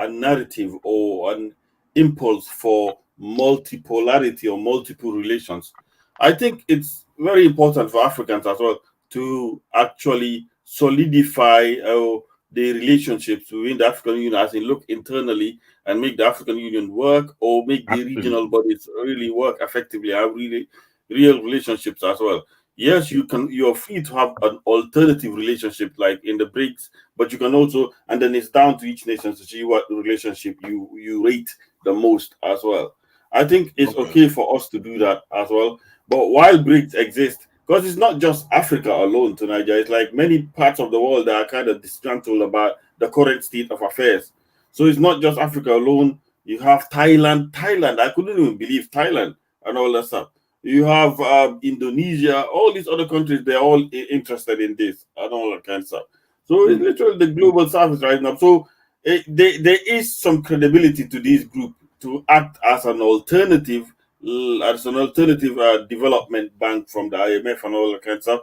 narrative or an impulse for multipolarity or multiple relations, I think it's very important for Africans as well to actually solidify the relationships within the African Union, as in look internally and make the African Union work, or make the regional bodies really work effectively, have really real relationships as well. yes, you're free to have an alternative relationship like in the BRICS, but you can also, and then it's down to each nation to see what relationship you rate the most as well. I think it's okay for us to do that as well. But while BRICS exist, because it's not just Africa alone to Nigeria, it's like many parts of the world that are kind of disgruntled about the current state of affairs. So it's not just Africa alone. You have Thailand. I couldn't even believe Thailand and all that stuff. You have Indonesia, all these other countries, they're all interested in this and all that kind of stuff. So it's literally the global south right now. So there is some credibility to this group to act as an alternative, development bank from the IMF and all that kind of stuff.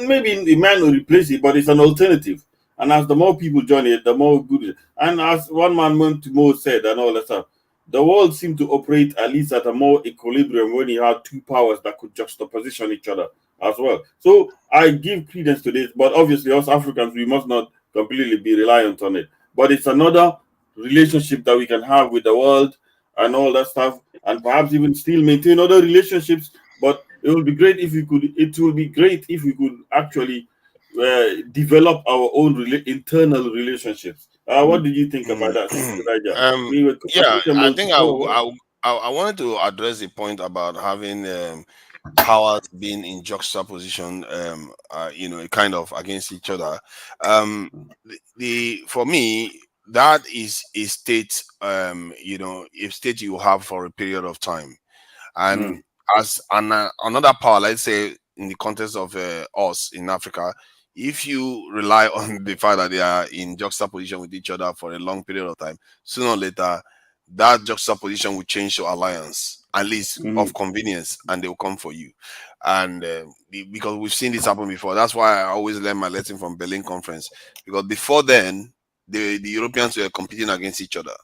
Maybe it might not replace it, but it's an alternative. And as the more people join it, the more good it is. And as one man Mo said and all that stuff, the world seemed to operate at least at a more equilibrium when you had two powers that could juxtaposition each other as well. So I give credence to this, but obviously us Africans, we must not completely be reliant on it. But it's another relationship that we can have with the world and all that stuff, and perhaps even still maintain other relationships. But it will be great if we could. It will be great if we could actually develop our own internal relationships. What do you think about that, Yeah, I think I wanted to address the point about having powers being in juxtaposition, you know, kind of against each other. For me, that is a state, you know, a state you have for a period of time, and as another power, let's say in the context of us in Africa, if you rely on the fact that they are in juxtaposition with each other for a long period of time, sooner or later, that juxtaposition will change to alliance, at least of convenience, and they will come for you. And because we've seen this happen before, that's why I always learn my lesson from Berlin Conference. Because before then, the Europeans were competing against each other,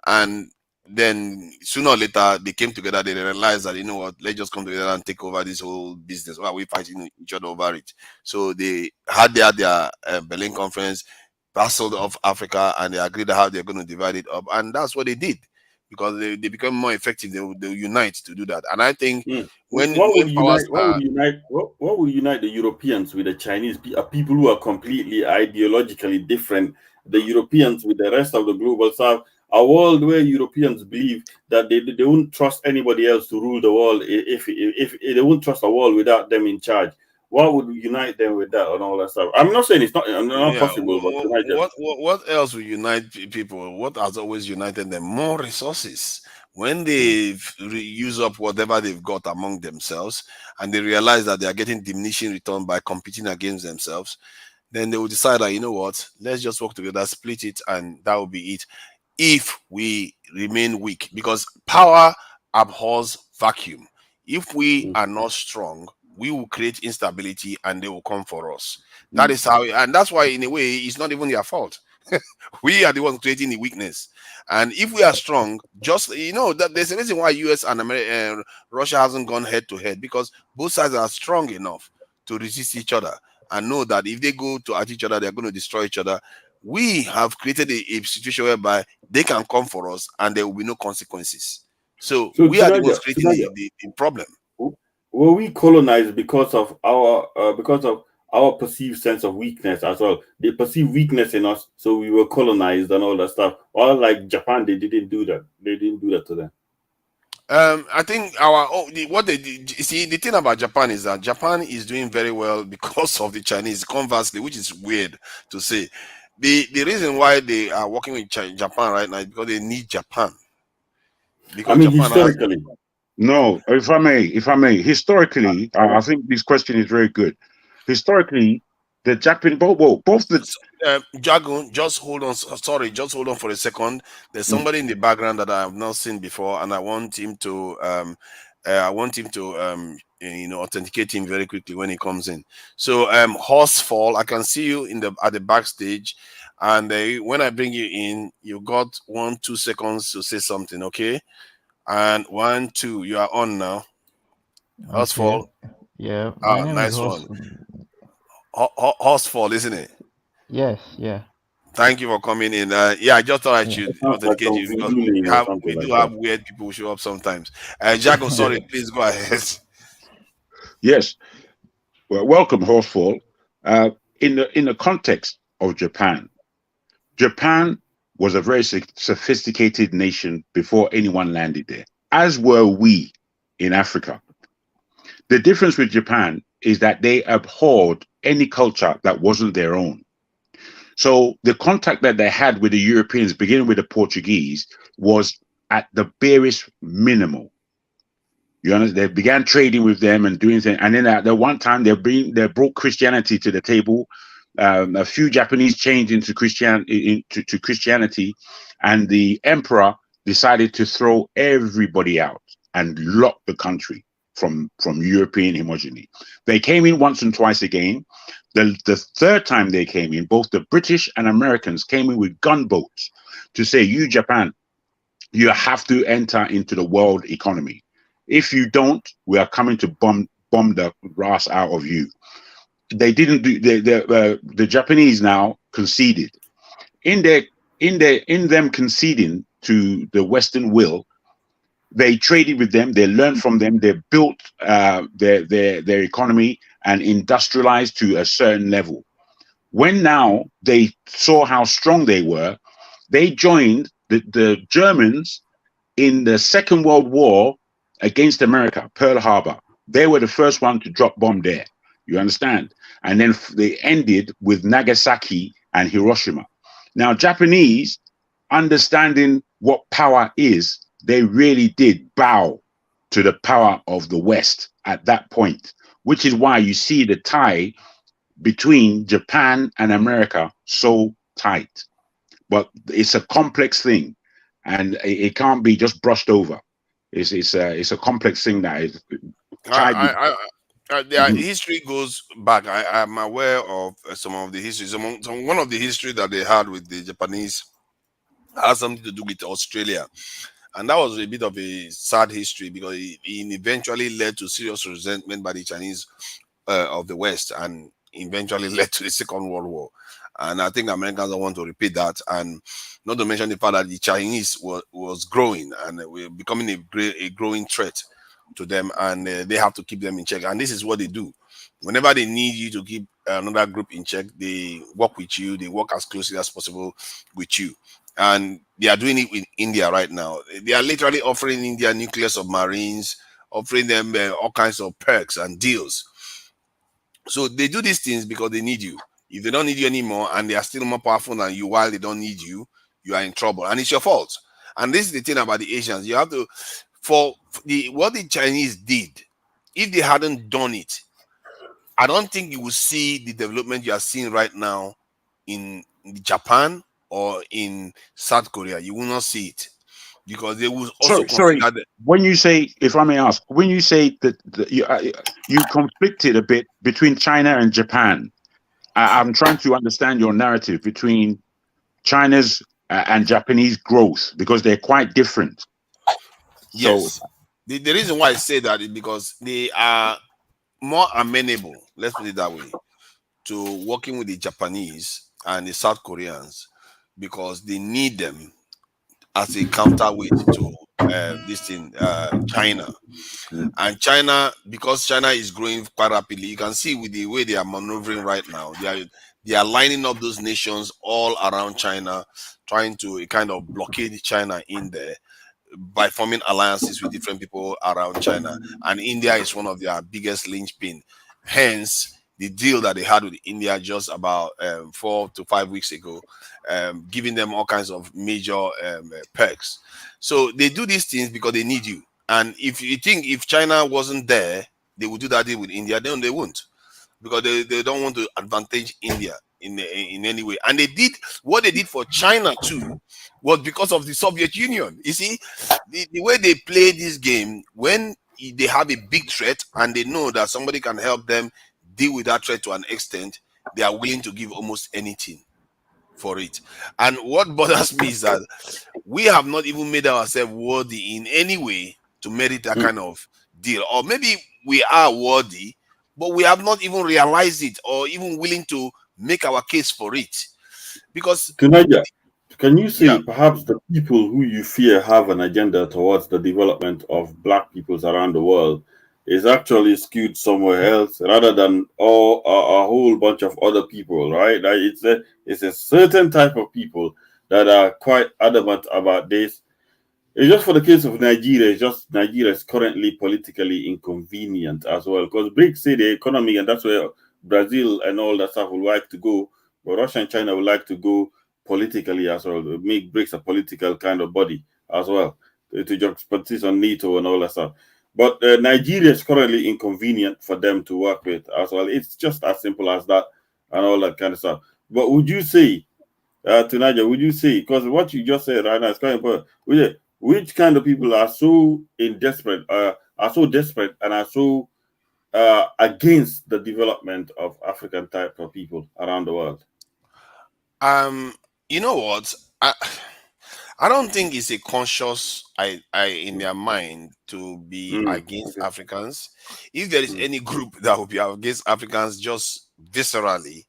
and then sooner or later they came together. They realized that, you know what, let's just come together and take over this whole business. Why are we fighting each other over it? So they had their Berlin Conference, parceled of Africa, and they agreed how they're going to divide it up, and that's what they did, because they become more effective. They'll unite to do that. And I think what would unite the Europeans with the Chinese people who are completely ideologically different? The Europeans with the rest of the global south. A world where Europeans believe that they won't trust anybody else to rule the world if they won't trust a world without them in charge. What would unite them with that and all that stuff? I'm not saying it's not possible, but what else will unite people? What has always united them? More resources. When they use up whatever they've got among themselves, and they realize that they are getting diminishing return by competing against themselves, then they will decide that, you know what, let's just work together, split it, and that will be it. If we remain weak, because power abhors vacuum. If we are not strong, we will create instability and they will come for us. That is how, and that's why in a way it's not even their fault. We are the ones creating the weakness. And if we are strong, just, you know, that there's a reason why US and Russia hasn't gone head to head, because both sides are strong enough to resist each other and know that if they go to at each other, they're going to destroy each other. We have created a situation whereby they can come for us and there will be no consequences. So we are the ones creating the problem. Were we colonized because of our perceived sense of weakness as well? They perceive weakness in us, so we were colonized and all that stuff. Or like Japan, they didn't do that. They didn't do that to them. I think what they did, see, the thing about Japan is that Japan is doing very well because of the Chinese. Conversely, which is weird to say. The reason why they are working with Japan right now is because they need Japan. Because Japan historically. No, if I may, historically, I think this question is very good. Historically, the Japan, both the Jagun, just hold on. Sorry, just hold on for a second. There's somebody in the background that I have not seen before, and I want him to you know, authenticate him very quickly when he comes in. So Horsefall, I can see you at the backstage, and when I bring you in, you got 1-2 seconds to say something, okay? And 1, 2, you are on now. Horsefall. Yeah. Nice one. Horsefall, isn't it? Yes, yeah. Thank you for coming in. Yeah, I just thought I should authenticate you, because we do have weird people who show up sometimes. Jago, sorry, please go ahead. Yes. welcome, Horsefall. In the context of Japan, Japan was a very sophisticated nation before anyone landed there, as were we in Africa. The difference with Japan is that they abhorred any culture that wasn't their own. So the contact that they had with the Europeans, beginning with the Portuguese, was at the barest minimal. You understand? They began trading with them and doing things, and then at the one time they brought Christianity to the table. A few Japanese changed into Christianity, and the emperor decided to throw everybody out and lock the country from European homogeny. They came in once and twice again. The third time they came in, both the British and Americans came in with gunboats to say, you Japan, you have to enter into the world economy. If you don't, we are coming to bomb the grass out of you. They didn't do. The Japanese now conceded. In them conceding to the Western will, they traded with them. They learned from them. They built their economy and industrialized to a certain level. When now they saw how strong they were, they joined the Germans in the Second World War against America, Pearl Harbor. They were the first one to drop bomb there. You understand? And then they ended with Nagasaki and Hiroshima. Now, Japanese, understanding what power is, they really did bow to the power of the West at that point, which is why you see the tie between Japan and America so tight. But it's a complex thing, and it can't be just brushed over. It's a complex thing that is tied. Their history goes back. I'm aware of some of the history. One of the history that they had with the Japanese has something to do with Australia. And that was a bit of a sad history because it eventually led to serious resentment by the Chinese of the West, and eventually led to the Second World War. And I think Americans don't want to repeat that. And not to mention the fact that the Chinese was growing and we're becoming a growing threat to them, and they have to keep them in check. And this is what they do. Whenever they need you to keep another group in check, they work with you. They work as closely as possible with you. And they are doing it with India right now. They are literally offering India nuclear submarines, offering them all kinds of perks and deals. So they do these things because they need you. If they don't need you anymore and they are still more powerful than you while they don't need you, you are in trouble. And it's your fault. And this is the thing about the Asians. You have to, what the Chinese did, if they hadn't done it, I don't think you will see the development you are seeing right now in Japan or in South Korea. You will not see it because they will also sorry. When you say, if I may ask, when you say that you conflicted a bit between China and Japan, I'm trying to understand your narrative between China's and Japanese growth because they're quite different. Yes. So, the reason why I say that is because they are more amenable, let's put it that way, to working with the Japanese and the South Koreans because they need them as a counterweight to China. And China, because China is growing quite rapidly, you can see with the way they are maneuvering right now, they are lining up those nations all around China, trying to kind of blockade China in there by forming alliances with different people around China. And India is one of their biggest linchpin. Hence, the deal that they had with India just about 4 to 5 weeks ago, giving them all kinds of major perks. So they do these things because they need you. And if you think if China wasn't there, they would do that deal with India, then they won't. Because they don't want to advantage India in any way. And they did what they did for China too was because of the Soviet Union. You see, the way they play this game, when they have a big threat and they know that somebody can help them deal with that threat to an extent, they are willing to give almost anything for it. And what bothers me is that we have not even made ourselves worthy in any way to merit that kind of deal. Or maybe we are worthy, but we have not even realized it or even willing to make our case for it. Because can you say perhaps the people who you fear have an agenda towards the development of black peoples around the world is actually skewed somewhere else rather than all a whole bunch of other people, right? Like it's a certain type of people that are quite adamant about this. It's just for the case of Nigeria. It's just Nigeria is currently politically inconvenient as well because BRICS say the economy, and that's where Brazil and all that stuff would like to go, but Russia and China would like to go politically as well. Make BRICS a political kind of body as well to just participate on NATO and all that stuff. But Nigeria is currently inconvenient for them to work with as well. It's just as simple as that and all that kind of stuff. But would you say, Tunaja, would you say, because what you just said right now is quite important, which kind of people are so desperate and are so against the development of African type of people around the world? You know what? I don't think it's a conscious in their mind to be against Africans. If there is any group that will be against Africans just viscerally,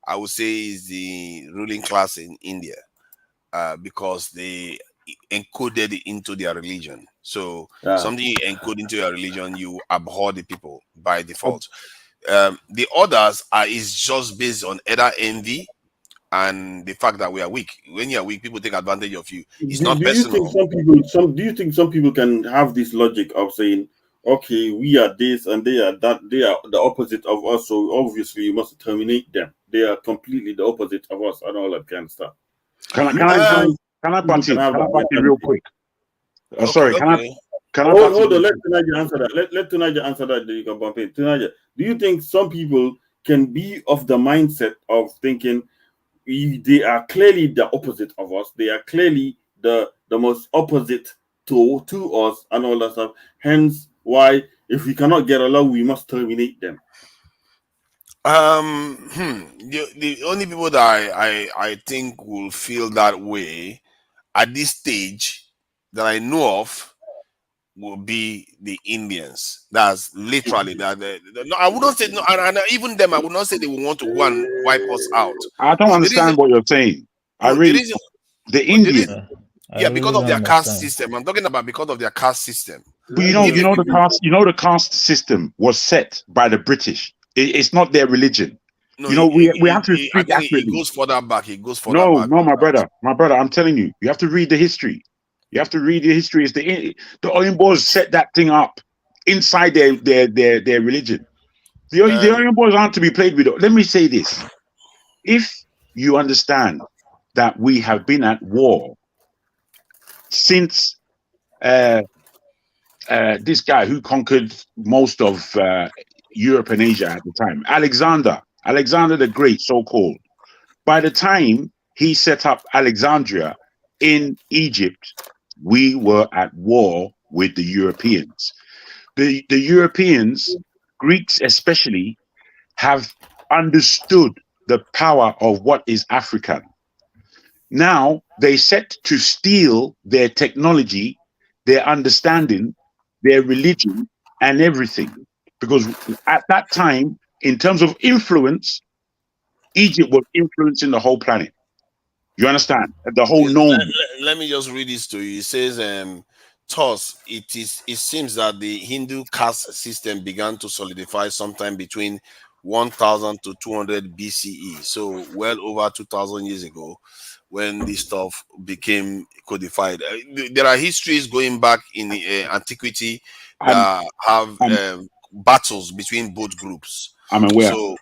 I would say is the ruling class in India, because they encoded it into their religion. So something you encode into your religion, you abhor the people by default. The others is just based on either envy and the fact that we are weak. When you are weak, people take advantage of you. It's not personal. Do you think some people can have this logic of saying, okay, we are this and they are that, they are the opposite of us, so obviously you must terminate them. They are completely the opposite of us and all that kind of stuff. Can I punch in real quick? Sorry, can I hold on, let Tunaja answer that. Let Tunaja answer that, then you can bump in. Tunaja, do you think some people can be of the mindset of thinking they are clearly the opposite of us, they are clearly the most opposite to us and all that stuff, hence why if we cannot get along we must terminate them? The only people that I think will feel that way at this stage that I know of will be the Indians. That's literally that. No, I wouldn't say no, and even them. I would not say they will want to go and wipe us out. I don't understand what you're saying. The Indians. Because of their caste system. I'm talking about because of their caste system. But you know the caste system was set by the British. It's not their religion. No, we have to speak accurately. It goes further back. It goes further back. No, my brother, I'm telling you, you have to read the history. You have to read the history. It's the Oyinbos set that thing up inside their religion. The Oyinbos aren't to be played with. Let me say this: if you understand that we have been at war since this guy who conquered most of Europe and Asia at the time, Alexander the Great, so-called. By the time he set up Alexandria in Egypt, we were at war with the Europeans. The Europeans, Greeks especially, have understood the power of what is African. Now they set to steal their technology, their understanding, their religion, and everything. Because at that time, in terms of influence, Egypt was influencing the whole planet. You understand? The whole known. Let me just read this to you. It says, thus, it seems that the Hindu caste system began to solidify sometime between 1000 to 200 BCE. So well over 2000 years ago, when this stuff became codified. There are histories going back in antiquity that have battles between both groups. I'm aware. So,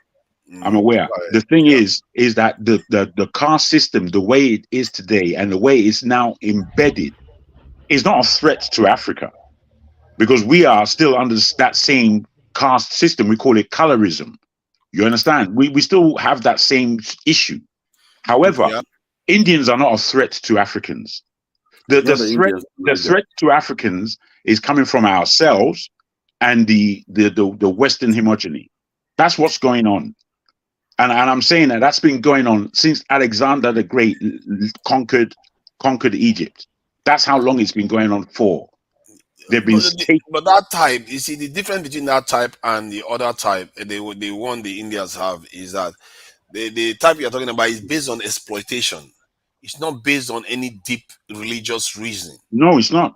I'm aware. The thing is that the caste system, the way it is today and the way it's now embedded, is not a threat to Africa, because we are still under that same caste system. We call it colorism. You understand? We still have that same issue. However, Indians are not a threat to Africans. The threat to Africans is coming from ourselves and the Western homogeny. That's what's going on. And I'm saying that's been going on since Alexander the Great conquered Egypt. That's how long it's been going on for. They've been but that type, you see, the difference between that type and the other type, the one the Indians have, is that the type you're talking about is based on exploitation. It's not based on any deep religious reason. No, it's not.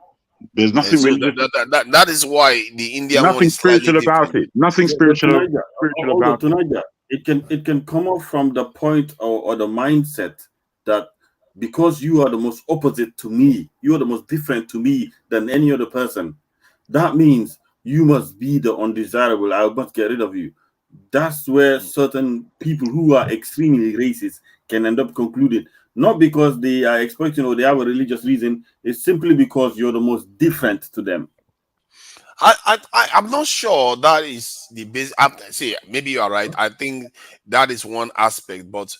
There's nothing so religious. that is why the Indian one Nothing is slightly spiritual about different. it. Nothing But spiritual about it. Tunaja, it can come up from the point or the mindset that because you are the most opposite to me, you are the most different to me than any other person. That means you must be the undesirable. I must get rid of you. That's where certain people who are extremely racist can end up concluding. Not because they are expecting or they have a religious reason. It's simply because you're the most different to them. I'm not sure that is the base. See, maybe you are right. I think that is one aspect, but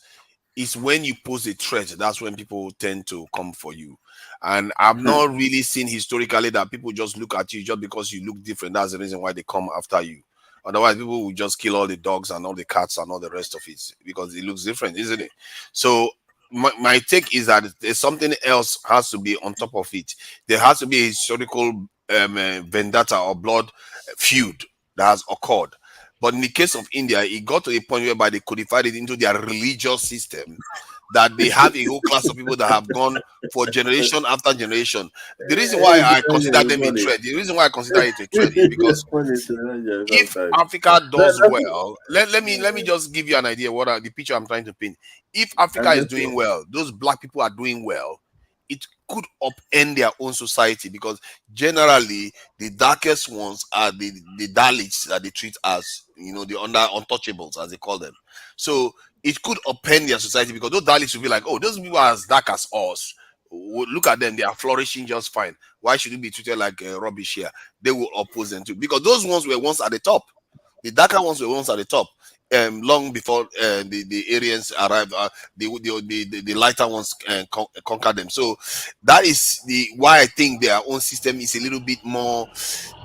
it's when you pose a threat that's when people tend to come for you. And I've not really seen historically that people just look at you just because you look different. That's the reason why they come after you. Otherwise, people will just kill all the dogs and all the cats and all the rest of it because it looks different, isn't it? So my take is that there's something else has to be on top of it. There has to be a historical vendetta or blood feud that has occurred. But in the case of India, it got to a point whereby they codified it into their religious system, that they have a whole class of people that have gone for generation after generation. The reason why I consider them a threat, the reason why I consider it a threat is because if Africa does well, let me just give you an idea what the picture I'm trying to paint. If Africa is doing well, those black people are doing well, it could upend their own society, because generally the darkest ones are the Dalits that they treat as, the untouchables, as they call them. So it could upend their society, because those Dalits will be like, oh, those people are as dark as us. Look at them, they are flourishing just fine. Why should we be treated like rubbish here? They will oppose them too, because those ones were once at the top. The darker ones were once at the top. Long before the Aryans arrived, the lighter ones conquered them. So that is why I think their own system is a little bit more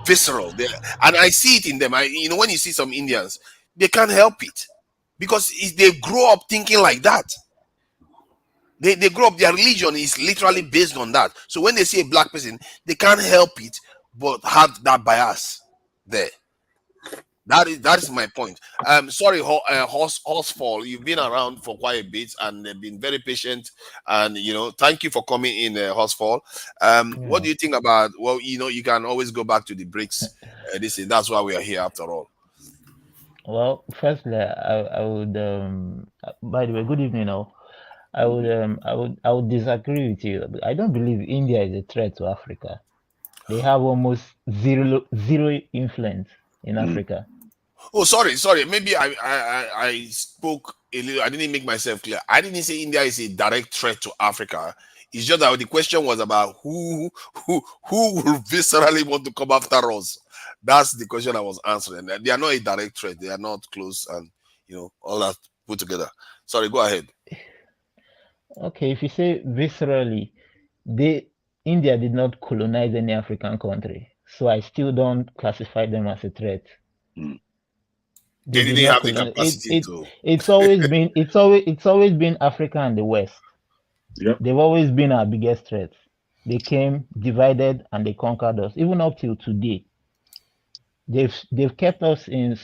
visceral. And I see it in them. When you see some Indians, they can't help it, because they grow up thinking like that. They grow up, their religion is literally based on that. So when they see a black person, they can't help it but have that bias there. That is my point. Sorry, Horsefall, you've been around for quite a bit and been very patient, and thank you for coming in, Horsefall. What do you think about? Well, you can always go back to the BRICS. That's why we are here after all. Well, firstly, I would by the way, good evening all. I would disagree with you. I don't believe India is a threat to Africa. They have almost zero influence in Africa. Oh, sorry. Maybe I spoke a little. I didn't make myself clear. I didn't say India is a direct threat to Africa. It's just that the question was about who will viscerally want to come after us. That's the question I was answering. They are not a direct threat. They are not close, and all that put together. Sorry, go ahead. Okay, if you say viscerally, India did not colonize any African country, so I still don't classify them as a threat. They didn't have the capacity to. It's always been Africa and the West. Yep. They've always been our biggest threats. They came, divided, and they conquered us. Even up till today, they've kept us in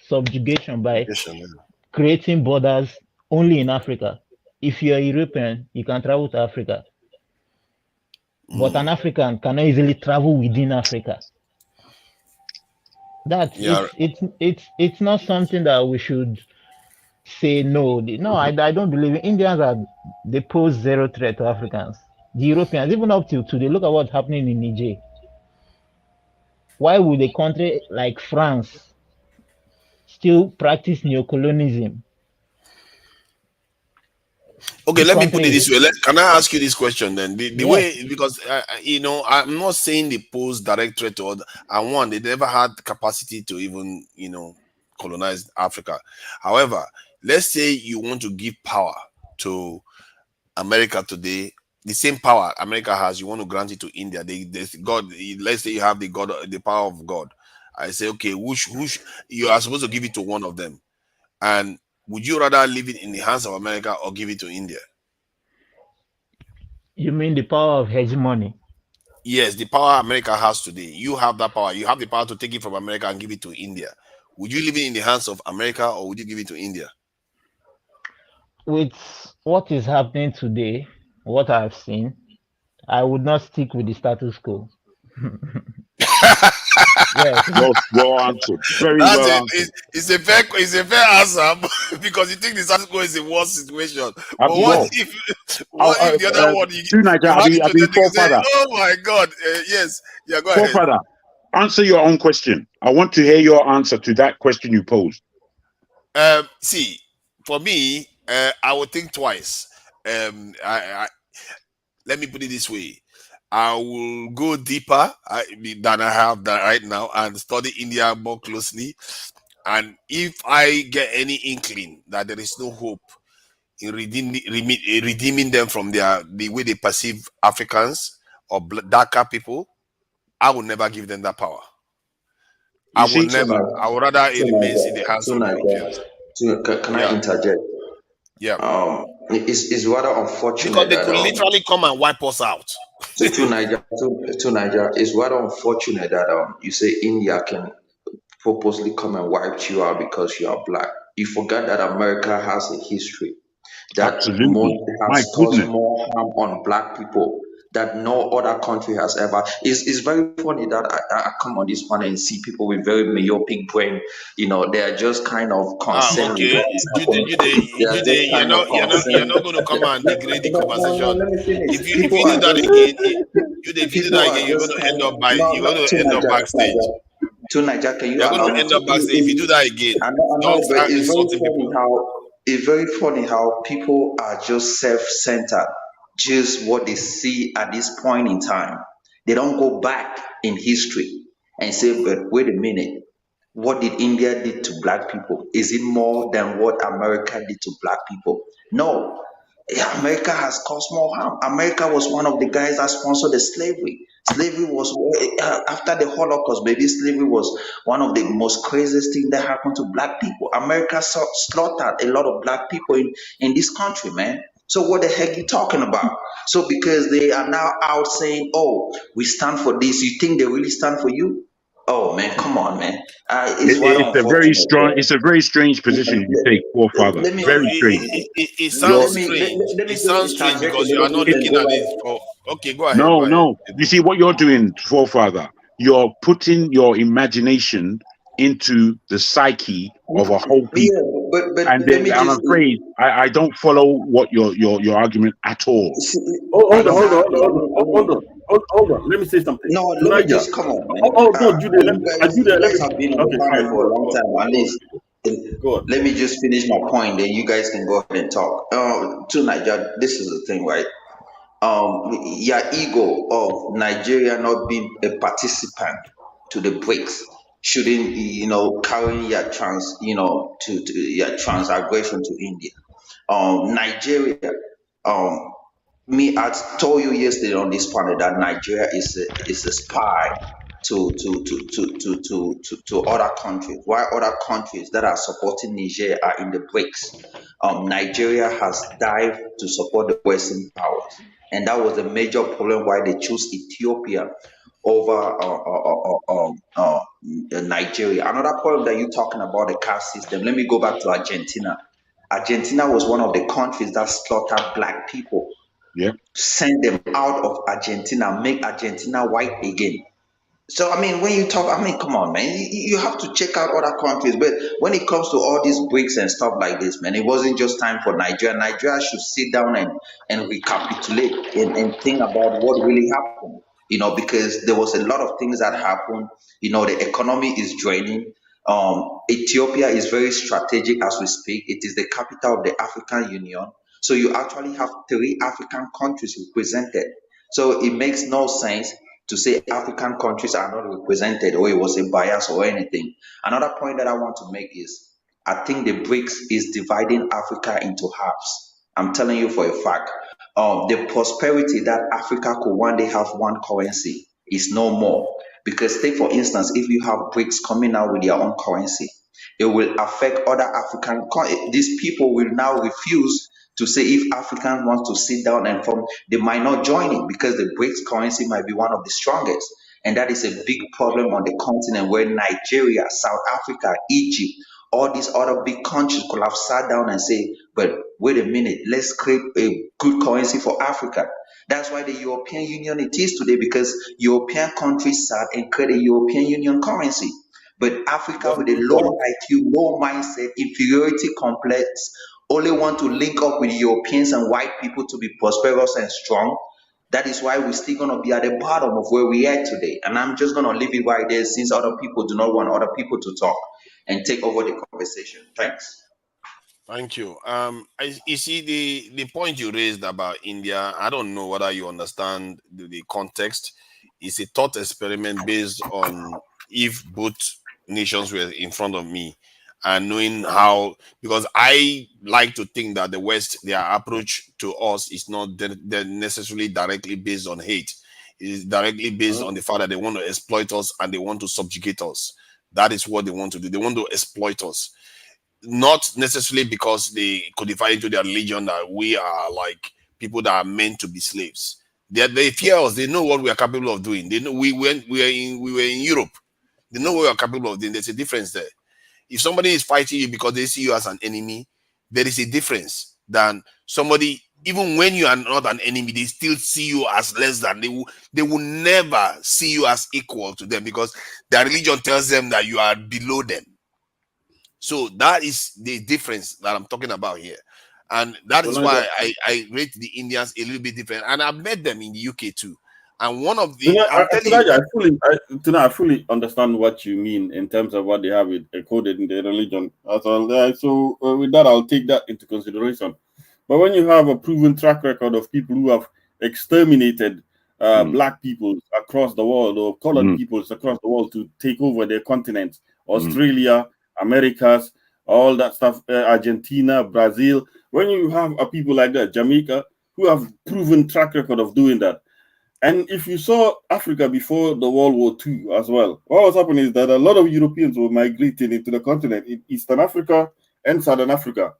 subjugation by creating borders only in Africa. If you're European, you can travel to Africa, but an African cannot easily travel within Africa. It's not something that we should say no. No, I don't believe it. Indians they pose zero threat to Africans. The Europeans, even up till today, look at what's happening in Niger. Why would a country like France still practice neocolonialism? Okay, let me put it this way. Can I ask you this question then? The way, because I'm not saying they pose direct threat to other, and one, they never had capacity to even colonize Africa. However, let's say you want to give power to America today, the same power America has, you want to grant it to India. God. Let's say you have the power of God. I say, okay, whoosh, you are supposed to give it to one of them, and would you rather leave it in the hands of America or give it to India? You mean the power of hegemony? Yes, the power America has today. You have that power. You have the power to take it from America and give it to India. Would you leave it in the hands of America or would you give it to India? With what is happening today, what I've seen, I would not stick with the status quo. Yes. Well answered. Very That's well a answered. it's a fair answer because you think the status quo is a worse situation. But what Well, if the other one true Niger, you I had be it to you say, forefather. oh my God, yes, yeah, go ahead. Forefather, answer your own question. I want to hear your answer to that question you posed. See, for me, I would think twice. Let me put it this way. I will go deeper than I have done right now and study India more closely. And if I get any inkling that there is no hope in redeeming them from the way they perceive Africans or darker people, I will never give them that power. I will never. I would rather it remains in the hands of Europeans. Can I interject? Yeah. It's rather unfortunate because they that could literally come and wipe us out. to Niger, it's rather unfortunate that you say India can purposely come and wipe you out because you are black. You forgot that America has a history that Absolutely. has caused more harm on black people that no other country has ever. It's very funny that I come on this panel and see people with very myopic brain. You know, they are just kind of concerned with Okay. what is happening. Jude, you're not going to come and degrade the conversation. Let me finish. If you do that again, you're going to end up backstage. To Niger, can you You're allow going to me end up backstage if you do that again. Don't start insulting people. It's very funny how people are just self-centered, just what they see at this point in time. They don't go back in history and say, but wait a minute, what did India did to black people? Is it more than what America did to black people? No. America has caused more harm. America was one of the guys that sponsored the slavery. Slavery was after the Holocaust, baby. Slavery was one of the most craziest things that happened to black people. America slaughtered a lot of black people in this country, man. So what the heck you talking about? So because they are now out saying, "Oh, we stand for this," you think they really stand for you? Oh man, come on, man. It's a very strange position you take, forefather. Very strange. It sounds strange. It sounds strange because you are not looking at it for. Okay, go ahead. No. You see what you're doing, forefather. You're putting your imagination into the psyche of a whole people, and then I'm afraid I don't follow what your argument at all. Hold on. Let me say something. No, let me just come on, man. You guys have been on the panel for a long time. At least, let me just finish my point. Then you guys can go ahead and talk. To Nigeria, this is the thing, right? Your ego of Nigeria not being a participant to the BRICS shouldn't, carrying your to your transaggression to India. Nigeria, I told you yesterday on this panel that Nigeria is a spy to other countries. While other countries that are supporting Niger are in the BRICS, Nigeria has dived to support the Western powers, and that was a major problem why they chose Ethiopia over Nigeria. Another problem that you're talking about the caste system. Let me go back to Argentina. Argentina was one of the countries that slaughtered black people. Yeah. Send them out of Argentina, make Argentina white again. So, when you talk, come on, man, you have to check out other countries. But when it comes to all these BRICS and stuff like this, man, it wasn't just time for Nigeria. Nigeria should sit down and recapitulate and think about what really happened, because there was a lot of things that happened. The economy is draining. Ethiopia is very strategic as we speak. It is the capital of the African Union. So you actually have 3 African countries represented. So it makes no sense to say African countries are not represented or it was a bias or anything. Another point that I want to make is I think the BRICS is dividing Africa into halves. I'm telling you for a fact. The prosperity that Africa could one day have one currency is no more. Because take for instance, if you have BRICS coming out with their own currency, it will affect other African. These people will now refuse to say if Africans want to sit down and form, they might not join it because the BRICS currency might be one of the strongest. And that is a big problem on the continent where Nigeria, South Africa, Egypt, all these other big countries could have sat down and say, but wait a minute, let's create a good currency for Africa. That's why the European Union it is today, because European countries sat and created a European Union currency. But Africa with a low IQ, low mindset, inferiority complex, only want to link up with Europeans and white people to be prosperous and strong. That is why we're still going to be at the bottom of where we are today. And I'm just going to leave it right there, since other people do not want other people to talk and take over the conversation. Thanks. Thank you. You see the point you raised about India. I don't know whether you understand the context. It's a thought experiment based on if both nations were in front of me, and knowing how, because I like to think that the West, their approach to us is not necessarily directly based on hate. It is directly based on the fact that they want to exploit us and they want to subjugate us. That is what they want to do. They want to exploit us. Not necessarily because they codify into their religion that we are like people that are meant to be slaves. They fear us. They know what we are capable of doing. They know we were in Europe. They know what we are capable of doing. There's a difference there. If somebody is fighting you because they see you as an enemy, there is a difference than somebody, even when you are not an enemy, they still see you as less than. They will never see you as equal to them, because their religion tells them that you are below them. So that is the difference that I'm talking about here. And that is why I rate the Indians a little bit different. And I've met them in the UK too. And one of the I fully understand what you mean in terms of what they have it coded in their religion as well. So with that, I'll take that into consideration. But when you have a proven track record of people who have exterminated black people across the world, or colored peoples across the world, to take over their continent, Australia, Americas, all that stuff, Argentina, Brazil, when you have people like that, Jamaica, who have proven track record of doing that. And if you saw Africa before the World War II as well, what was happening is that a lot of Europeans were migrating into the continent, in Eastern Africa and Southern Africa.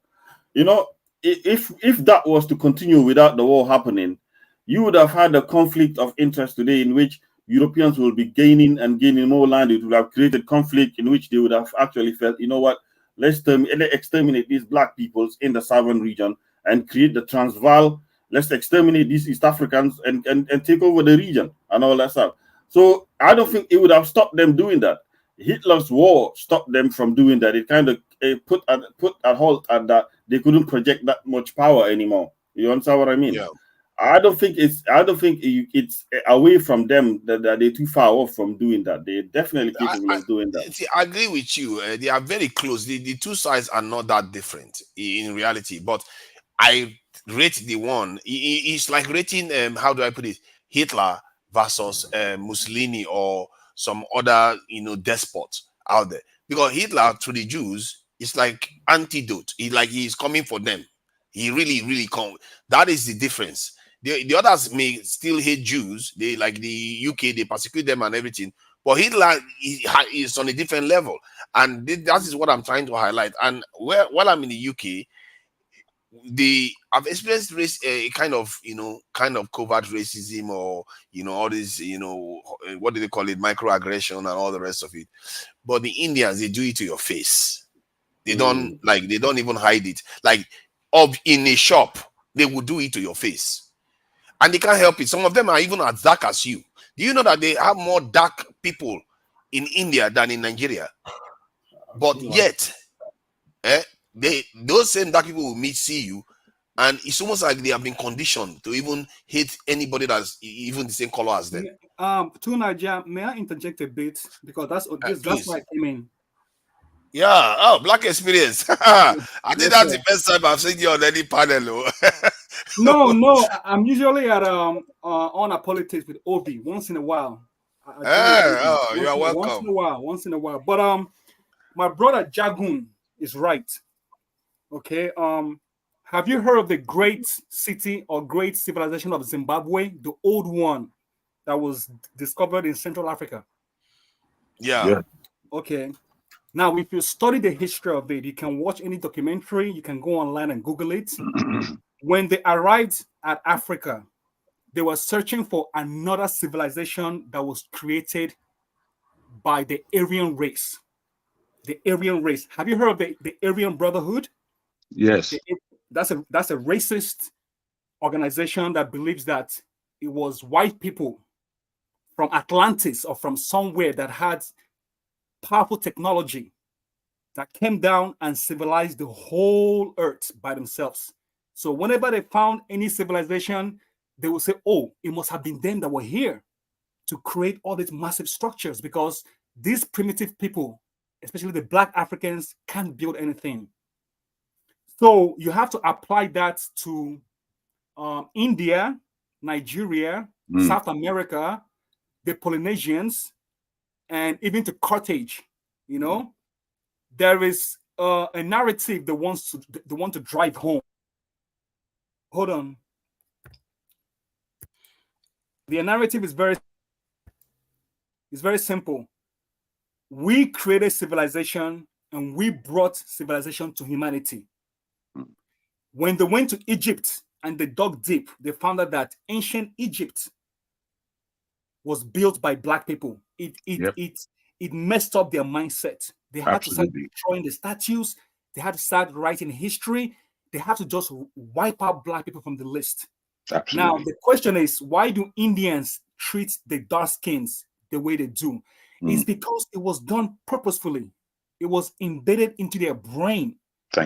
You know, if that was to continue without the war happening, you would have had a conflict of interest today in which Europeans will be gaining more land. It would have created conflict in which they would have actually felt, you know what, let's exterminate these black peoples in the southern region and create the Transvaal. Let's exterminate these East Africans and take over the region and all that stuff. So I don't think it would have stopped them doing that. Hitler's war stopped them from doing that. It kind of put a halt at that. They couldn't project that much power anymore. You understand what I mean? Yeah. I don't think it's away from them that they're too far off from doing that. They're definitely capable of doing that. See, I agree with you. They are very close. The two sides are not that different in reality. But I rate the one. It's like rating, how do I put it, Hitler versus Mussolini or some other, despot out there. Because Hitler, to the Jews, is like antidote. He's coming for them. He really, really comes. That is the difference. The others may still hate Jews. They, like the UK, they persecute them and everything. But Hitler is on a different level. And that is what I'm trying to highlight. And while I'm in the UK, I've experienced a kind of covert racism, or all this, what do they call it, microaggression and all the rest of it. But the Indians, they do it to your face. They don't even hide it. Like in a shop, they will do it to your face, and they can't help it. Some of them are even as dark as you. Do you know that they have more dark people in India than in Nigeria? But yet, those same dark people will see you, and it's almost like they have been conditioned to even hate anybody that's even the same color as them. To Nigeria, may I interject a bit, because that's why I came in. Yeah. Oh, black experience. I think that's the first time I've seen you on any panel. No, I'm usually at on a politics with Obi once in a while. You are welcome. Once in a while. But my brother Jagun is right. Okay. Have you heard of the great city or great civilization of Zimbabwe, the old one that was discovered in Central Africa? Yeah. Okay. Now, if you study the history of it, you can watch any documentary, you can go online and Google it. When they arrived at Africa, they were searching for another civilization that was created by the Aryan race. The Aryan race. Have you heard of the Aryan Brotherhood? Yes. That's a racist organization that believes that it was white people from Atlantis or from somewhere that had powerful technology that came down and civilized the whole earth by themselves. So whenever they found any civilization, they would say, oh, it must have been them that were here to create all these massive structures, because these primitive people, especially the Black Africans, can't build anything. So you have to apply that to India, Nigeria, South America, the Polynesians, and even to Carthage. You know, there is a narrative that wants to drive home. Hold on. The narrative is very simple. We created civilization and we brought civilization to humanity. When they went to Egypt and they dug deep, they found out that ancient Egypt was built by Black people. It messed up their mindset. They had to start destroying the statues. They had to start writing history. They had to just wipe out Black people from the list. Now, the question is, why do Indians treat the dark skins the way they do? It's because it was done purposefully. It was embedded into their brain,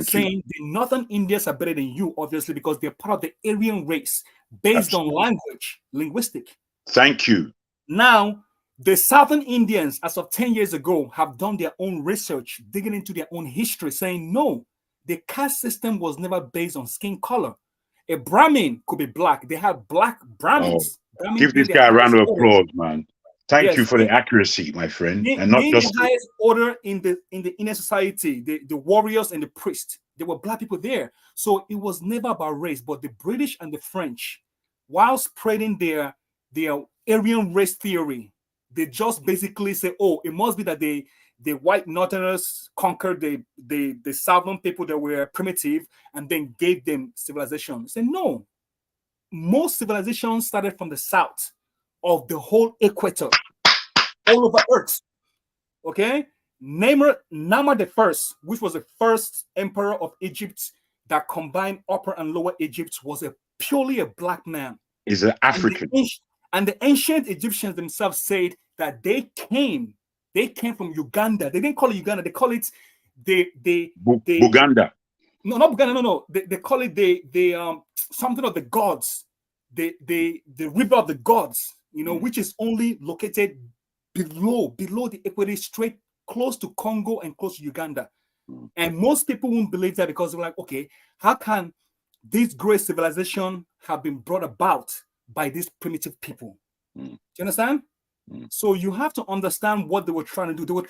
saying the northern Indians are better than you, obviously, because they're part of the Aryan race based on language, linguistic. Thank you. Now, the southern Indians, as of 10 years ago, have done their own research, digging into their own history, saying, no, the caste system was never based on skin color. A Brahmin could be Black. They have Black Brahmins. Give this guy a round of applause, man. Thank you for the accuracy, my friend. And not just the highest order in the inner society, the warriors and the priests. There were Black people there. So it was never about race, but the British and the French, while spreading their Aryan race theory, they just basically say, oh, it must be that the white northerners conquered the southern people that were primitive and then gave them civilization. Say no. Most civilizations started from the south of the whole equator, all over Earth. Okay? Nama I, which was the first emperor of Egypt that combined Upper and Lower Egypt, was purely a Black man. Is an African. And the ancient Egyptians themselves said that they came from Uganda. They didn't call it Uganda. They call it Buganda. No, not Buganda. No. They call it something of the gods. The river of the gods. You know, which is only located below the equator, straight close to Congo and close to Uganda. And most people won't believe that because they're like, okay, how can this great civilization have been brought about by these primitive people? Do you understand? So you have to understand what they were trying to do. They were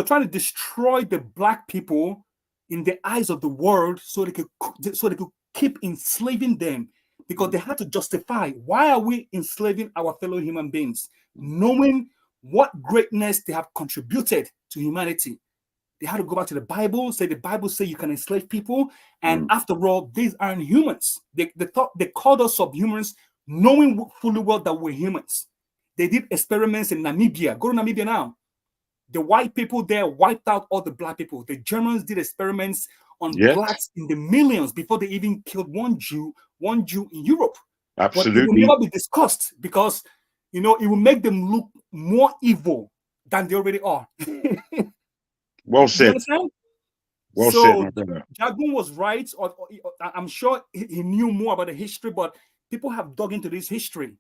trying to destroy the Black people in the eyes of the world so they could keep enslaving them, because they had to justify, why are we enslaving our fellow human beings, knowing what greatness they have contributed to humanity. They had to go back to the Bible, say the Bible says you can enslave people, and after all, these aren't humans. They called us subhumans, knowing fully well that we're humans. They did experiments in Namibia. Go to Namibia now. The white people there wiped out all the Black people. The Germans did experiments on Blacks in the millions before they even killed one Jew in Europe. Absolutely. But it will never be discussed because, you know, it will make them look more evil than they already are. Well said. Well said, my brother. Jagun was right. Or I'm sure he knew more about the history, but people have dug into this history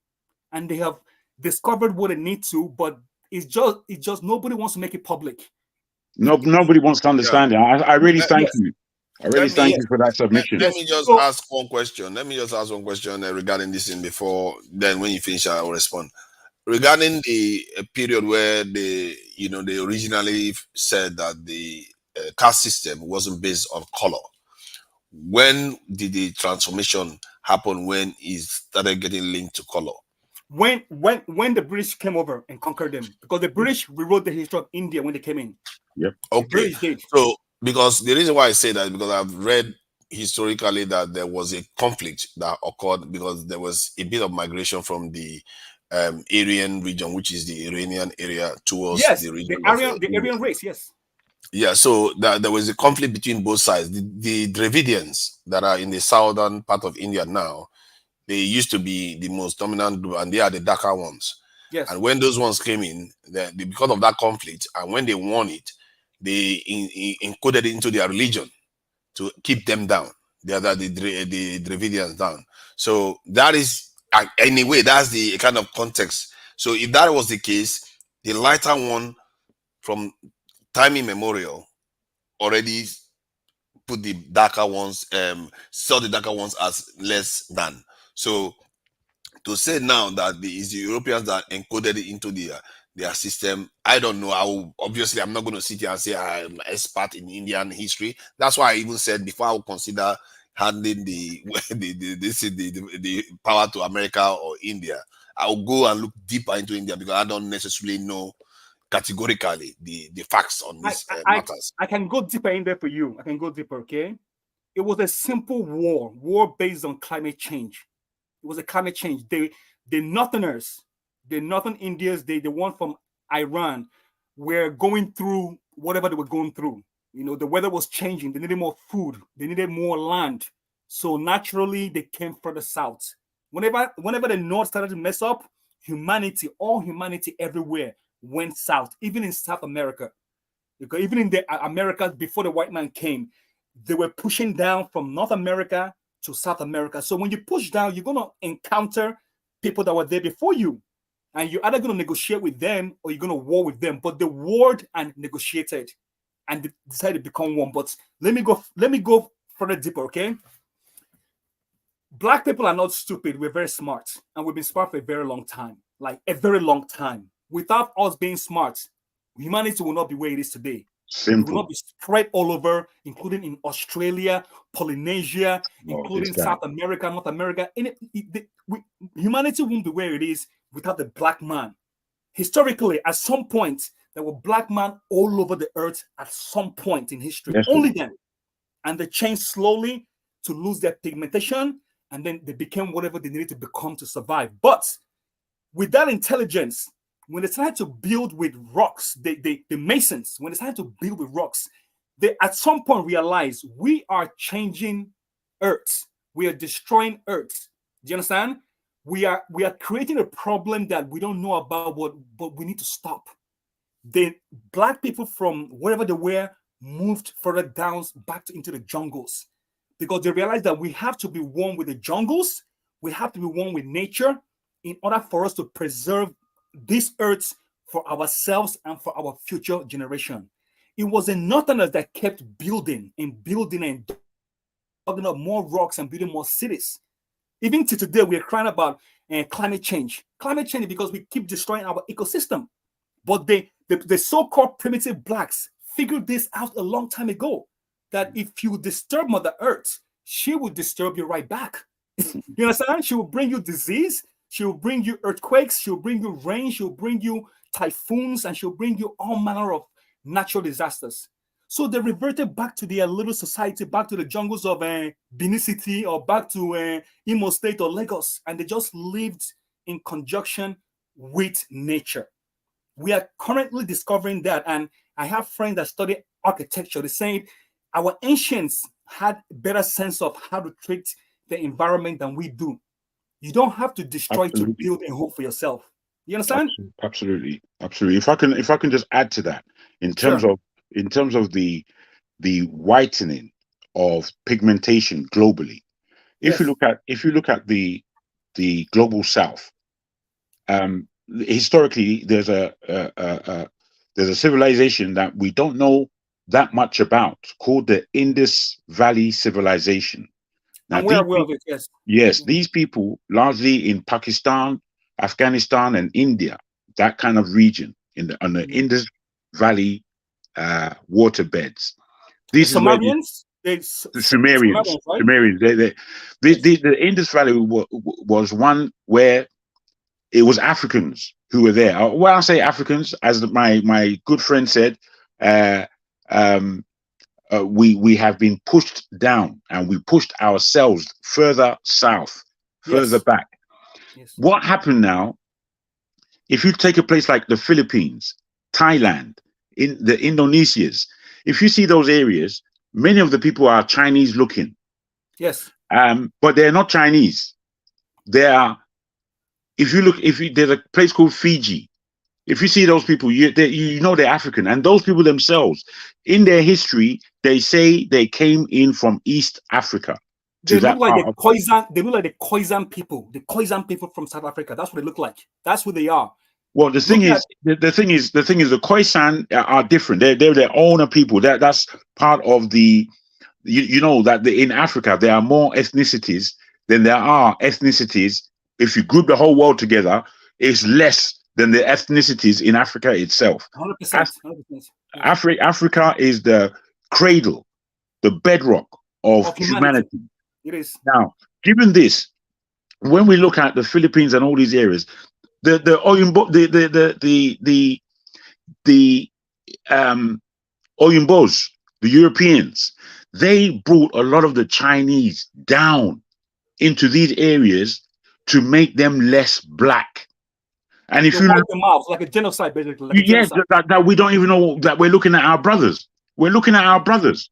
and they have discovered what they need to, but it's just nobody wants to make it public. No, nobody wants to understand it. I really thank you. I really thank you for that submission. Let me just ask one question. Regarding this thing before then. When you finish, I will respond. Regarding the period where they originally said that the caste system wasn't based on color. When did the transformation happen? When it started getting linked to color? When the British came over and conquered them, because the British rewrote the history of India when they came in. Yep. Okay. So, because the reason why I say that is because I've read historically that there was a conflict that occurred because there was a bit of migration from the Aryan region, which is the Iranian area, towards the region. The Aryan race, yes. Yeah, so there was a conflict between both sides. The Dravidians that are in the southern part of India now, They used to be the most dominant group, and they are the darker ones. Yes. And when those ones came in, because of that conflict, and when they won it, they encoded it into their religion to keep them down. The Dravidians down. So that is, anyway, that's the kind of context. So if that was the case, the lighter one from time immemorial already put the darker ones, saw the darker ones as less than. So to say now that it's the Europeans that encoded it into their system, I don't know. Obviously, I'm not going to sit here and say I'm an expert in Indian history. That's why I even said before I would consider handing the power to America or India, I'll go and look deeper into India, because I don't necessarily know categorically the facts on these matters. I can go deeper in there for you. I can go deeper, okay? It was a simple war based on climate change. It was a climate change. The Northerners, the Northern Indians, the one from Iran, were going through whatever they were going through. You know, the weather was changing. They needed more food. They needed more land. So naturally, they came further south. Whenever the North started to mess up, all humanity everywhere went south, even in South America. Because even in the Americas, before the white man came, they were pushing down from North America to South America. So when you push down, you're going to encounter people that were there before you. And you're either going to negotiate with them or you're going to war with them. But they warred and negotiated and they decided to become one. But let me go further deeper, okay? Black people are not stupid. We're very smart. And we've been smart for a very long time. Like a very long time. Without us being smart, humanity will not be where it is today. Simple. It will not be spread all over, including in Australia, Polynesia, including South America, North America. Humanity won't be where it is without the black man. Historically, at some point, there were black men all over the earth at some point in history. Yes, only then. And they changed slowly to lose their pigmentation, and then they became whatever they needed to become to survive. But with that intelligence, when they started to build with rocks, the Masons, when they started to build with rocks, they at some point realized we are changing Earth. We are destroying Earth. Do you understand? We are creating a problem that we don't know about, but we need to stop. The black people from wherever they were moved further down back into the jungles, because they realized that we have to be one with the jungles. We have to be one with nature in order for us to preserve this earth for ourselves and for our future generation. It was the Northerners that kept building and building and building up more rocks and building more cities. Even to today, we are crying about climate change. Climate change because we keep destroying our ecosystem. But the so-called primitive blacks figured this out a long time ago, that if you disturb Mother Earth, she will disturb you right back. You understand? She will bring you disease. She will bring you earthquakes. She will bring you rain. She will bring you typhoons, and she'll bring you all manner of natural disasters. So they reverted back to their little society, back to the jungles of Benin City, or back to Imo State or Lagos, and they just lived in conjunction with nature. We are currently discovering that, and I have friends that study architecture. They're saying our ancients had a better sense of how to treat the environment than we do. You don't have to destroy to build a home for yourself. You understand? Absolutely. If I can just add to that, in terms of the whitening of pigmentation globally. If you look at the global south, historically there's a civilization that we don't know that much about, called the Indus Valley Civilization. Now, and we're aware of it, yes. Yes, these people largely in Pakistan, Afghanistan, and India, that kind of region on the Indus Valley waterbeds. These Sumerians, the Sumerians, right? Sumerians. The Indus Valley was one where it was Africans who were there. Well, I say Africans, as my good friend said. We have been pushed down, and we pushed ourselves further south, further back. Yes. What happened now? If you take a place like the Philippines, Thailand, in the Indonesias, if you see those areas, many of the people are Chinese looking. Yes. But they're not Chinese. there are, if you look, there's a place called Fiji. If you see those people, you know they're African, and those people themselves, in their history, they say they came in from East Africa. They look like the Khoisan. They look like the Khoisan people. The Khoisan people from South Africa. That's what they look like. That's who they are. Well, the thing is, the Khoisan are different. They're their own people. That's part of the. You know that in Africa there are more ethnicities than there are ethnicities. If you group the whole world together, it's less than the ethnicities in Africa itself. 100%. Africa is the cradle, the bedrock of humanity. It is. Now, given this, when we look at the Philippines and all these areas, the Oyimbos, the Europeans, they brought a lot of the Chinese down into these areas to make them less black. And if you wipe them out, like a genocide, basically. Like genocide. That we don't even know that we're looking at our brothers. We're looking at our brothers.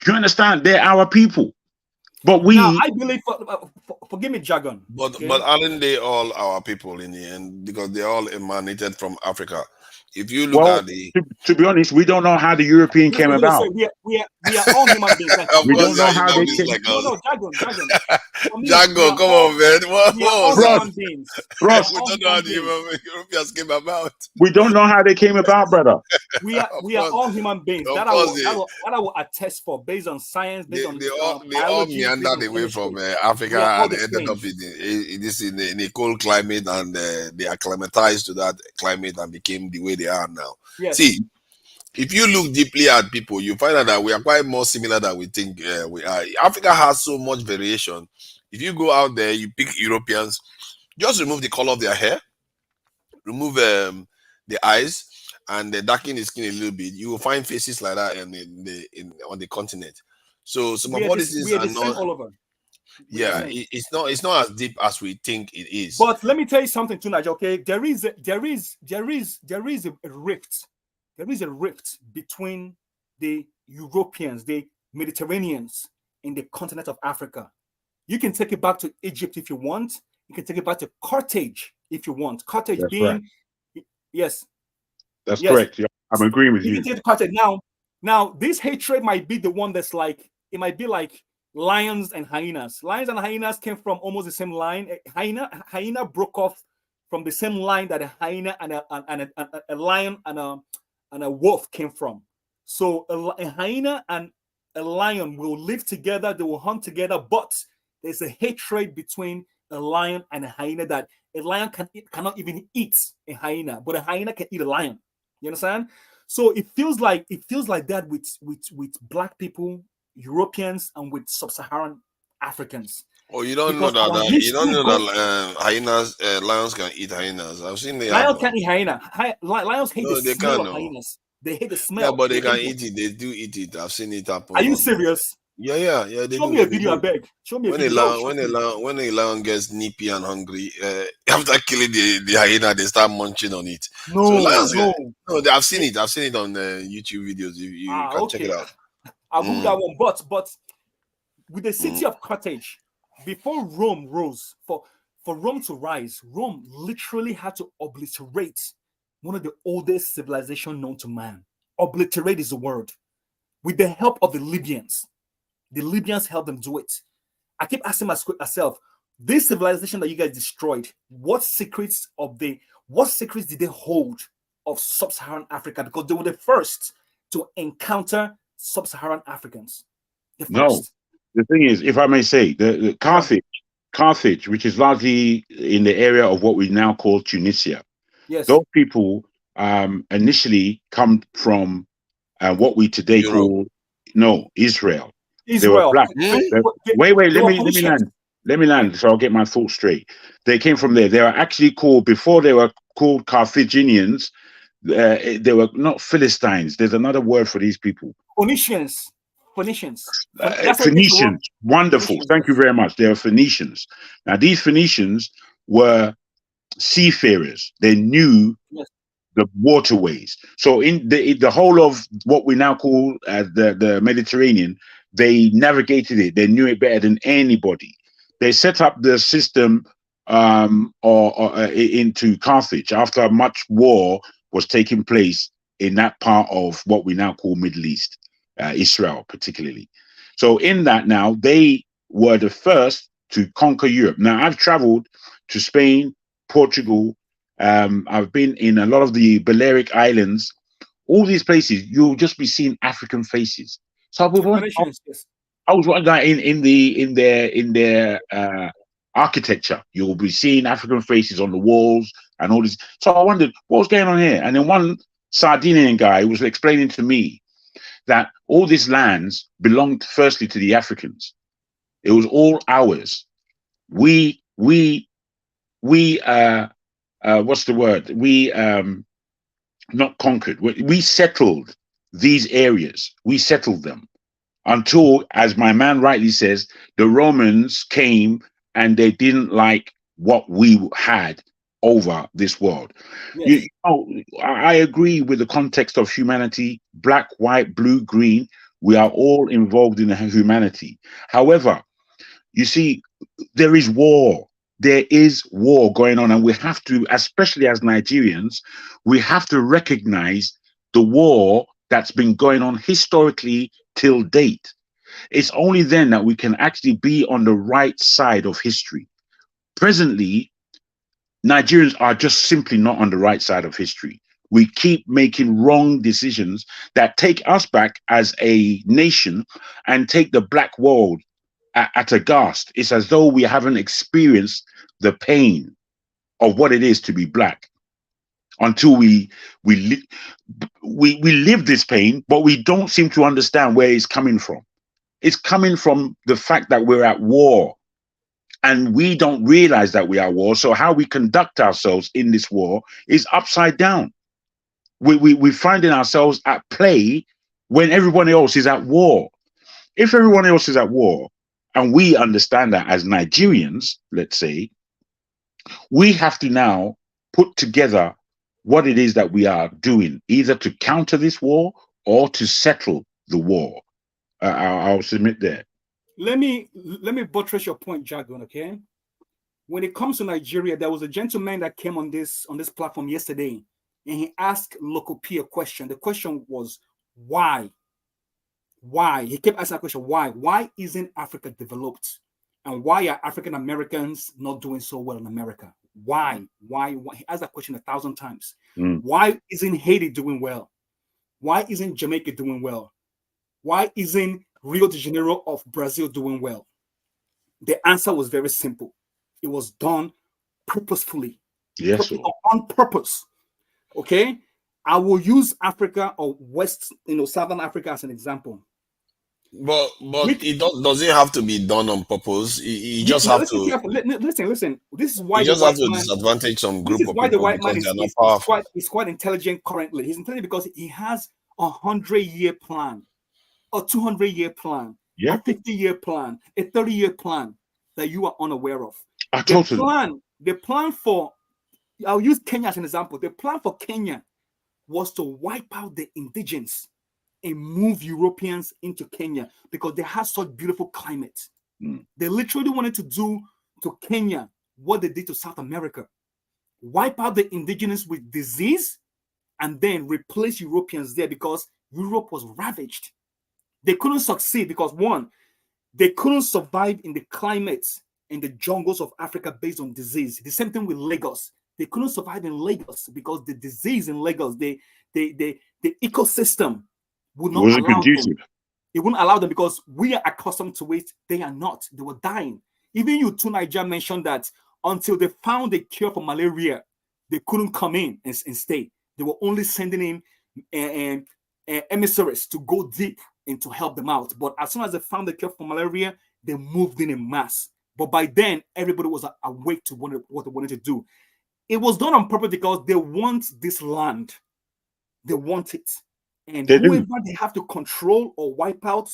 Do you understand? They're our people. But we. Now, I believe. Forgive me, Jargon. But aren't they all our people in the end? Because they all emanated from Africa. If you look at the, to be honest, we don't know how the European came about. We are all human beings. We don't know how they came. No, Jargon, come on, man. Ross, we don't know how the Europeans came about. We don't know how they came about, brother. We are all human beings. That I will attest for, based on science, based on they all meandered away from Africa and ended up in a cold climate, and they acclimatized to that climate and became the way they are now. Yes. See, if you look deeply at people, you find out that we are quite more similar than we think we are. Africa has so much variation. If you go out there, you pick Europeans, just remove the color of their hair, remove the eyes, and darken the skin a little bit. You will find faces like that on the continent. So some of what this is are not all over. Yeah, it's not as deep as we think it is. But let me tell you something too, Nigel. Okay, there is a rift. There is a rift between the Europeans, the Mediterraneans, in the continent of Africa. You can take it back to Egypt if you want. You can take it back to Carthage if you want. Carthage That's being, right. Yes. That's correct. Yeah, I'm agreeing with you. You can take Carthage. Now, this hatred might be the one that's like, it might be like lions and hyenas. Lions and hyenas came from almost the same line. Hyena broke off from the same line that a hyena and a lion and a wolf came from. So a hyena and a lion will live together. They will hunt together, but there's a hatred between a lion and a hyena that a lion cannot even eat a hyena, but a hyena can eat a lion. You understand? So it feels like that with black people, Europeans, and with sub-Saharan Africans. Oh, you don't know that? You don't know that hyenas, lions can eat hyenas. I've seen lions can't eat hyena. Lions hate the smell of hyenas. They hate the smell. Yeah, but they can eat it. They do eat it. I've seen it happen. Are you serious? Yeah. Show me a video, I beg. Show me a video. When a lion gets nippy and hungry, after killing the hyena, they start munching on it. I've seen it. I've seen it on YouTube videos. You can check it out. I'll do that one. But with the city of Carthage, before Rome rose, for Rome to rise, Rome literally had to obliterate one of the oldest civilizations known to man. Obliterate is the word. With the help of the Libyans. The Libyans helped them do it. I keep asking myself, this civilization that you guys destroyed, what secrets did they hold of sub-Saharan Africa? Because they were the first to encounter sub-Saharan Africans. No, the thing is, if I may say, the Carthage, which is largely in the area of what we now call Tunisia. Yes. Those people initially come from what we today call Israel. They were black. Wait, let me land so I'll get my thoughts straight. They came from there. They were actually called, before they were called Carthaginians, they were not Philistines. There's another word for these people. Phoenicians. Phoenicians. Wonderful. Thank you very much. They are Phoenicians. Now, these Phoenicians were seafarers. They knew the waterways. So in the whole of what we now call the Mediterranean, they navigated it. They knew it better than anybody. they set up the system into Carthage after much war was taking place in that part of what we now call Middle East, Israel particularly. So in that now, they were the first to conquer Europe. Now, I've traveled to Spain, Portugal. I've been in a lot of the Balearic Islands. All these places, you'll just be seeing African faces. So I was wondering that in their architecture, you'll be seeing African faces on the walls and all this. So I wondered what was going on here. And then one Sardinian guy was explaining to me that all these lands belonged firstly to the Africans. It was all ours. We what's the word? We not conquered. We settled these areas. We settled them until, as my man rightly says, the Romans came and they didn't like what we had over this world. Yes. I agree with the context of humanity, black, white, blue, green. We are all involved in humanity. However, you see, there is war. There is war going on, and we have to, especially as Nigerians, we have to recognize the war that's been going on historically till date. It's only then that we can actually be on the right side of history. Presently, Nigerians are just simply not on the right side of history. We keep making wrong decisions that take us back as a nation and take the black world at a ghast. It's as though we haven't experienced the pain of what it is to be black until we live this pain, but we don't seem to understand where it's coming from. It's coming from the fact that we're at war and we don't realize that we are at war. So how we conduct ourselves in this war is upside down. We're finding ourselves at play when everyone else is at war. If everyone else is at war, and we understand that as Nigerians, let's say, we have to now put together what it is that we are doing, either to counter this war or to settle the war. I'll submit there. Let me buttress your point, Jagon, okay? When it comes to Nigeria, there was a gentleman that came on this platform yesterday, and he asked Local P a question. The question was, why? Why? He kept asking that question, why? Why isn't Africa developed? And why are African Americans not doing so well in America? Why? Why? He asked that question 1,000 times. Why isn't Haiti doing well? Why isn't Jamaica doing well? Why isn't Rio de Janeiro of Brazil doing well? The answer was very simple. It was done purposefully. Yes, on purpose. Okay? I will use Africa or Southern Africa as an example. But it does it have to be done on purpose? You just have to listen. This is why you just have to disadvantage some group of people because they're not powerful. He's quite intelligent currently. He's intelligent because he has a 100-year plan, a 200-year plan, a 50-year plan, a 30-year plan that you are unaware of. The plan for, I'll use Kenya as an example. The plan for Kenya was to wipe out the indigenous and move Europeans into Kenya because they have such beautiful climate. They literally wanted to do to Kenya what they did to South America. Wipe out the indigenous with disease and then replace Europeans there because Europe was ravaged. They couldn't succeed because, one, they couldn't survive in the climate in the jungles of Africa based on disease. The same thing with Lagos. They couldn't survive in Lagos because the disease in Lagos, the ecosystem would not allow them. It wouldn't allow them because we are accustomed to it. They are not. They were dying. Even you two, Niger, mentioned that until they found a cure for malaria, they couldn't come in and stay. They were only sending in emissaries to go deep and to help them out. But as soon as they found the cure for malaria, they moved in mass. But by then, everybody was awake to what they wanted to do. It was done on purpose because they want this land. They want it. And whoever they have to control or wipe out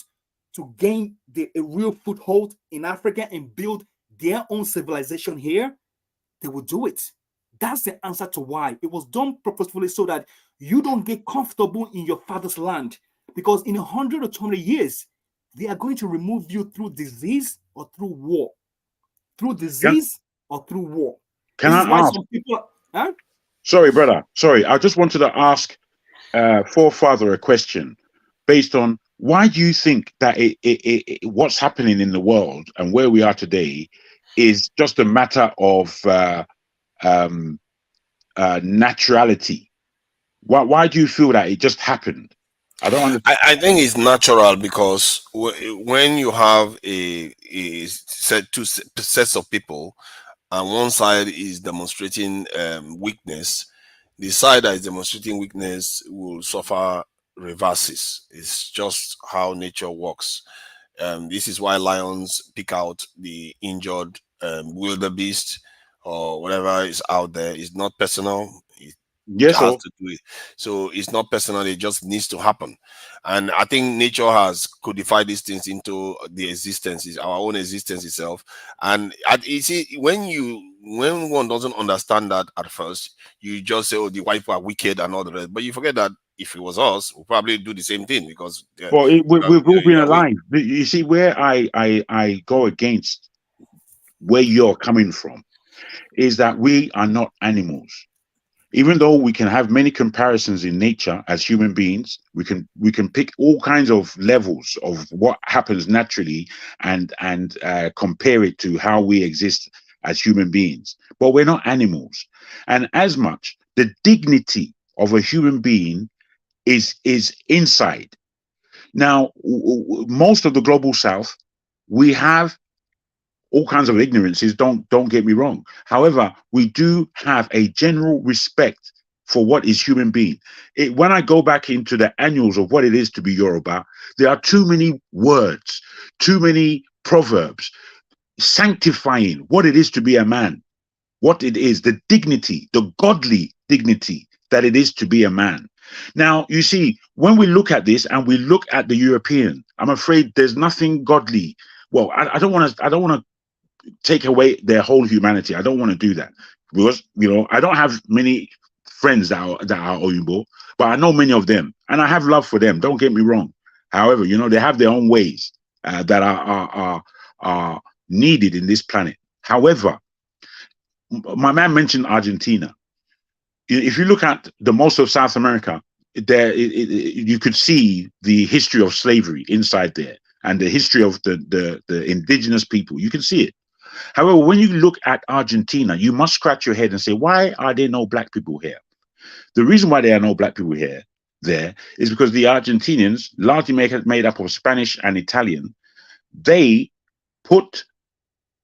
to gain a real foothold in Africa and build their own civilization here, they will do it. That's the answer to why. It was done purposefully so that you don't get comfortable in your father's land. Because in 100 or 200 years, they are going to remove you through disease or through war. through disease or through war. Can This is I why ask? some people, huh? Sorry, brother. Sorry, I just wanted to ask forefather a question based on why do you think that what's happening in the world and where we are today is just a matter of naturality? Why do you feel that it just happened? I don't understand. I think it's natural because when you have a two sets of people, and one side is demonstrating weakness, the side that is demonstrating weakness will suffer reverses. It's just how nature works. This is why lions pick out the injured wildebeest or whatever is out there. It's not personal. It Yes, has sir. to do it. So it's not personal. It just needs to happen. And I think nature has codified these things into the existence, our own existence itself. And you see, when one doesn't understand that at first, you just say, "Oh, the white people are wicked" and all the rest. But you forget that if it was us, we'll probably do the same thing because Well, we've all been alive. You see, where I go against where you're coming from is that we are not animals. Even though we can have many comparisons in nature as human beings, we can pick all kinds of levels of what happens naturally and compare it to how we exist as human beings. But we're not animals, and as much the dignity of a human being is inside. Now, most of the global South, we have all kinds of ignorances, don't get me wrong. However, we do have a general respect for what is human being. When I go back into the annuals of what it is to be Yoruba, there are too many words, too many proverbs sanctifying what it is to be a man, what it is, the dignity, the godly dignity that it is to be a man. Now, you see, when we look at this and we look at the European, I'm afraid there's nothing godly. Well, I don't want to take away their whole humanity. I don't want to do that because I don't have many friends that are Oyinbo, but I know many of them, and I have love for them. Don't get me wrong. However, they have their own ways that are needed in this planet. However, my man mentioned Argentina. If you look at the most of South America, you could see the history of slavery inside there and the history of the indigenous people. You can see it. However, when you look at Argentina, you must scratch your head and say, why are there no black people here? The reason why there are no black people there is because the Argentinians, largely made up of Spanish and Italian, they put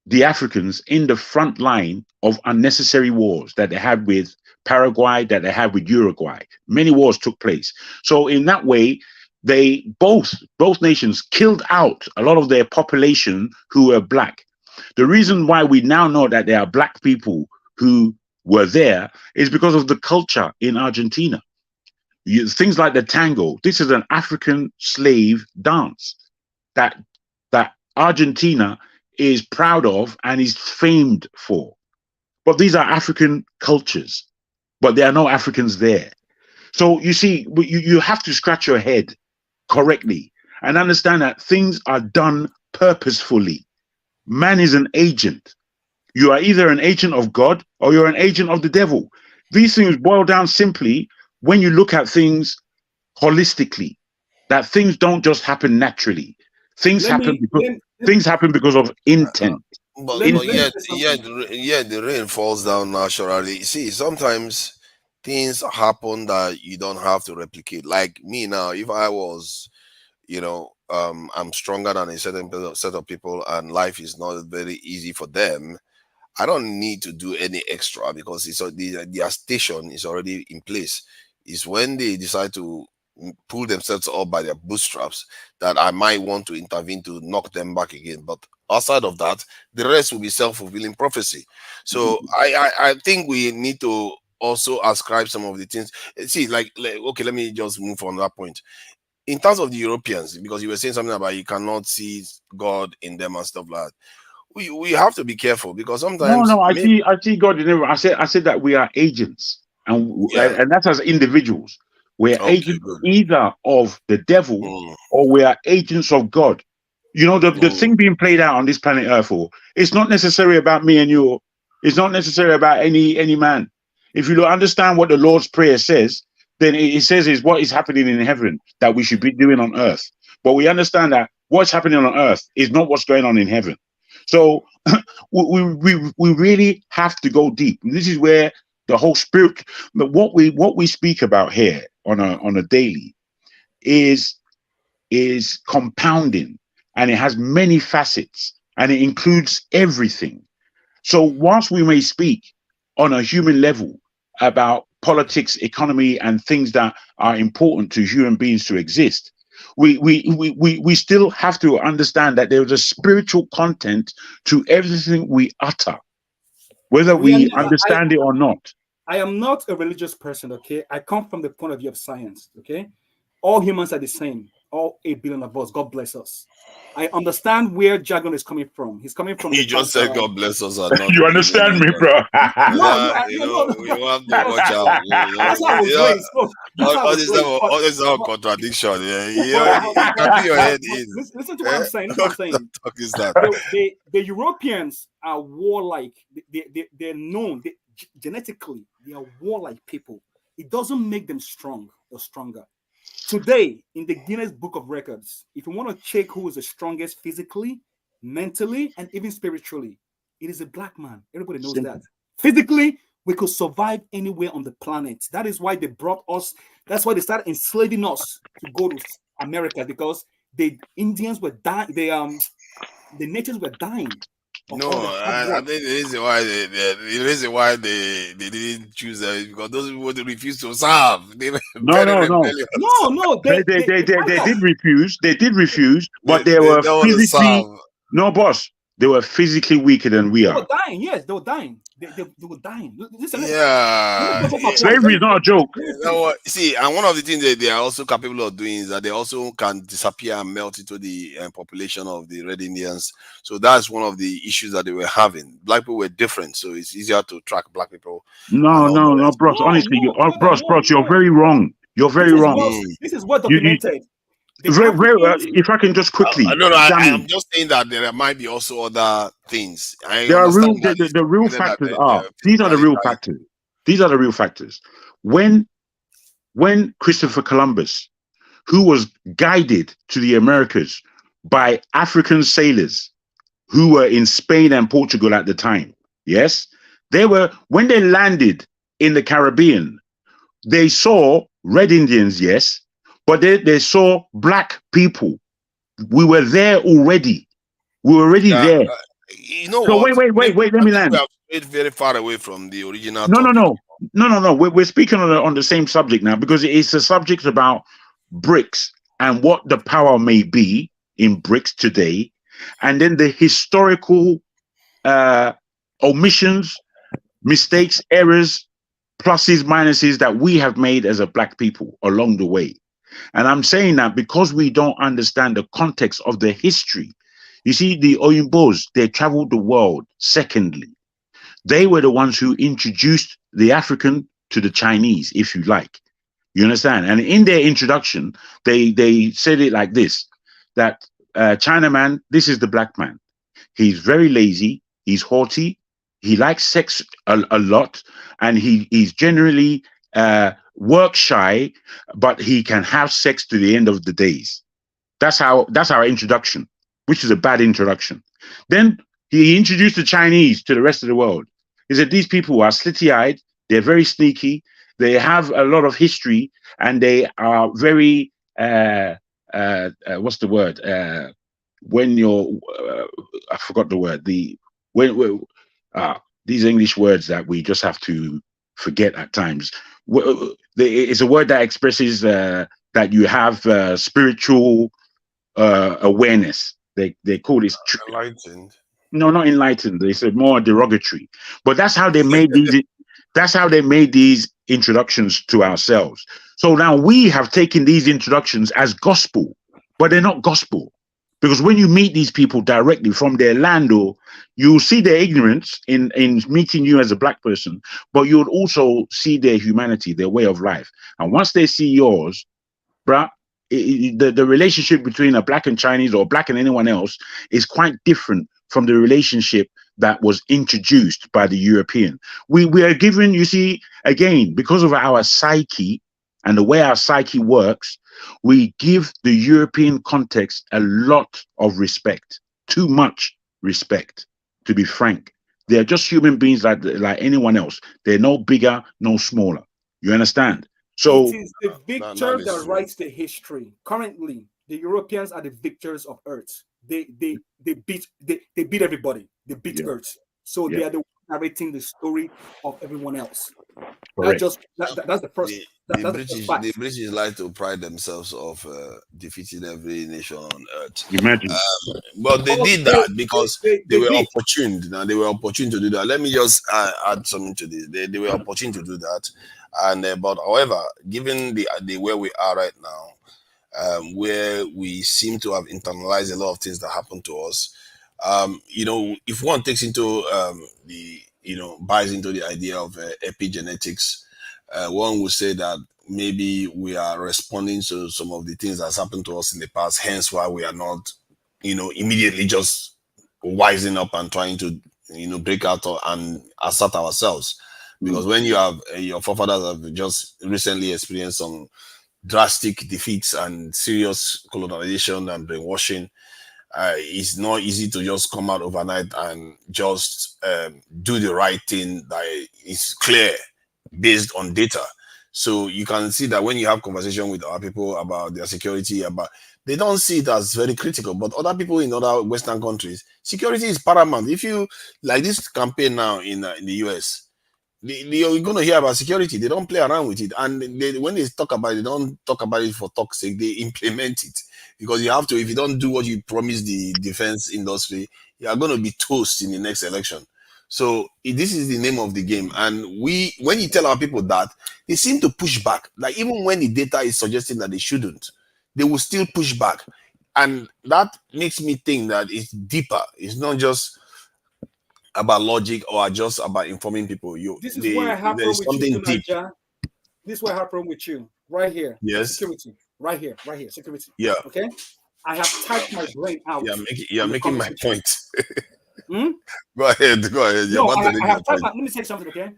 the Africans in the front line of unnecessary wars that they had with Paraguay, that they had with Uruguay. Many wars took place. So in that way, they both nations killed out a lot of their population who were black. The reason why we now know that there are black people who were there is because of the culture in Argentina. Things like the tango. This is an African slave dance that Argentina is proud of and is famed for. But these are African cultures, but there are no Africans there. So you see, you have to scratch your head correctly and understand that things are done purposefully. Man is an agent. You are either an agent of God or you're an agent of the devil. These things boil down simply when you look at things holistically, that things don't just happen naturally. Things happen because of intent. But yet the rain falls down naturally. See, sometimes things happen that you don't have to replicate. Like me now, if I was, I'm stronger than a certain set of people and life is not very easy for them, I don't need to do any extra because their station is already in place. It's when they decide to pull themselves up by their bootstraps that I might want to intervene to knock them back again. But outside of that, the rest will be self-fulfilling prophecy. So I think we need to also ascribe some of the things. See, like okay, let me just move on that point. In terms of the Europeans, because you were saying something about you cannot see God in them and stuff like that. We have to be careful because sometimes I see God in everyone. I said that we are agents, and that's as individuals. We're agents either of the devil or we are agents of God. You know, the thing being played out on this planet Earth, it's not necessarily about me and you. It's not necessarily about any man. If you understand what the Lord's Prayer says, then it says is what is happening in heaven that we should be doing on earth. But we understand that what's happening on earth is not what's going on in heaven. So we really have to go deep. This is where the whole spirit, what we speak about here on a daily is compounding, and it has many facets, and it includes everything. So whilst we may speak on a human level about politics, economy, and things that are important to human beings to exist, we still have to understand that there is a spiritual content to everything we utter, whether we understand it or not. I am not a religious person, okay? I come from the point of view of science, okay? All humans are the same. All 8 billion of us. God bless us. I understand where Jargon is coming from. He's coming from. He just said, "God bless us." You understand me, bro? No, you have to watch out. That's how I was raised. All this is contradiction. Yeah, you can put your head in. Listen to what I'm saying. What talk is that? The Europeans are warlike. They're known genetically. They are warlike people. It doesn't make them strong or stronger. Today, in the Guinness Book of Records, if you want to check who is the strongest physically, mentally, and even spiritually, it is a black man. Everybody knows that. Physically, we could survive anywhere on the planet. That is why they brought us. That's why they started enslaving us to go to America, because the Indians were dying. The natives were dying. No, I think the reason why they didn't choose that because those people refused to serve. No. They did refuse. They did refuse, but they were physically boss. They were physically weaker than we are. They were dying. Yes, they were dying. They were dying. Listen, slavery is not a joke. See, and one of the things that they are also capable of doing is that they also can disappear and melt into the population of the Red Indians. So that's one of the issues that they were having. Black people were different, so it's easier to track black people. No, bros. Honestly, bros, you're very wrong. You're very wrong. This is what documented. If I can just quickly, I'm just saying that there might be also other things. There are the real factors are these are the real factors. These are the real factors. When Christopher Columbus, who was guided to the Americas by African sailors who were in Spain and Portugal at the time, yes, when they landed in the Caribbean, they saw Red Indians, yes. But they saw black people. We were there already. We were already there. You know so what? Wait. Let me land. We have strayed very far away from the original. No. We're speaking on the same subject now because it's a subject about BRICS and what the power may be in BRICS today, and then the historical omissions, mistakes, errors, pluses, minuses that we have made as a black people along the way. And I'm saying that because we don't understand the context of the history. You see, the Oyimbos, they traveled the world. Secondly, they were the ones who introduced the African to the Chinese, if you like. You understand? And in their introduction, they said it like this, that Chinaman, this is the black man. He's very lazy. He's haughty. He likes sex a lot. And he's generally work shy, but he can have sex to the end of the days. That's our introduction, which is a bad introduction. Then he introduced the Chinese to the rest of the world. He said these people are slitty-eyed, they're very sneaky, they have a lot of history, and they are very what's the word? When you're I forgot the word. These English words that we just have to forget at times. It's a word that expresses that you have spiritual awareness. They call it enlightened. No, not enlightened. They said more derogatory. But that's how they made these. That's how they made these introductions to ourselves. So now we have taken these introductions as gospel, but they're not gospel. Because when you meet these people directly from their land, or you'll see their ignorance in meeting you as a black person, but you'll also see their humanity, their way of life. And once they see yours, bruh, the relationship between a black and Chinese or black and anyone else is quite different from the relationship that was introduced by the European. We are given, you see, again, because of our psyche and the way our psyche works, we give the European context a lot of respect, too much respect, to be frank. They're just human beings like anyone else. They're no bigger, no smaller. You understand? So it is the victor that writes the history. Currently, the Europeans are the victors of Earth. They beat everybody. They beat Earth. So they are the ones narrating the story of everyone else. Correct. That's the first. The British like to pride themselves of defeating every nation on earth. Imagine. But they did that because they were opportune. Now they were opportune to do that. Let me just add something to this. They were opportune to do that, and but however, given the where we are right now, where we seem to have internalized a lot of things that happen to us, if one takes into buys into the idea of epigenetics, one would say that maybe we are responding to some of the things that's happened to us in the past, hence why we are not, immediately just wising up and trying to, break out and assert ourselves. Because when you have your forefathers have just recently experienced some drastic defeats and serious colonization and brainwashing, it's not easy to just come out overnight and just do the right thing that is clear based on data. So you can see that when you have conversation with our people about their security, they don't see it as very critical. But other people in other Western countries, security is paramount. If you like this campaign now in the US, you're going to hear about security. They don't play around with it, and when they talk about it, they don't talk about it for talk's sake. They implement it, because you have to. If you don't do what you promise the defense industry, you are going to be toast in the next election. So this is the name of the game. And when you tell our people that, they seem to push back. Like even when the data is suggesting that they shouldn't, they will still push back. And that makes me think that it's deeper. It's not just about logic or just about informing people. This is where I have there's something deep. This is where I have problem with you. Right here. Yes. Security. Right here. Security. Yeah. Okay. I have typed my brain out. You're making my point. Go ahead. No, I have typed let me say something, okay?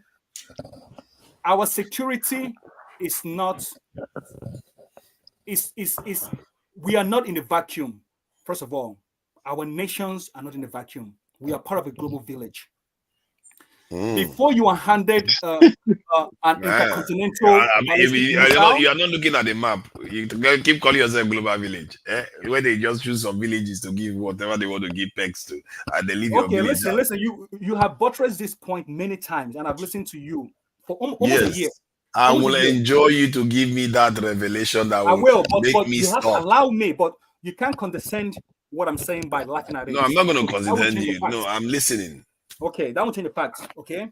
Our security is not we are not in a vacuum. First of all, our nations are not in a vacuum. We are part of a global village. Before you are handed an intercontinental, you are not looking at the map. You keep calling yourself global village, where they just choose some villages to give whatever they want to give pegs to, and they leave your village. Listen. You have buttressed this point many times, and I've listened to you for almost a year. I will enjoy you to give me that revelation that will make me you stop. have to allow me, but you can't condescend what I'm saying by laughing at it. No, I'm not going to condescend you. No, I'm listening. Okay, that will change the facts. Okay,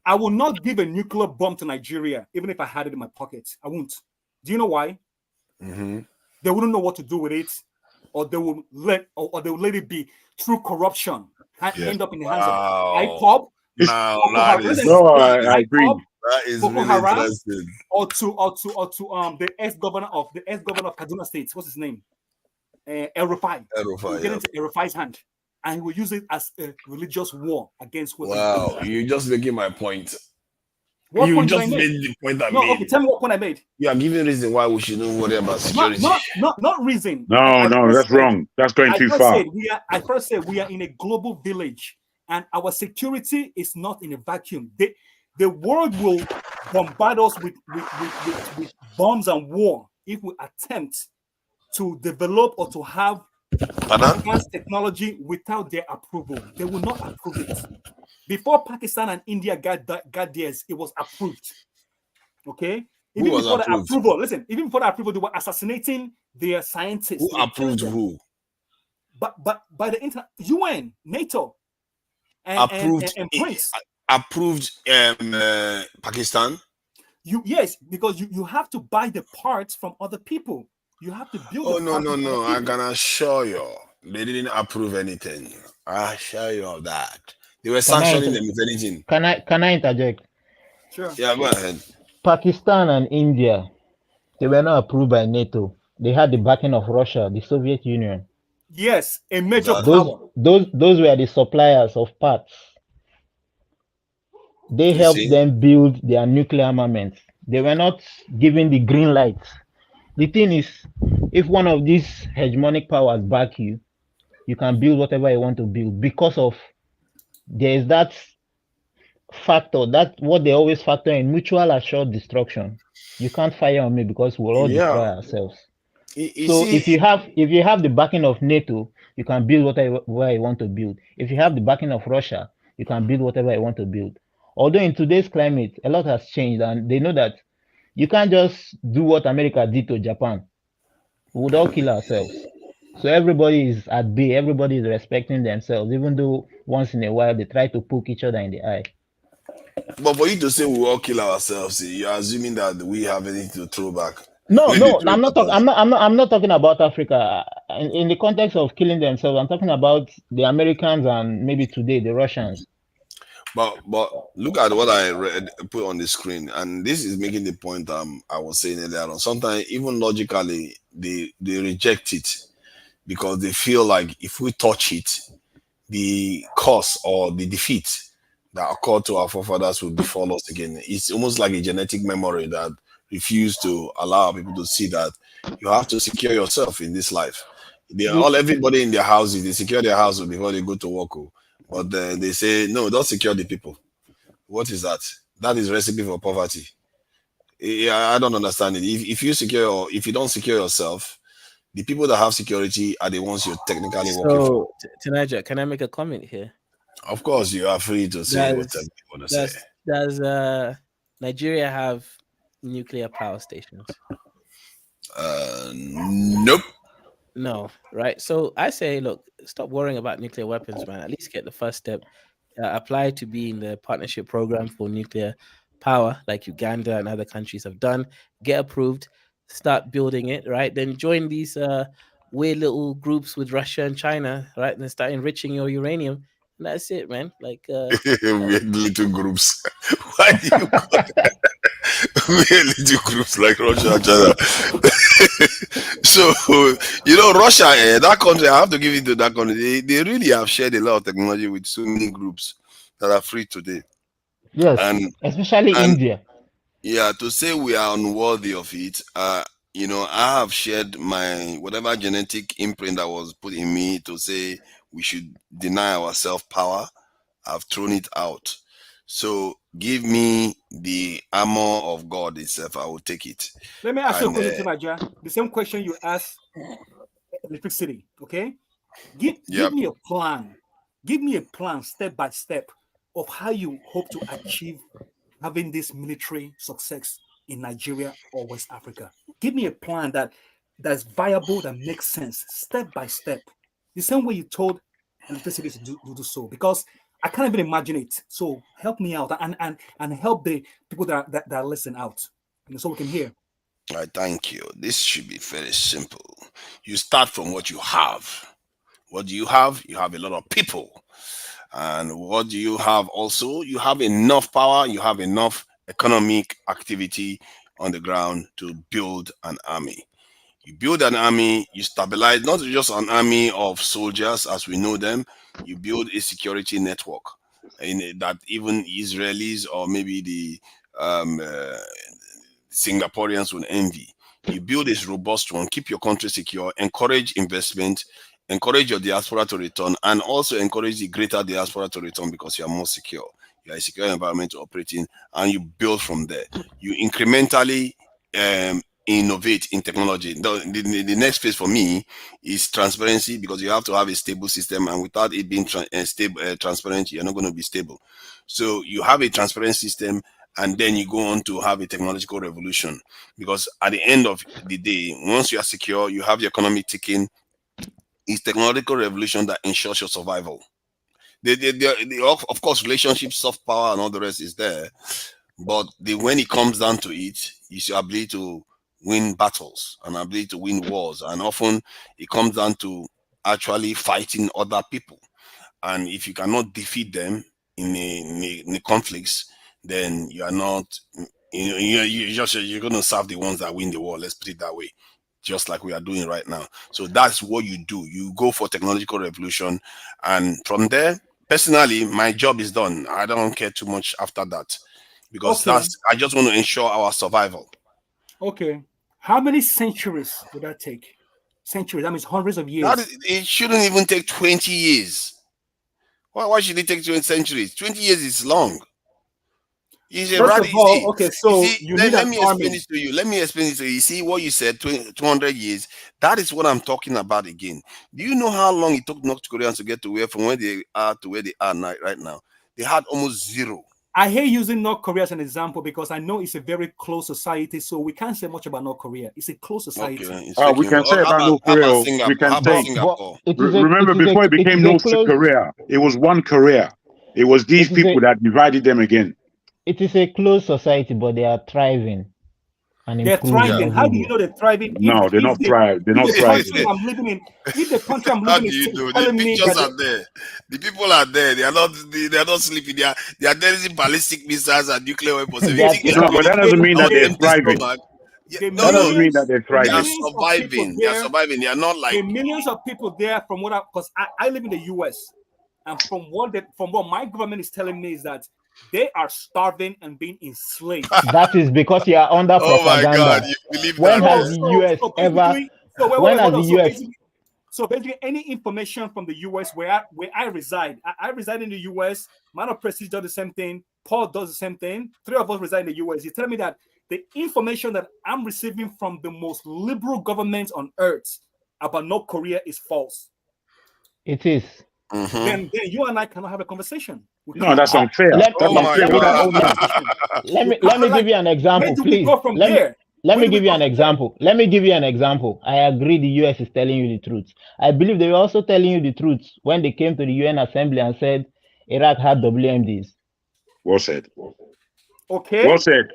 I will not give a nuclear bomb to Nigeria, even if I had it in my pocket. I won't. Do you know why? They wouldn't know what to do with it, or they will let it be through corruption and end up in the hands of IPOB. I agree. That is really interesting. Or to the ex-governor of Kaduna State. What's his name? El Rufai. Get into El Rufai's hand, and he will use it as a religious war against whoever. Wow, you're just making my point. What you point just did I made make? the point I No, made. okay, tell me what point I made. You are giving reason why we shouldn't worry about security. Not reason. No, that's wrong. That's going too far. I first said we are in a global village, and our security is not in a vacuum. The world will bombard us with bombs and war if we attempt to develop or to have advanced technology without their approval. They will not approve it. Before Pakistan and India got theirs, it was approved. Okay? Even before the approval, even before the approval, they were assassinating their scientists. Who approved who? But by the UN, NATO, approved Pakistan. Yes, because you have to buy the parts from other people. You have to build. Oh no! I can assure you, they didn't approve anything. I assure you of that. They were sanctioning them if anything. Can I interject? Sure. Yeah, go ahead. Pakistan and India, they were not approved by NATO. they had the backing of Russia, the Soviet Union. Yes, a major Those power. those were the suppliers of parts. They You helped see? them build their nuclear armaments. They were not given the green light. The thing is, if one of these hegemonic powers back you, you can build whatever you want to build because of there is that factor, that what they always factor in, mutual assured destruction. You can't fire on me because we'll all destroy Yeah. ourselves. You So see, if you have the backing of NATO, you can build whatever you want to build. If you have the backing of Russia, you can build whatever you want to build. Although in today's climate, a lot has changed, and they know that you can't just do what America did to Japan. We would all kill ourselves. So everybody is at bay. Everybody is respecting themselves, even though once in a while they try to poke each other in the eye. but for you to say we all kill ourselves, you're assuming that we have anything to throw back. No, When they no, throw it at us. I'm not talking about Africa. In the context of killing themselves, I'm talking about the Americans and maybe today the Russians. But look at what I put on the screen, and this is making the point I was saying earlier on. Sometimes even logically they reject it because they feel like if we touch it, the cause or the defeat that occurred to our forefathers will befall us again. It's almost like a genetic memory that refused to allow people to see that you have to secure yourself in this life. Everybody in their houses, they secure their house before they go to work. But they say, no, don't secure the people. What is that? That is recipe for poverty. I don't understand it. If you don't secure yourself, the people that have security are the ones you're technically working for. So, Tanaja, can I make a comment here? Of course, you are free to say whatever you want to say. Does Nigeria have nuclear power stations? Nope. No, right? So I say, look, stop worrying about nuclear weapons, man. At least get the first step. Apply to be in the partnership program for nuclear power, like Uganda and other countries have done. Get approved, start building it, right? Then join these weird little groups with Russia and China, right? And then start enriching your uranium. And that's it, man. Like weird little groups. Why do you call weird little groups like Russia and China? So Russia, that country, I have to give it to that country. They really have shared a lot of technology with so many groups that are free today. Yes, And especially India. Yeah, to say we are unworthy of it, I have shared my whatever genetic imprint that was put in me to say we should deny ourselves power. I've thrown it out. So give me the armor of God itself. I will take it. Let me ask you a question, Tanaja. The same question you asked electricity. Okay, give me a plan. Give me a plan, step by step, of how you hope to achieve having this military success in Nigeria or West Africa. Give me a plan that's viable, that makes sense, step by step. The same way you told electricity to do so, because I can't even imagine it. So help me out and help the people that are listening out, so we can hear. All right, thank you. This should be very simple. You start from what you have. What do you have? You have a lot of people. And what do you have also? You have enough power, you have enough economic activity on the ground to build an army. You build an army, you stabilize not just an army of soldiers as we know them, you build a security network in that even Israelis or maybe the Singaporeans would envy. You build this robust one, keep your country secure, encourage investment, encourage your diaspora to return, and also encourage the greater diaspora to return because you are more secure. You are a secure environment to operate in, and you build from there. You incrementally innovate in technology. The next phase for me is transparency, because you have to have a stable system, and without it being transparent, you're not going to be stable. So you have a transparent system, and then you go on to have a technological revolution, because at the end of the day, once you are secure, you have your economy ticking. It's technological revolution that ensures your survival. Of course, relationships, soft power, and all the rest is there, but when it comes down to it, it's your ability to win battles and ability to win wars, and often it comes down to actually fighting other people. And if you cannot defeat them in the conflicts, then you are not. You're going to serve the ones that win the war. Let's put it that way. just like we are doing right now. So that's what you do. You go for technological revolution, and from there, personally, my job is done. I don't care too much after that, because I just want to ensure our survival. Okay. How many centuries would that take? Centuries. That means hundreds of years. It shouldn't even take 20 years. Why should it take 20 centuries? 20 years is long. First of all, okay, so let me explain it to you. Let me explain it to you. You see what you said, 200 years. That is what I'm talking about again. Do you know how long it took North Koreans to get to from where they are to where they are right now? They had almost zero. I hate using North Korea as an example because I know it's a very close society, so we can't say much about North Korea. It's a close society. Okay, we can say about North Korea. We can say. Remember, before it became North Korea, it was one Korea. It was these people that divided them again. It is a closed society, but they are thriving. And they're thriving. How do you know they're thriving? No, they're not thriving. They're not thriving. I'm living in. If the country I'm living in, the pictures are there. The people are there. They are not. They are not sleeping. They are using ballistic missiles and nuclear weapons. No, but that doesn't mean that they're thriving. That doesn't mean that they're thriving. They are surviving. They are surviving. They are not like the millions of people there. From what because I live in the U.S. and from what my government is telling me is that they are starving and being enslaved. That is because you are under propaganda. Oh my God, you believe when that? Has the US ever? When has the US? So basically, any information from the US where I reside, I reside in the US. Man of Prestige does the same thing. Paul does the same thing. 3 of us reside in the US. You tell me that the information that I'm receiving from the most liberal government on earth about North Korea is false. It is. Then you and I cannot have a conversation. No, that's unfair. Let me give you an example, please. Let me give you an example. I agree the US is telling you the truth. I believe they were also telling you the truth when they came to the UN Assembly and said Iraq had WMDs. Well said. Okay. Well said.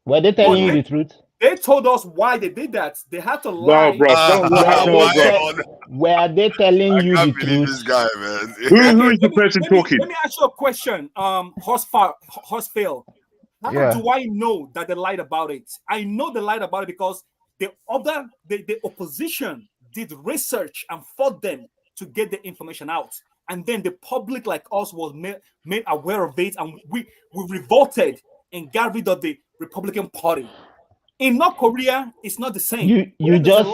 Were they telling you the truth? They told us why they did that. They had to lie. Were they telling you the truth? This guy, man. Who is the person talking? Let me ask you a question. Horsfail. How do I know that they lied about it? I know they lied about it because the opposition did research and fought them to get the information out. And then the public like us was made aware of it, and we revolted and got rid of the Republican Party. In North Korea, it's not the same. You made us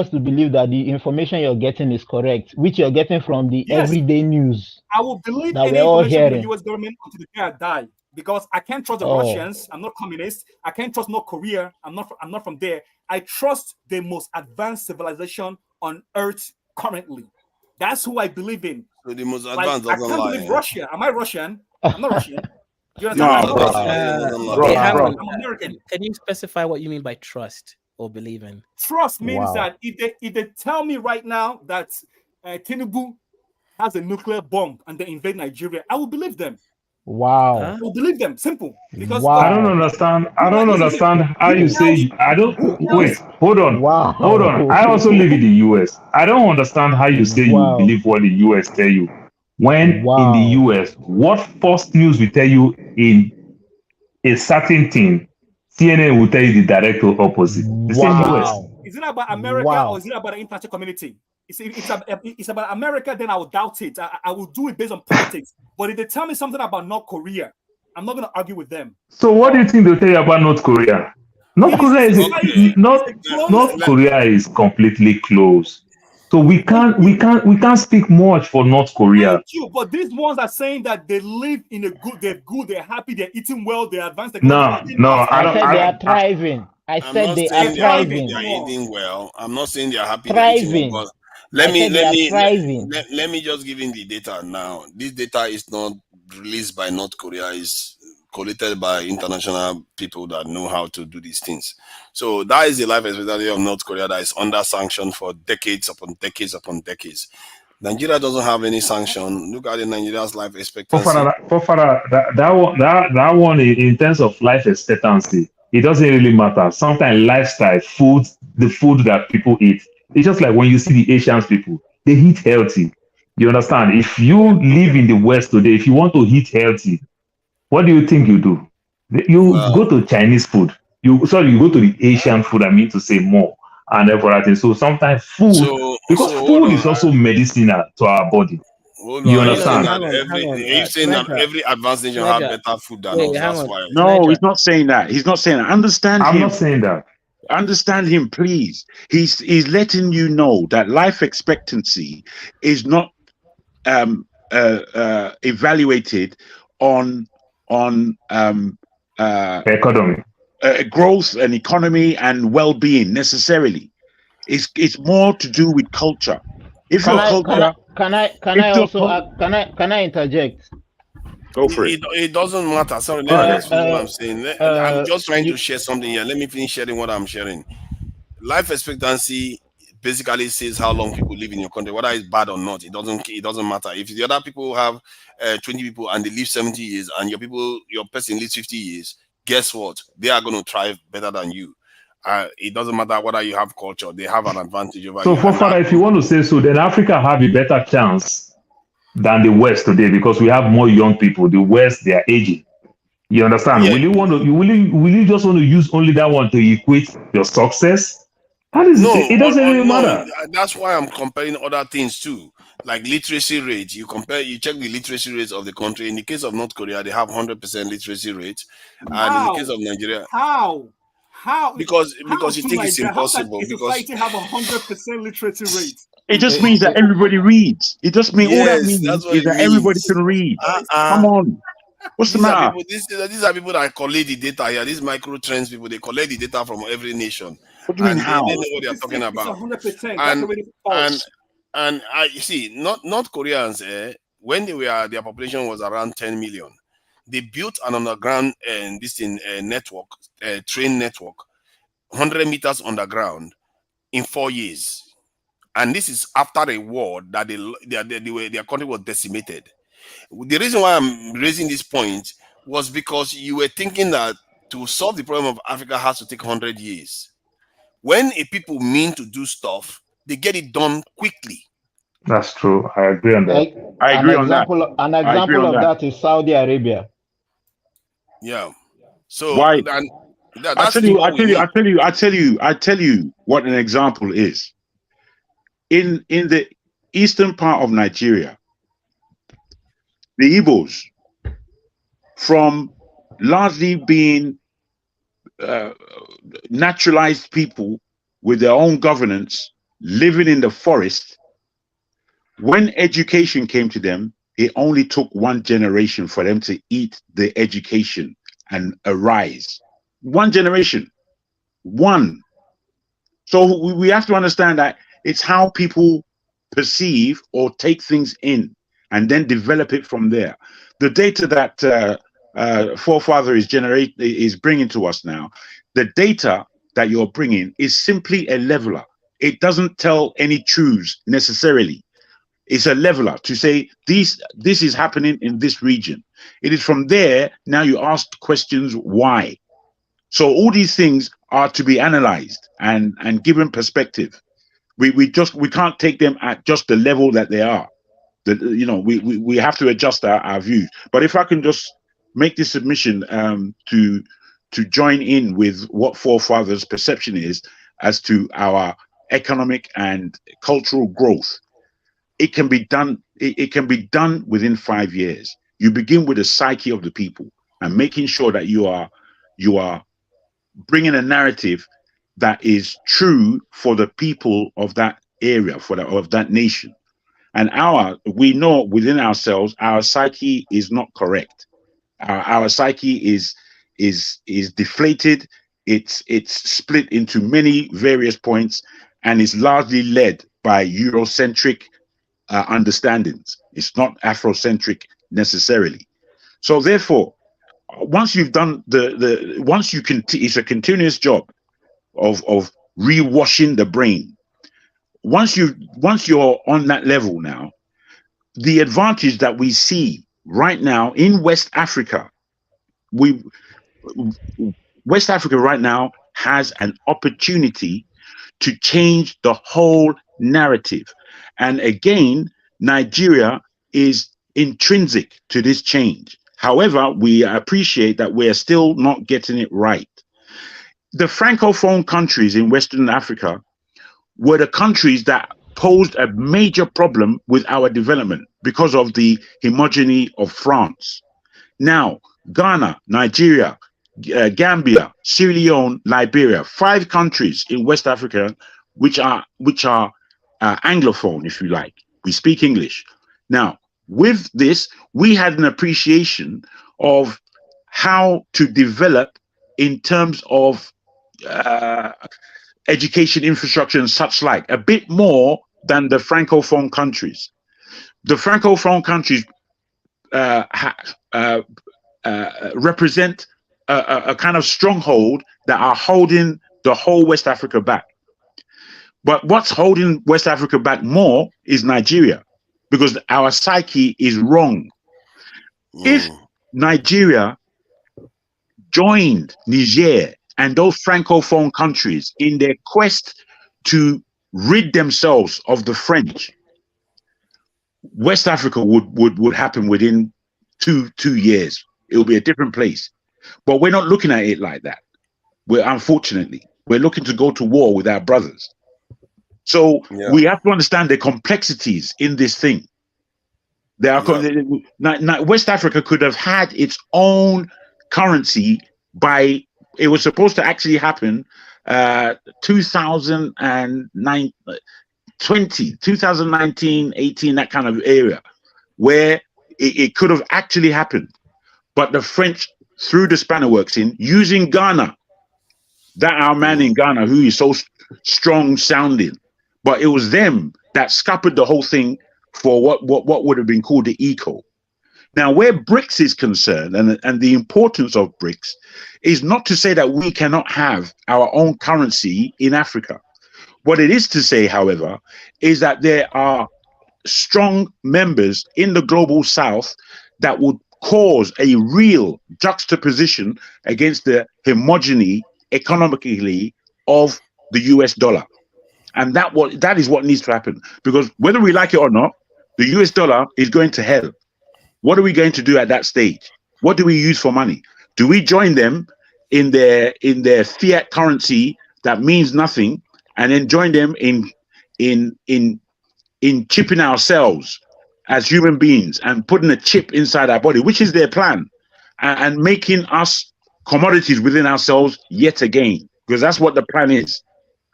to believe that the information you're getting is correct, which you're getting from the everyday news. I will believe that any we're all information hearing. From the U.S. government until the day I die, because I can't trust the Russians. I'm not communist. I can't trust North Korea. I'm not from there. I trust the most advanced civilization on Earth currently. That's who I believe in. So the most advanced I can't believe Russia. Am I Russian? I'm not Russian. Can you specify what you mean by trust or believe in? Trust means that if they tell me right now that Tinubu has a nuclear bomb and they invade Nigeria, I will believe them. Wow. I will believe them. Simple. Because I don't understand. I don't understand how you say. I don't. Wait. Hold on. Wow. Hold on. I also live in the US. I don't understand how you say you believe what the US tell you. When in the US, what false news will tell you in a certain thing, CNN will tell you the direct opposite. The same US. Is it about America or is it about the international community? It's about America, then I will doubt it. I will do it based on politics. But if they tell me something about North Korea, I'm not going to argue with them. So what do you think they'll tell you about North Korea? North Korea is completely closed. So we can't speak much for North Korea. Thank you, but these ones are saying that they live in they're happy, they're eating well, they're advanced. No, I said they are thriving. I said they are thriving. They are eating well. I'm not saying they are happy. Thriving. Let me just give in the data now. This data is not released by North Korea. It's collated by international people that know how to do these things. So that is the life expectancy of North Korea that is under sanction for decades upon decades upon decades. Nigeria doesn't have any sanction. Look at Nigeria's life expectancy. That one in terms of life expectancy, it doesn't really matter. Sometimes lifestyle, food, the food that people eat. It's just like when you see the Asian people, they eat healthy. You understand? If you live in the West today, if you want to eat healthy, what do you think you do? You go to Chinese food. You go to the Asian food. I mean to say more and everything. So sometimes food, because hold food on. is also medicinal to our body. Hold You on. Are you saying understand? that are you saying that every advanced nation have better food than us? That's why. No, he's not saying that. He's not saying that. Understand I'm him. not saying that. Understand him, please. He's letting you know that life expectancy is not evaluated on economy, growth and economy and well-being necessarily. It's more to do with culture. If Can your I culture, can I interject? Go for it. It doesn't matter. Sorry, let me just finish what I'm saying. I'm just trying to share something here. Let me finish sharing what I'm sharing. Life expectancy basically says how long people live in your country, whether it's bad or not. It doesn't matter. If the other people have 20 people and they live 70 years, and your person lives 50 years, guess what? They are going to thrive better than you. It doesn't matter whether you have culture; they have an advantage over So, you. Forefather, if you want to say so, then Africa have a better chance than the West today because we have more young people. The West, they are aging. You understand? Yeah. Will you just want to use only that one to equate your success? It doesn't really matter. That's why I'm comparing other things too, like literacy rate. You check the literacy rates of the country. In the case of North Korea, they have 100% literacy rate, and in the case of Nigeria, because you think it's impossible. How can a society have 100% literacy rate? It just means that everybody reads. It just means all that means that's what is it that means. everybody can read. Come on. What's the matter? These are people that collect the data here. These micro trends people, they collect the data from every nation. What do you mean how? They know what they're talking about. 100%. And you see, North Koreans, when their population was around 10 million, they built an underground network, train network, 100 meters underground in 4 years. And this is after a war that their country was decimated. The reason why I'm raising this point was because you were thinking that to solve the problem of Africa has to take 100 years. When a people mean to do stuff, they get it done quickly. That's true. I agree on that. An example of that is Saudi Arabia. Yeah. So why? That's I tell you what an example is. In the eastern part of Nigeria, the Igbos, from largely being naturalized people with their own governance, living in the forest, when education came to them, it only took one generation for them to eat the education and arise. One generation. One. So we have to understand that it's how people perceive or take things in and then develop it from there. The data that Forefather is bringing to us now, the data that you're bringing is simply a leveler. It doesn't tell any truths necessarily. It's a leveler to say this is happening in this region. It is from there now you ask questions why. So all these things are to be analyzed and given perspective. We can't take them at just the level that they are. We have to adjust our views. But if I can just make this submission to join in with what Forefather's perception is as to our economic and cultural growth, it can be done. It can be done within 5 years. You begin with the psyche of the people and making sure that you are bringing a narrative that is true for the people of that area, of that nation. And we know within ourselves, our psyche is not correct. Our psyche is deflated. It's split into many various points, and is largely led by Eurocentric understandings. It's not Afrocentric necessarily. So therefore, once you've done it's a continuous job of rewashing the brain. Once you're on that level now, the advantage that we see right now in West Africa, West Africa right now has an opportunity to change the whole narrative. And again, Nigeria is intrinsic to this change. However, we appreciate that we're still not getting it right. The Francophone countries in Western Africa were the countries that posed a major problem with our development because of the homogeny of France. Now, Ghana, Nigeria, Gambia, Sierra Leone, Liberia, 5 countries in West Africa which are Anglophone, if you like. We speak English. Now, with this, we had an appreciation of how to develop in terms of education infrastructure and such like, a bit more than the Francophone countries. The Francophone countries represent a kind of stronghold that are holding the whole West Africa back. But what's holding West Africa back more is Nigeria, because our psyche is wrong. If Nigeria joined Niger and those Francophone countries in their quest to rid themselves of the French, West Africa would happen within two years. It will be a different place. But we're not looking at it like that. Unfortunately, we're looking to go to war with our brothers. So we have to understand the complexities in this thing. West Africa could have had its own currency by, it was supposed to actually happen 2019, 18, that kind of area, where it could have actually happened. But the French threw the spanner works in, using Ghana, that our man in Ghana, who is so strong sounding. But it was them that scuppered the whole thing for what would have been called the eco. Now, where BRICS is concerned, and the importance of BRICS, is not to say that we cannot have our own currency in Africa. What it is to say, however, is that there are strong members in the global south that would cause a real juxtaposition against the homogeny economically of the US dollar. And that is what needs to happen, because whether we like it or not, the US dollar is going to hell. What are we going to do at that stage? What do we use for money? Do we join them in their fiat currency that means nothing, and then join them in chipping ourselves as human beings and putting a chip inside our body, which is their plan, and making us commodities within ourselves yet again, because that's what the plan is.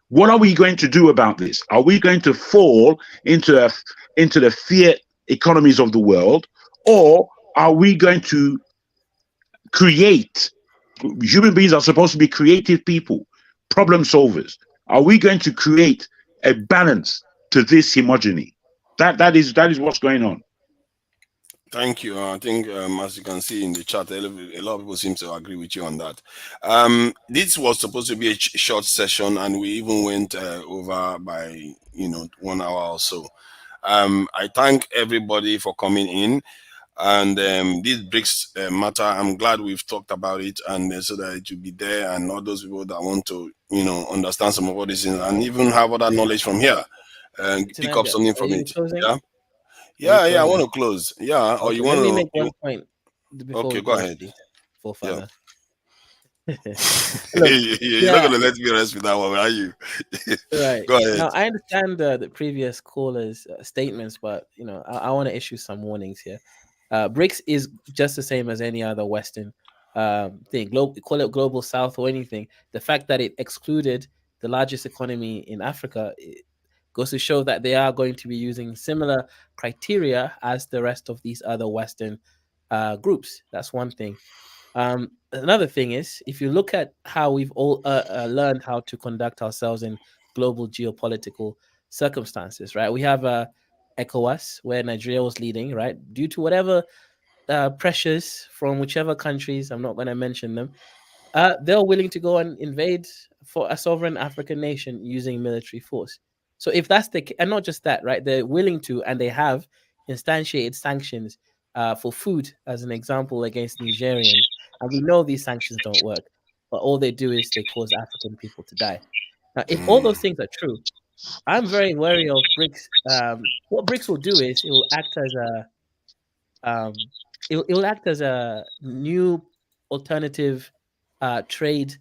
What are we going to do about this? Are we going to fall into the fiat economies of the world, or are we going to create? Human beings are supposed to be creative people, problem solvers. Are we going to create a balance to this homogeny? That is what's going on. Thank you. I think, as you can see in the chat, a lot of people seem to agree with you on that. This was supposed to be a short session, and we even went over by 1 hour or so. I thank everybody for coming in, and this BRICS matter, I'm glad we've talked about it, and so that it will be there, and all those people that want to understand some of what this is, and even have other knowledge from here, and pick up something from it. Yeah, I want to close. Yeah, or you want to? Let me make one point. Okay, go ahead. Forefather. You're not gonna let me rest with that one, are you? Right. Go ahead. Now, I understand the previous callers' statements, but I want to issue some warnings here. BRICS is just the same as any other Western thing. Call it global South or anything. The fact that it excluded the largest economy in Africa goes to show that they are going to be using similar criteria as the rest of these other Western groups. That's one thing. Another thing is, if you look at how we've all learned how to conduct ourselves in global geopolitical circumstances, right? We have ECOWAS, where Nigeria was leading, right? Due to whatever pressures from whichever countries, I'm not going to mention them, they're willing to go and invade for a sovereign African nation using military force. So if that's and not just that, right? They're willing to, and they have instantiated sanctions for food, as an example, against Nigerians. And we know these sanctions don't work, but all they do is they cause African people to die. Now, if all those things are true, I'm very wary of BRICS. What BRICS will do is it will act as it'll act as a new alternative trade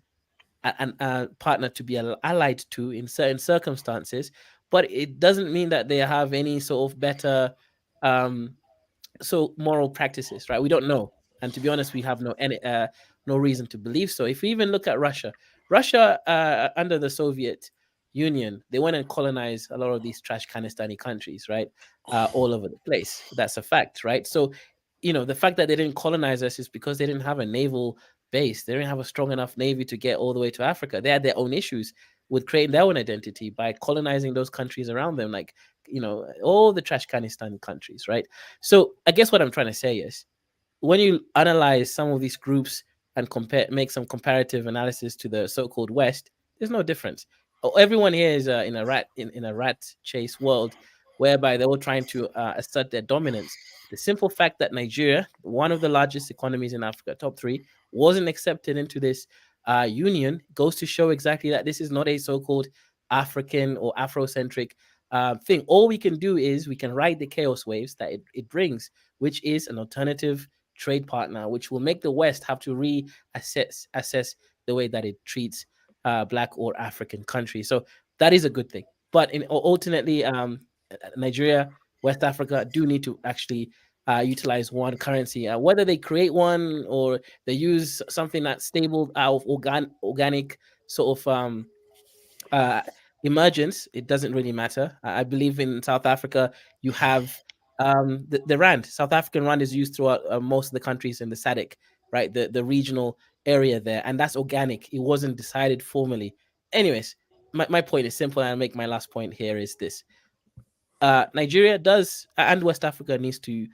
and partner to be allied to in certain circumstances, but it doesn't mean that they have any sort of better moral practices, right? We don't know, and to be honest, we have no reason to believe so. If we even look at Russia under the Soviet Union, they went and colonized a lot of these trash Kanistani countries, right? All over the place. That's a fact, right? So, the fact that they didn't colonize us is because they didn't have a naval base. They didn't have a strong enough navy to get all the way to Africa. They had their own issues with creating their own identity by colonizing those countries around them, like, all the trash Kanistani countries, right? So I guess what I'm trying to say is, when you analyze some of these groups and make some comparative analysis to the so-called West, there's no difference. Everyone here is in a rat chase world, whereby they're all trying to assert their dominance. The simple fact that Nigeria, one of the largest economies in Africa, top 3, wasn't accepted into this union goes to show exactly that this is not a so-called African or Afrocentric thing. All we can do is we can ride the chaos waves that it brings, which is an alternative trade partner, which will make the West have to assess the way that it treats Black or African countries. So that is a good thing. But ultimately, Nigeria, West Africa do need to actually utilize one currency. Whether they create one or they use something that's stable out of organic sort of emergence, it doesn't really matter. I believe in South Africa, you have the rand. South African rand is used throughout most of the countries in the SADC, right? The regional area there, and that's organic. It wasn't decided formally. Anyways, my point is simple, and I'll make my last point here is this. Nigeria does, and West Africa needs to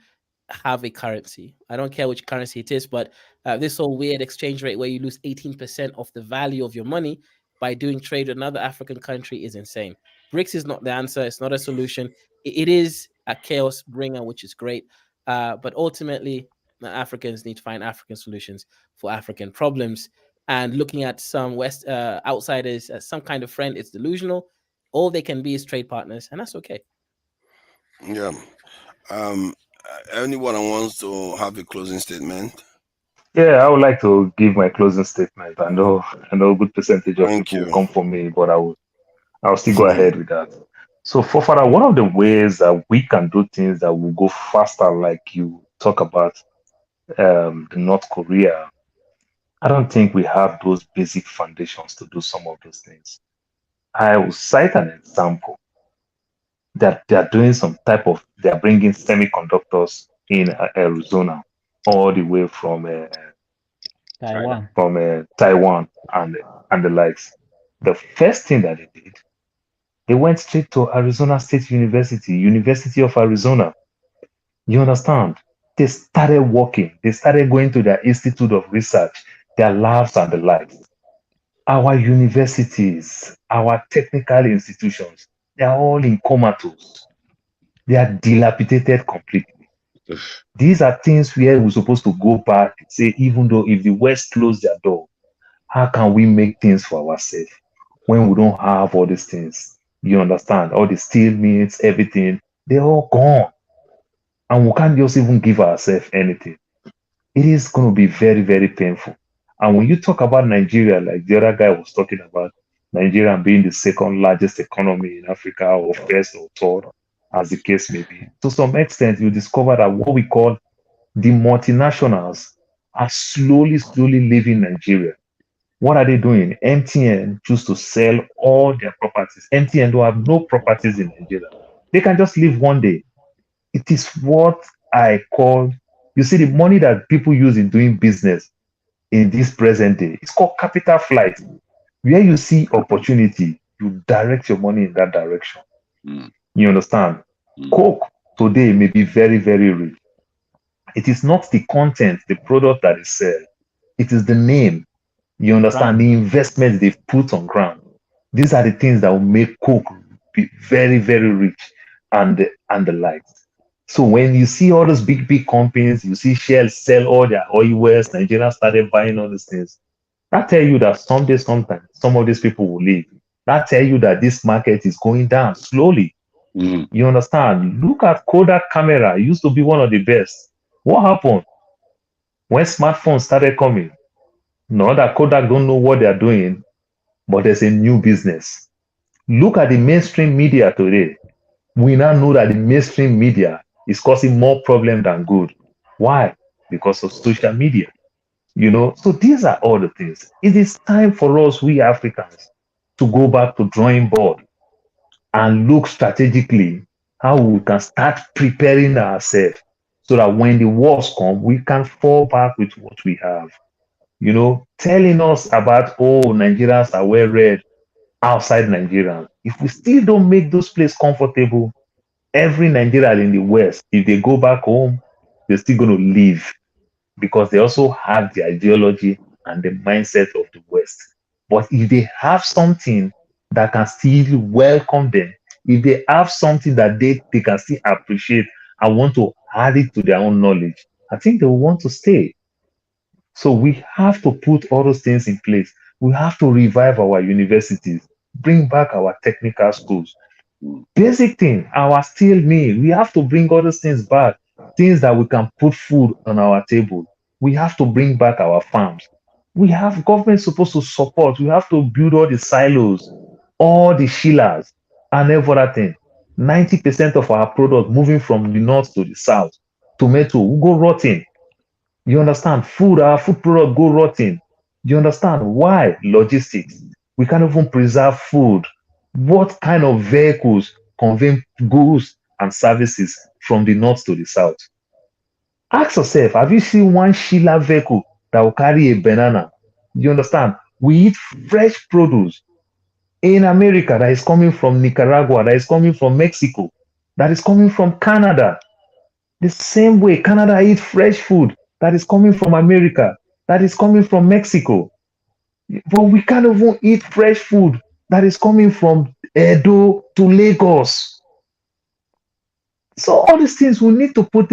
have a currency. I don't care which currency it is, but this whole weird exchange rate where you lose 18% of the value of your money by doing trade with another African country is insane. BRICS is not the answer. It's not a solution. It is a chaos bringer, which is great. But ultimately, Africans need to find African solutions for African problems. And looking at some West outsiders as some kind of friend, it's delusional. All they can be is trade partners, and that's okay. Yeah. Anyone wants to have a closing statement? Yeah, I would like to give my closing statement. I know a good percentage of people will come for me, but I'll still go ahead with that. So, Father, one of the ways that we can do things that will go faster, like you talk about the North Korea, I don't think we have those basic foundations to do some of those things. I will cite an example that they are doing they are bringing semiconductors in Arizona all the way from Taiwan and the likes. The first thing that they did, they went straight to Arizona State University, University of Arizona. You understand? They started working. They started going to their Institute of Research, their labs and the likes. Our universities, our technical institutions, they are all in comatose. They are dilapidated completely. These are things where we're supposed to go back and say, even though if the West closed their door, how can we make things for ourselves when we don't have all these things? You understand? All the steel mills, everything, they're all gone. And we can't just even give ourselves anything. It is going to be very, very painful. And when you talk about Nigeria, like the other guy was talking about, Nigeria being the second largest economy in Africa, or first or third, as the case may be, to some extent, you discover that what we call the multinationals are slowly leaving Nigeria. What are they doing? MTN choose to sell all their properties. MTN don't have no properties in Nigeria. They can just leave one day. It is what I call, you see, the money that people use in doing business in this present day, it's called capital flight. Where you see opportunity, you direct your money in that direction. You understand? Coke today may be very, very rich. It is not the content, the product that is sell. It is the name. You understand? The investment they've put on ground. These are the things that will make Coke be very, very rich and the likes. So when you see all those big companies, you see Shell sell all their oil wells, Nigeria started buying all these things. That tell you that someday, sometime, some of these people will leave. That tell you that this market is going down slowly. You understand? Look at Kodak camera. It used to be one of the best. What happened? When smartphones started coming, no that Kodak don't know what they're doing, but there's a new business. Look at the mainstream media today. We now know that the mainstream media is causing more problem than good. Why? Because of social media. So these are all the things. It is time for us, we Africans, to go back to drawing board and look strategically how we can start preparing ourselves so that when the wars come, we can fall back with what we have. Telling us about, oh, Nigerians are well read outside Nigeria. If we still don't make those places comfortable, every Nigerian in the West, if they go back home, they're still going to leave because they also have the ideology and the mindset of the West. But if they have something that can still welcome them, if they have something that they can still appreciate and want to add it to their own knowledge, I think they will want to stay. So we have to put all those things in place. We have to revive our universities, bring back our technical schools. Basic thing, our steel mill, we have to bring all those things back, things that we can put food on our table. We have to bring back our farms. We have government supposed to support. We have to build all the silos, all the chillers, and everything. 90% of our product moving from the north to the south, tomato will go rotting. You understand? Our food product go rotting. You understand? Why? Logistics. We can't even preserve food. What kind of vehicles convey goods and services from the north to the south? Ask yourself, have you seen one Sheila vehicle that will carry a banana? You understand? We eat fresh produce in America that is coming from Nicaragua, that is coming from Mexico, that is coming from Canada. The same way Canada eats fresh food that is coming from America, that is coming from Mexico. But we can't even eat fresh food that is coming from Edo to Lagos. So all these things we need to put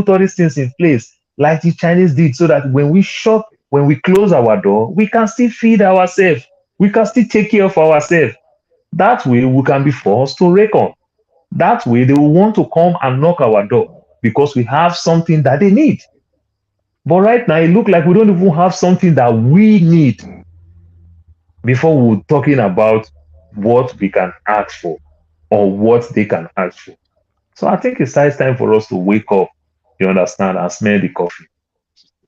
all these things in place, like the Chinese did, so that when we close our door, we can still feed ourselves. We can still take care of ourselves. That way we can be forced to reckon. That way they will want to come and knock our door because we have something that they need. But right now it looks like we don't even have something that we need before we're talking about what we can ask for or what they can ask for. So I think it's time for us to wake up, you understand, and smell the coffee.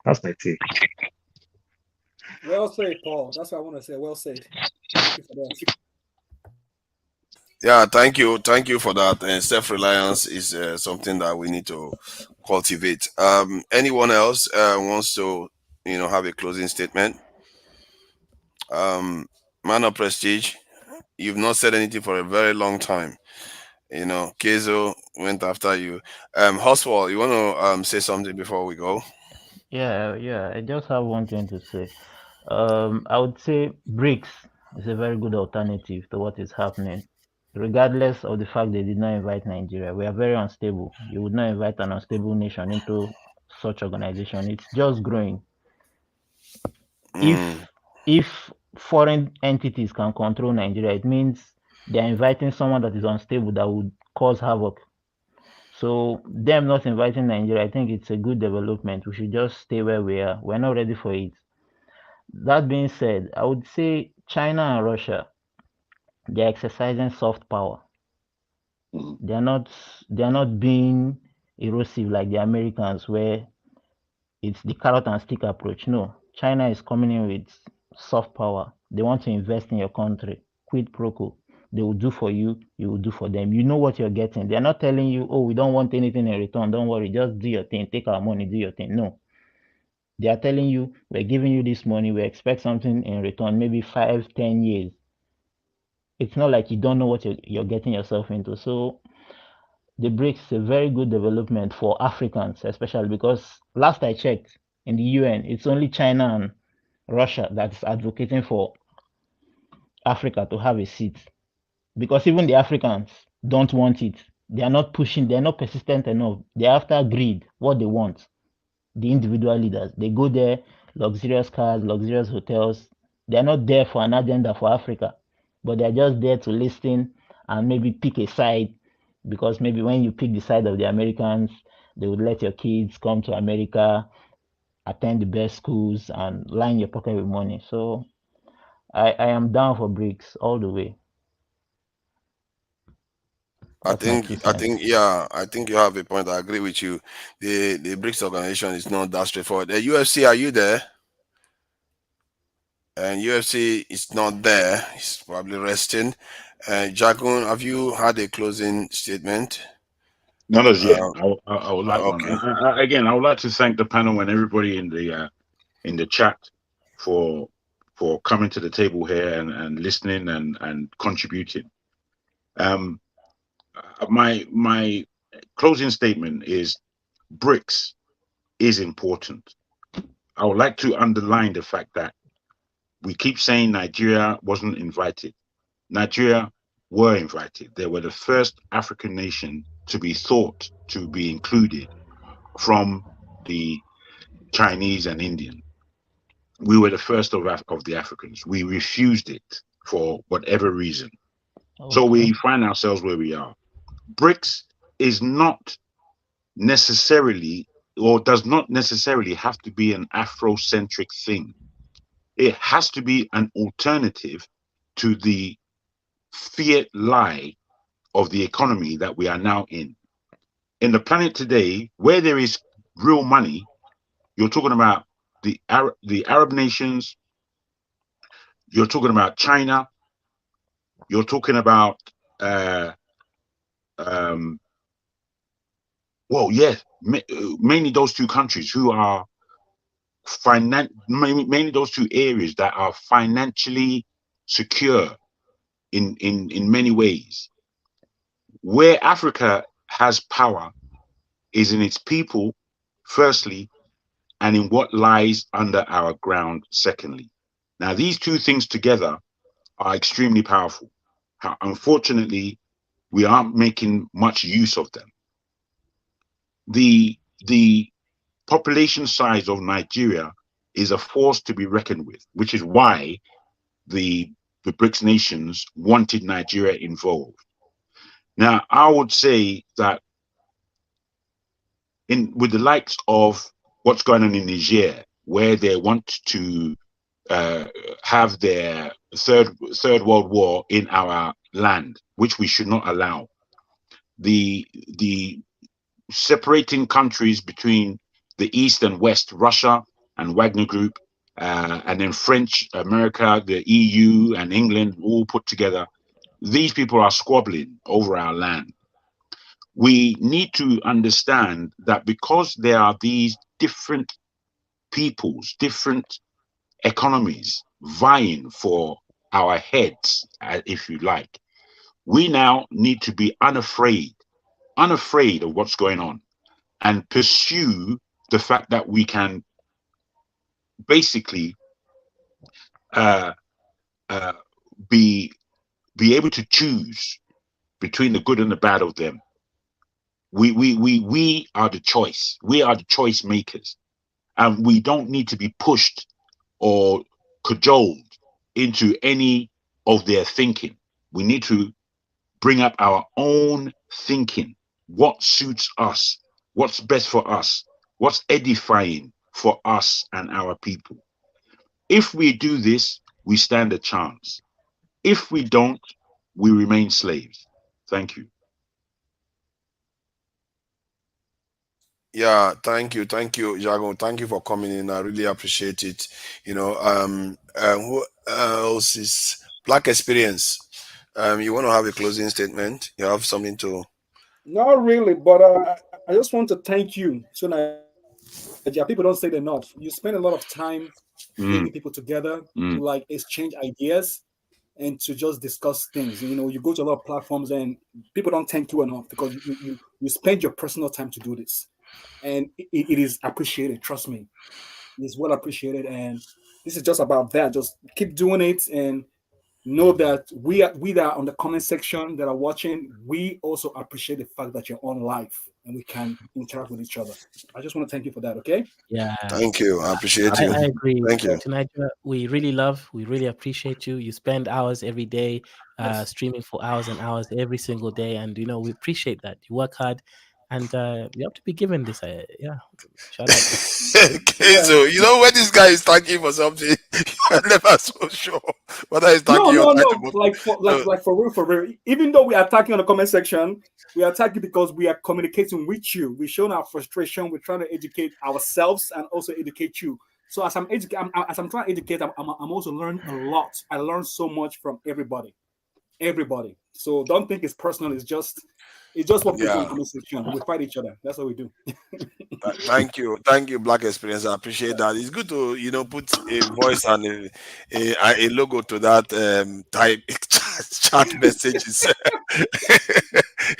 That's my take. Well said, Paul. That's what I want to say. Well said. Thank you for that. Yeah, thank you for that. And self-reliance is something that we need to cultivate. Anyone else wants to, have a closing statement? Man of Prestige, you've not said anything for a very long time. Kezo went after you. Oswald, you want to say something before we go? Yeah. I just have one thing to say. I would say BRICS is a very good alternative to what is happening, regardless of the fact they did not invite Nigeria. We are very unstable. You would not invite an unstable nation into such organization. It's just growing. If foreign entities can control Nigeria, it means they're inviting someone that is unstable that would cause havoc. So them not inviting Nigeria, I think it's a good development. We should just stay where we are. We're not ready for it. That being said, I would say China and Russia, they're exercising soft power. They're not being erosive like the Americans, where it's the carrot and stick approach. No, China is coming in with soft power. They want to invest in your country. Quid pro quo. They will do for you, you will do for them. You know what you're getting. They're not telling you, oh, we don't want anything in return. Don't worry, just do your thing. Take our money, do your thing. No. They are telling you, we're giving you this money. We expect something in return, maybe 5-10 years. It's not like you don't know what you're getting yourself into. So the BRICS is a very good development for Africans, especially because last I checked in the UN, it's only China and Russia that's advocating for Africa to have a seat. Because even the Africans don't want it. They are not pushing, they're not persistent enough. They're after greed, what they want. The individual leaders, they go there, luxurious cars, luxurious hotels. They're not there for an agenda for Africa, but they're just there to listen and maybe pick a side, because maybe when you pick the side of the Americans, they would let your kids come to America. attend the best schools, and line your pocket with money. So I am down for BRICS all the way. I That's my think 2 I cents. think yeah, I think you have a point. I agree with you. The BRICS organization is not that straightforward. The UFC, are you there? And UFC is not there. He's probably resting. Jagun, have you had a closing statement? Not as yet. I would like one. Okay. Again, I would like to thank the panel and everybody in the chat for coming to the table here and listening and contributing. My closing statement is BRICS is important. I would like to underline the fact that we keep saying Nigeria wasn't invited. Nigeria were invited. They were the first African nation to be thought to be included from the Chinese and Indian. We were the first of the Africans. We refused it for whatever reason. So we find ourselves where we are. BRICS is not necessarily, or does not necessarily have to be, an Afrocentric thing. It has to be an alternative to the fiat lie of the economy that we are now in. In the planet today, where there is real money, you're talking about the Arab nations, you're talking about China, you're talking about mainly those two countries who are mainly those two areas that are financially secure in many ways. Where Africa has power is in its people, firstly, and in what lies under our ground, secondly. Now, these two things together are extremely powerful. Unfortunately, we aren't making much use of them. The population size of Nigeria is a force to be reckoned with, which is why the BRICS nations wanted Nigeria involved. Now, I would say that with the likes of what's going on in Niger, where they want to have their third world war in our land, which we should not allow. The separating countries between the East and West, Russia and Wagner Group, and then French, America, the EU and England all put together. These people are squabbling over our land. We need to understand that because there are these different peoples, different economies vying for our heads, if you like, we now need to be unafraid of what's going on and pursue the fact that we can basically be able to choose between the good and the bad of them. We are the choice. We are the choice makers, and we don't need to be pushed or cajoled into any of their thinking. We need to bring up our own thinking. What suits us? What's best for us? What's edifying for us and our people? If we do this, we stand a chance. If we don't, we remain slaves. Thank you. Yeah, thank you, Jago. Thank you for coming in. I really appreciate it. Who else is Black Experience? You want to have a closing statement? You have something to? Not really, but I just want to thank you. So Nigeria, people don't say they're not. You spend a lot of time bringing people together to like exchange ideas and to just discuss things. You go to a lot of platforms and people don't thank you enough because you spend your personal time to do this. And it is appreciated. Trust me, it's well appreciated. And this is just about that. Just keep doing it and know that we that are on the comment section that are watching, we also appreciate the fact that you're on live and we can interact with each other. I just want to thank you for that. Okay. Yeah. Thank you. I appreciate you. I agree. Thank you. Tonight, we really appreciate you. You spend hours every day streaming for hours and hours every single day. And, we appreciate that. You work hard. and we have to be given this. Yeah, shout out. Okay, so you know when this guy is thanking for something, you're never so sure whether he's thanking you or trying to Like for real. Even though we are attacking on the comment section, we are attacking because we are communicating with you. We're showing our frustration. We're trying to educate ourselves and also educate you. So as I'm trying to educate, I'm also learning a lot. I learn so much from everybody. So don't think it's personal. It's just what we do in the comment section. We fight each other. That's what we do. Thank you, Black Experience. I appreciate that. It's good to put a voice and a logo to that type chat messages.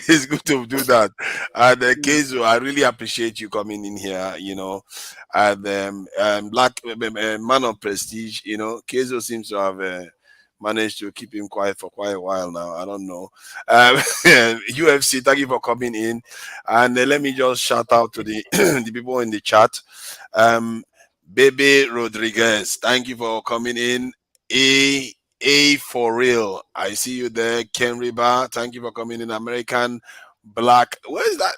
It's good to do that. And Kezo, I really appreciate you coming in here. And Black man of prestige. Kezo seems to have managed to keep him quiet for quite a while now. I don't know. UFC, thank you for coming in. And let me just shout out to the the people in the chat. Bebe Rodriguez, thank you for coming in. A for real, I see you there. Ken Riba, thank you for coming in. American Black, where's that?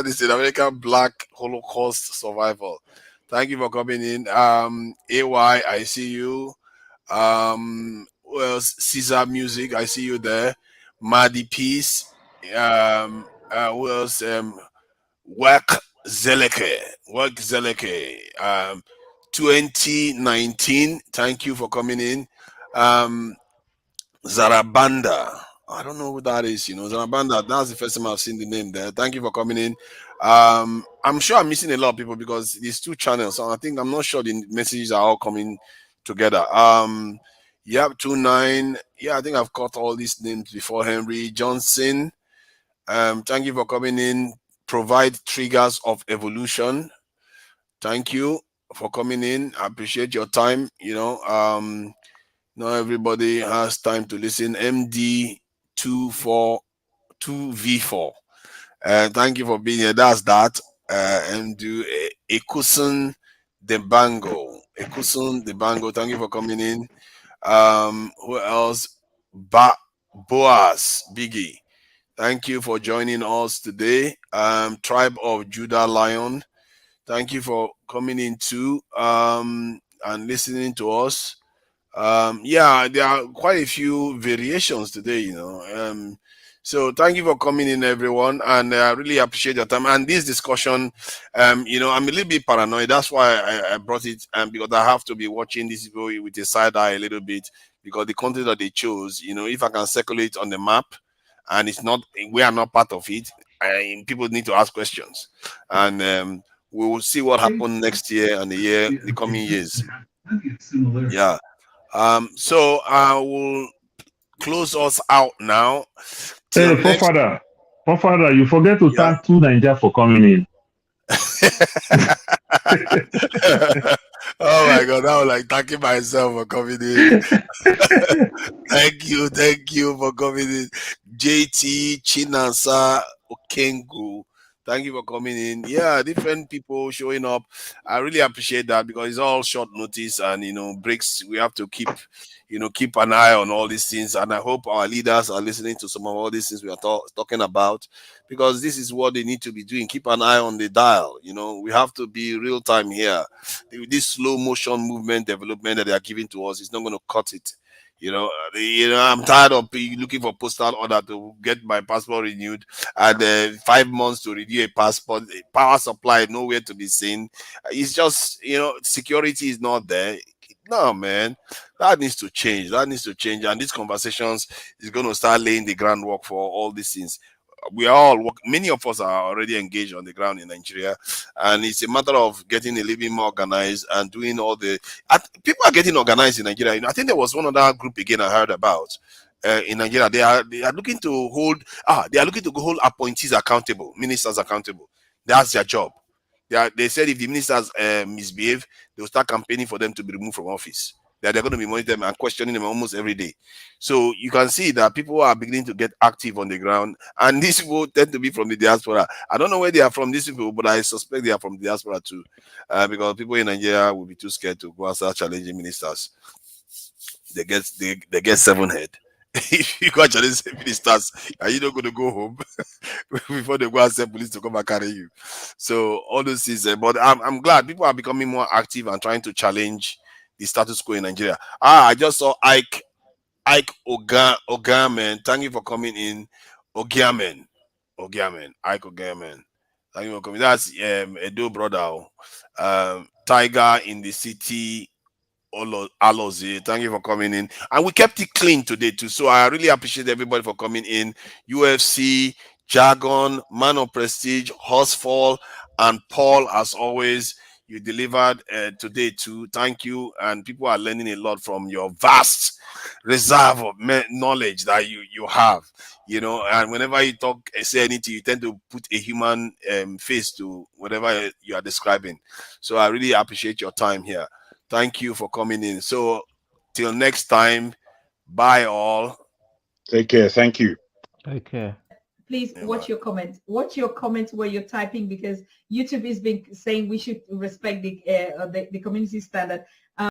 This in American Black Holocaust Survival. Thank you for coming in. AY, I see you. Who else? Caesar Music, I see you there. Maddy Peace. Who else? Work Zeleke. 2019. Thank you for coming in. Zarabanda. I don't know who that is. Zarabanda. That's the first time I've seen the name there. Thank you for coming in. I'm sure I'm missing a lot of people because there's 2 channels. So I'm not sure the messages are all coming together. Yep, 29. Yeah, I think I've caught all these names before. Henry Johnson. Thank you for coming in. Provide triggers of evolution. Thank you for coming in. I appreciate your time. Not everybody has time to listen. MD2V4. Thank you for being here. That's that. MD Ekusun Debango. Thank you for coming in. Who else? Boaz Biggie. Thank you for joining us today. Tribe of Judah Lion. Thank you for coming in too and listening to us. Yeah, there are quite a few variations today, so thank you for coming in, everyone, and I really appreciate your time. And this discussion, I'm a little bit paranoid. That's why I brought it, because I have to be watching this video with a side eye a little bit, because the country that they chose, if I can circulate on the map, and we are not part of it, people need to ask questions, and we will see what happens next year and the coming years. Yeah. So I will close us out now. Hey, Forefather, you forget to thank 2 Naija for coming in. Oh my God, I was like thanking myself for coming in. Thank you for coming in. JT, Chinansa, Okengu. Thank you for coming in. Yeah, different people showing up. I really appreciate that because it's all short notice, and BRICS, we have to keep an eye on all these things. And I hope our leaders are listening to some of all these things we are talking about, because this is what they need to be doing. Keep an eye on the dial. We have to be real time here. This slow motion movement development that they are giving to us is not going to cut it. I'm tired of looking for postal order to get my passport renewed, and 5 months to renew a passport. Power supply nowhere to be seen. It's just security is not there. No, man, that needs to change. And these conversations is going to start laying the groundwork for all these things. We are all many of us are already engaged on the ground in Nigeria, and it's a matter of getting a little bit more organized and doing all the people are getting organized in Nigeria. I think there was one other group again I heard about in Nigeria. They are looking to hold appointees accountable, ministers accountable. That's their job. They said if the ministers misbehave, they'll start campaigning for them to be removed from office. They're going to be monitoring them and questioning them almost every day. So you can see that people are beginning to get active on the ground, and these people tend to be from the diaspora. I don't know where they are from, these people, but I suspect they are from the diaspora too, because people in Nigeria will be too scared to go and start challenging ministers. They get 7 head. if you got Chinese ministers, are you not going to go home before they go and send police to come and carry you? So all those things. But I'm glad people are becoming more active and trying to challenge the status quo in Nigeria. I just saw Ike Ogamen. Thank you for coming in. Ogiamen. Ike Ogamen. Thank you for coming. That's Edo brother. Tiger in the city. Alozi, thank you for coming in. And we kept it clean today too. So I really appreciate everybody for coming in. UFC, Jargon, Man of Prestige, Horsefall, and Paul, as always, you delivered today too. Thank you. And people are learning a lot from your vast reserve of knowledge that you have. You know, and whenever you talk, say anything, you tend to put a human face to whatever you are describing. So I really appreciate your time here. Thank you for coming in. So till next time, bye all. Take care. Thank you. Take care. Please watch your comments. Watch your comments where you're typing, because YouTube is been saying we should respect the community standard.